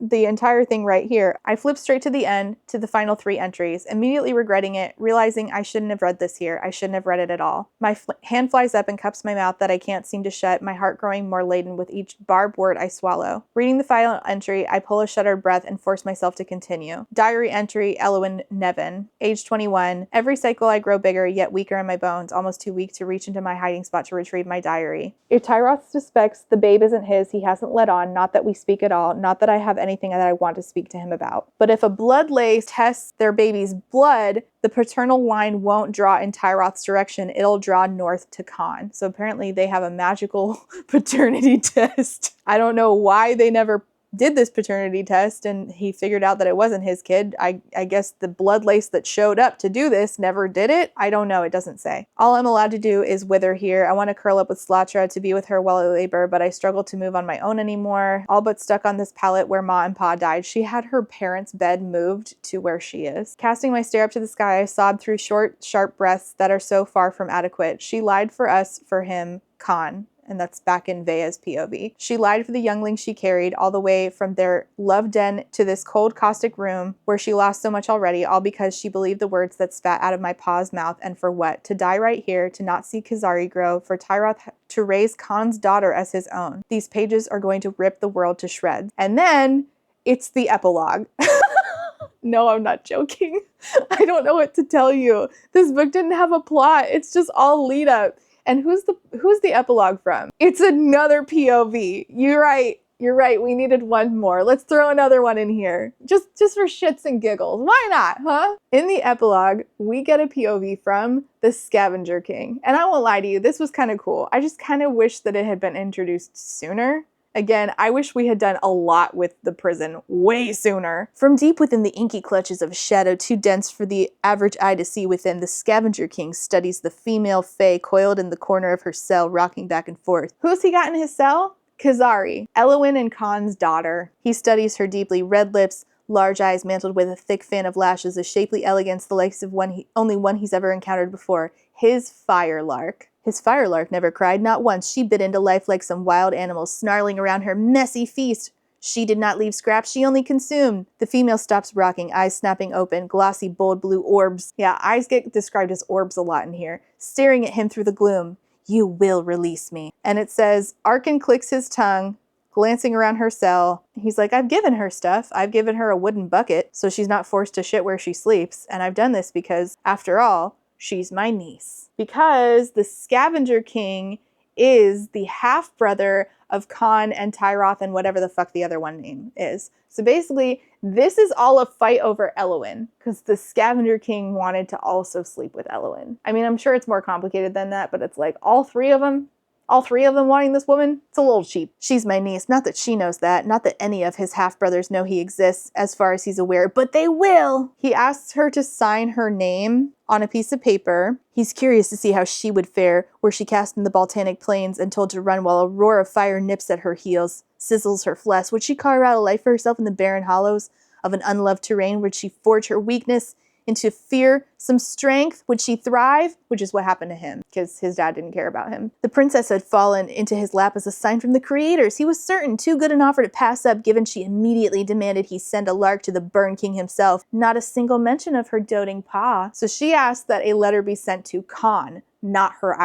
the entire thing right here, I flip straight to the end, to the final 3 entries, immediately regretting it, realizing I shouldn't have read this here. I shouldn't have read it at all. My hand flies up and cups my mouth that I can't seem to shut, my heart growing more laden with each barbed word I swallow. Reading the final entry, I pull a shuddered breath and force myself to continue. Diary entry, Elowen Nevin, age 21. Every cycle I grow bigger, yet weaker in my bones, almost too weak to reach into my hiding spot to retrieve my diary. If Tyroth suspects the babe isn't his, he hasn't let on, not that we speak at all, not that I have anything that I want to speak to him about. But if a bloodlace tests their baby's blood, the paternal line won't draw in Tyroth's direction, it'll draw north to Khan. So apparently they have a magical paternity test. I don't know why they never did this paternity test and he figured out that it wasn't his kid. I guess the bloodlace that showed up to do this never did it. I don't know. It doesn't say. All I'm allowed to do is wither here. I want to curl up with Slatra to be with her while I labor, but I struggle to move on my own anymore. All but stuck on this pallet where Ma and Pa died. She had her parents' bed moved to where she is. Casting my stare up to the sky, I sobbed through short, sharp breaths that are so far from adequate. She lied for us, for him, Khan. And that's back in Vea's POV. She lied for the youngling she carried all the way from their love den to this cold, caustic room where she lost so much already, all because she believed the words that spat out of my pa's mouth. And for what? To die right here, to not see Kizari grow, for Tyroth to raise Khan's daughter as his own. These pages are going to rip the world to shreds. And then it's the epilogue. No, I'm not joking. I don't know what to tell you. This book didn't have a plot. It's just all lead up. And who's the epilogue from? It's another POV. You're right. You're right. We needed one more. Let's throw another one in here. Just for shits and giggles. Why not, huh? In the epilogue, we get a POV from the Scavenger King. And I won't lie to you, this was kind of cool. I just kind of wish that it had been introduced sooner. Again, I wish we had done a lot with the prison way sooner. From deep within the inky clutches of a shadow too dense for the average eye to see within, the Scavenger King studies the female fae coiled in the corner of her cell, rocking back and forth. Who's he got in his cell? Kizari, Elowen and Khan's daughter. He studies her deeply, red lips, large eyes mantled with a thick fan of lashes, a shapely elegance the likes of only one he's ever encountered before. His fire lark. His firelark never cried, not once. She bit into life like some wild animal, snarling around her messy feast. She did not leave scraps, she only consumed. The female stops rocking, eyes snapping open, glossy, bold blue orbs. Yeah, eyes get described as orbs a lot in here. Staring at him through the gloom. You will release me. And it says, Arkin clicks his tongue, glancing around her cell. He's like, I've given her stuff. I've given her a wooden bucket, so she's not forced to shit where she sleeps. And I've done this because, after all, she's my niece. Because the Scavenger King is the half-brother of Khan and Tyroth and whatever the fuck the other one name is. So basically, this is all a fight over Elowen, because the Scavenger King wanted to also sleep with Elowen. I mean, I'm sure it's more complicated than that, but it's like all three of them wanting this woman? It's a little cheap. She's my niece. Not that she knows that. Not that any of his half-brothers know he exists, as far as he's aware, but they will! He asks her to sign her name on a piece of paper. He's curious to see how she would fare were she cast in the Baltanic plains and told to run while a roar of fire nips at her heels, sizzles her flesh. Would she carve out a life for herself in the barren hollows of an unloved terrain? Would she forge her weakness into fear, some strength? Would she thrive? Which is what happened to him, because his dad didn't care about him. The princess had fallen into his lap as a sign from the creators. He was certain, too good an offer to pass up, given she immediately demanded he send a lark to the Burn King himself. Not a single mention of her doting pa. So she asked that a letter be sent to Khan, not her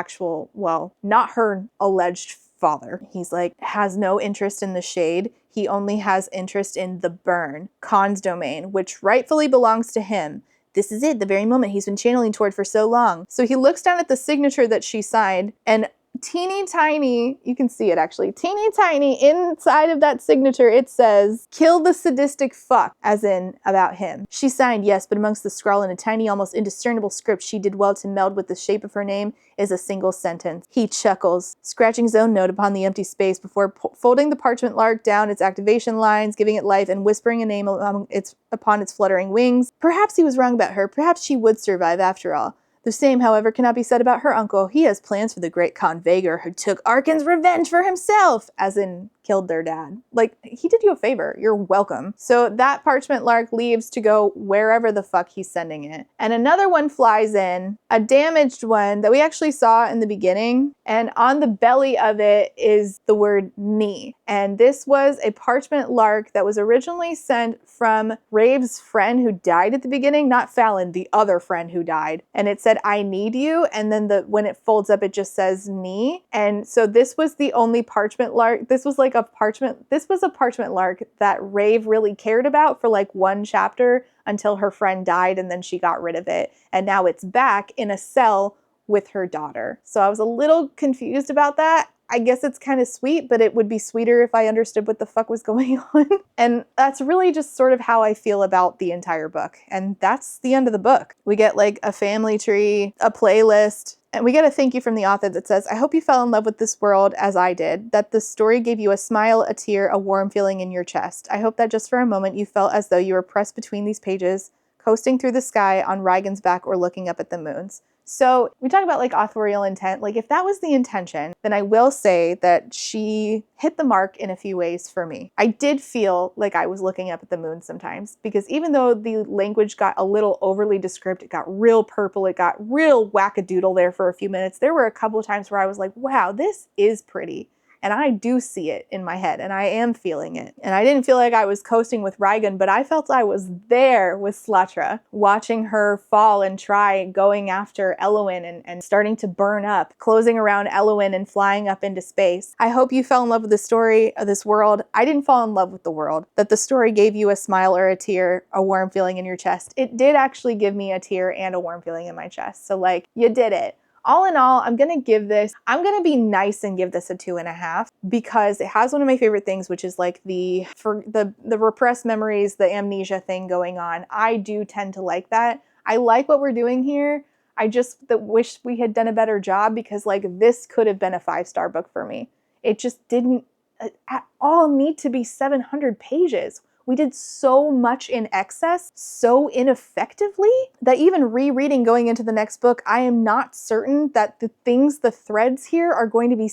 not her alleged father. He's like, has no interest in the shade. He only has interest in the burn, Khan's domain, which rightfully belongs to him. This is it, the very moment he's been channeling toward for so long. So he looks down at the signature that she signed, and teeny tiny, you can see it actually, teeny tiny inside of that signature, it says, kill the sadistic fuck, as in about him. She signed yes, but amongst the scrawl in a tiny, almost indiscernible script she did well to meld with the shape of her name is a single sentence. He chuckles, scratching his own note upon the empty space before folding the parchment lark down its activation lines, giving it life, and whispering a name upon its fluttering wings. Perhaps he was wrong about her. Perhaps she would survive after all. The same, however, cannot be said about her uncle. He has plans for the great Khan Vagar, who took Arkin's revenge for himself, as in killed their dad. Like, he did you a favor. You're welcome. So that parchment lark leaves to go wherever the fuck he's sending it. And another one flies in, a damaged one that we actually saw in the beginning. And on the belly of it is the word knee. And this was a parchment lark that was originally sent from Rabe's friend who died at the beginning, not Fallon, the other friend who died. And it said, I need you. And then when it folds up, it just says knee. And so this was the only parchment lark. This was a parchment lark that Rave really cared about for like one chapter until her friend died, and then she got rid of it. And now it's back in a cell with her daughter. So I was a little confused about that. I guess it's kind of sweet, but it would be sweeter if I understood what the fuck was going on. And that's really just sort of how I feel about the entire book. And that's the end of the book. We get like a family tree, a playlist, and we get a thank you from the author that says, I hope you fell in love with this world as I did, that the story gave you a smile, a tear, a warm feeling in your chest. I hope that just for a moment you felt as though you were pressed between these pages, coasting through the sky on Raigan's back or looking up at the moons. So we talk about like authorial intent. Like if that was the intention, then I will say that she hit the mark in a few ways for me. I did feel like I was looking up at the moon sometimes, because even though the language got a little overly descriptive, it got real purple, it got real wackadoodle there for a few minutes, there were a couple of times where I was like, wow, this is pretty. And I do see it in my head, and I am feeling it. And I didn't feel like I was coasting with Raigan, but I felt I was there with Slatra, watching her fall and try going after Elowen and starting to burn up, closing around Elowen and flying up into space. I hope you fell in love with the story of this world. I didn't fall in love with the world. That the story gave you a smile or a tear, a warm feeling in your chest. It did actually give me a tear and a warm feeling in my chest. So like, you did it. All in all, I'm going to be nice and give this a 2.5 because it has one of my favorite things, which is like the repressed memories, the amnesia thing going on. I do tend to like that. I like what we're doing here. I just wish we had done a better job, because like this could have been a 5-star book for me. It just didn't at all need to be 700 pages. We did so much in excess, so ineffectively, that even rereading going into the next book, I am not certain that the threads here are going to be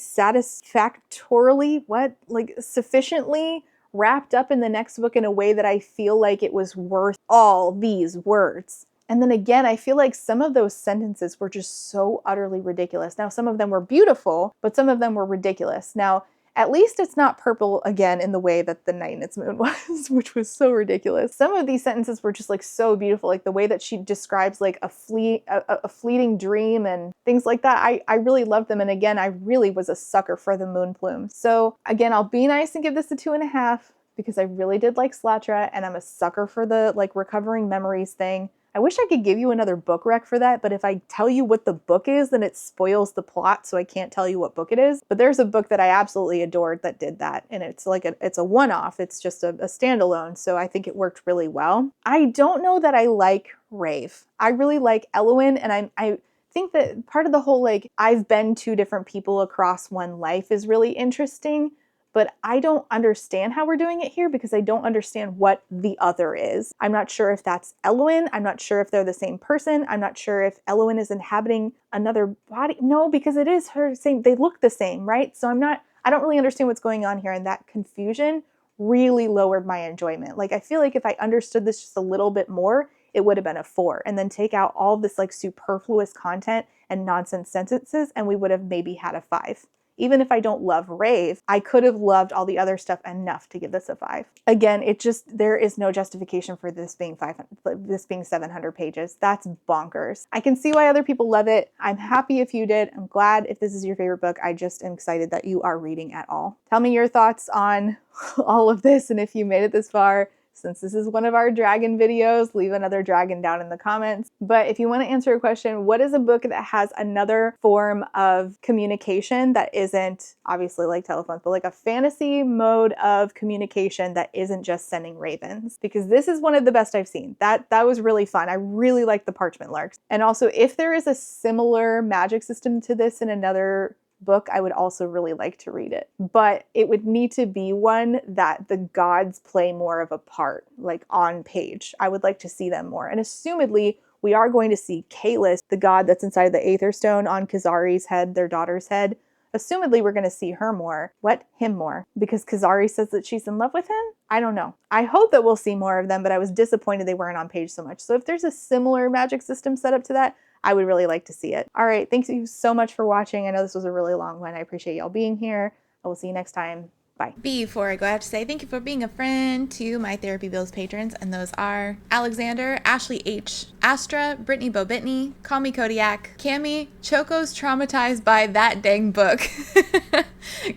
sufficiently wrapped up in the next book in a way that I feel like it was worth all these words. And then again, I feel like some of those sentences were just so utterly ridiculous. Now, some of them were beautiful, but some of them were ridiculous. Now, at least it's not purple again in the way that The Night and Its Moon was, which was so ridiculous. Some of these sentences were just like so beautiful, like the way that she describes like a fleeting dream and things like that. I really loved them. And again, I really was a sucker for the moon plume. So again, I'll be nice and give this a 2.5 because I really did like Slatra and I'm a sucker for the like recovering memories thing. I wish I could give you another book rec for that, but if I tell you what the book is, then it spoils the plot, so I can't tell you what book it is. But there's a book that I absolutely adored that did that, and it's like it's a one-off. It's just a standalone, so I think it worked really well. I don't know that I like Rave. I really like Elwyn, and I think that part of the whole like I've been two different people across one life is really interesting. But I don't understand how we're doing it here because I don't understand what the other is. I'm not sure if that's Elwyn. I'm not sure if they're the same person. I'm not sure if Elwyn is inhabiting another body. No, because it is her same. They look the same, right? So I don't really understand what's going on here. And that confusion really lowered my enjoyment. Like, I feel like if I understood this just a little bit more, it would have been a 4. And then take out all this like superfluous content and nonsense sentences, and we would have maybe had a 5. Even if I don't love Rave, I could have loved all the other stuff enough to give this a 5. Again, there is no justification for this being 700 pages. That's bonkers. I can see why other people love it. I'm happy if you did. I'm glad if this is your favorite book. I just am excited that you are reading at all. Tell me your thoughts on all of this, and if you made it this far. Since this is one of our dragon videos, leave another dragon down in the comments. But if you want to answer a question, what is a book that has another form of communication that isn't obviously like telephones, but like a fantasy mode of communication that isn't just sending ravens? Because this is one of the best I've seen. That was really fun. I really like the Parchment Larks. And also, if there is a similar magic system to this in another book, I would also really like to read it. But it would need to be one that the gods play more of a part, like on page. I would like to see them more. And assumedly, we are going to see Kalis, the god that's inside the Aether Stone on Kazari's head, their daughter's head. Assumedly, we're going to see her more. What? Him more. Because Kazari says that she's in love with him? I don't know. I hope that we'll see more of them, but I was disappointed they weren't on page so much. So if there's a similar magic system set up to that, I would really like to see it. All right, thank you so much for watching. I know this was a really long one. I appreciate y'all being here. I will see you next time. Bye. Before I go, I have to say thank you for being a friend to my Therapy Bills patrons, and those are Alexander, Ashley H, Astra, Brittany Bobitney, Call Me Kodiak, Cami, Choco's traumatized by that dang book,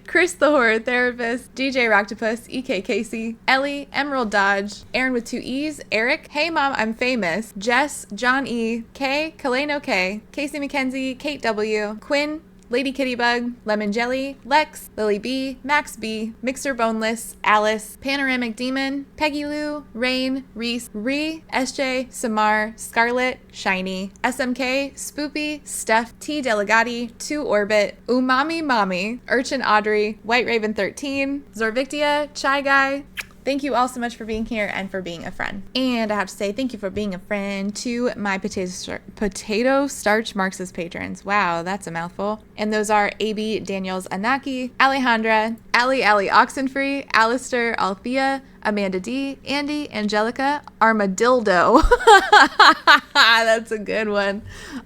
Chris the Horror Therapist, DJ Rocktopus, EK Casey, Ellie, Emerald Dodge, Aaron with 2 E's, Eric, Hey Mom, I'm Famous, Jess, John E, K, Kaleno K, Casey McKenzie, Kate W, Quinn, Lady Kittybug, Lemon Jelly, Lex, Lily B, Max B, Mixer Boneless, Alice, Panoramic Demon, Peggy Lou, Rain, Reese, Ree, SJ, Samar, Scarlet, Shiny, SMK, Spoopy, Steph, T Delegati, 2 Orbit, Umami Mommy, Urchin Audrey, White Raven 13, Zorvictia, Chai Guy. Thank you all so much for being here and for being a friend. And I have to say thank you for being a friend to my potato starch Marxist patrons. Wow, that's a mouthful. And those are AB Daniels Anaki, Alejandra, Ali Oxenfree, Alistair, Althea, Amanda D, Andy, Angelica, Armadildo. That's a good one.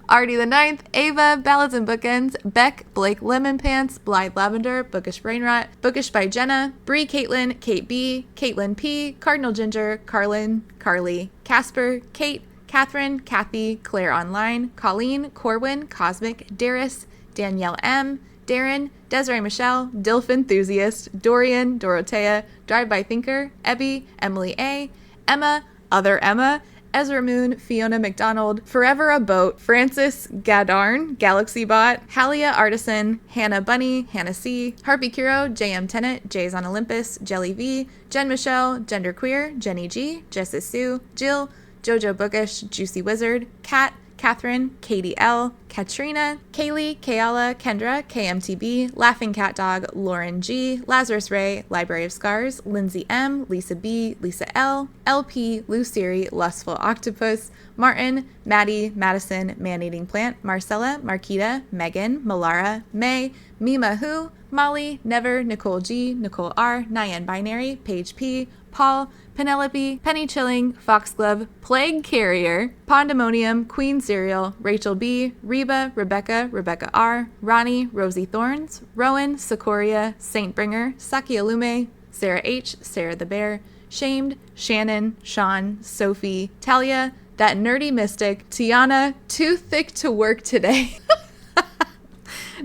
Artie the Ninth, Ava, Ballads and Bookends, Beck, Blake Lemon Pants, Blythe Lavender, Bookish Brainrot, Bookish by Jenna, Bree Caitlin, Kate B, Caitlin P, Cardinal Ginger, Carlin, Carly, Casper, Kate, Catherine, Kathy, Claire Online, Colleen, Corwin, Cosmic, Darius, Danielle M, Darren, Desiree Michelle, Dilf Enthusiast, Dorian, Dorothea, Drive-By Thinker, Ebby, Emily A, Emma, Other Emma, Ezra Moon, Fiona McDonald, Forever a Boat, Francis Gadarn, Galaxy Bot, Halia Artisan, Hannah Bunny, Hannah C, Harpy Kuro, JM Tennant, Jays on Olympus, Jelly V, Jen Michelle, Genderqueer, Jenny G, Jessa Sue, Jill, Jojo Bookish, Juicy Wizard, Kat, Catherine, Katie L, Katrina, Kaylee, Kayala, Kendra, KMTB, Laughing Cat Dog, Lauren G, Lazarus Ray, Library of Scars, Lindsay M, Lisa B, Lisa L, LP, Luciri, Lustful Octopus, Martin, Maddie, Madison, Man-Eating Plant, Marcella, Marquita, Megan, Malara, May, Mima Who, Molly, Never, Nicole G, Nicole R, Nyan Binary, Paige P, Paul, Penelope, Penny Chilling, Foxglove, Plague Carrier, Pandemonium, Queen Cereal, Rachel B, Reba, Rebecca, Rebecca R, Ronnie, Rosie Thorns, Rowan, Secoria, Saintbringer, Saki Alume, Sarah H, Sarah the Bear, Shamed, Shannon, Sean, Sophie, Talia, That Nerdy Mystic, Tiana, Too Thick to Work Today,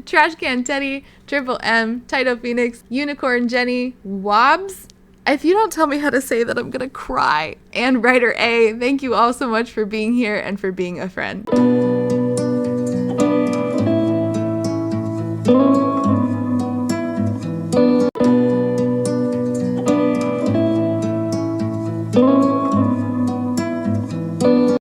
Trashcan Teddy, Triple M, Tito Phoenix, Unicorn Jenny, Wobbs. If you don't tell me how to say that, I'm gonna cry. And Writer A, thank you all so much for being here and for being a friend.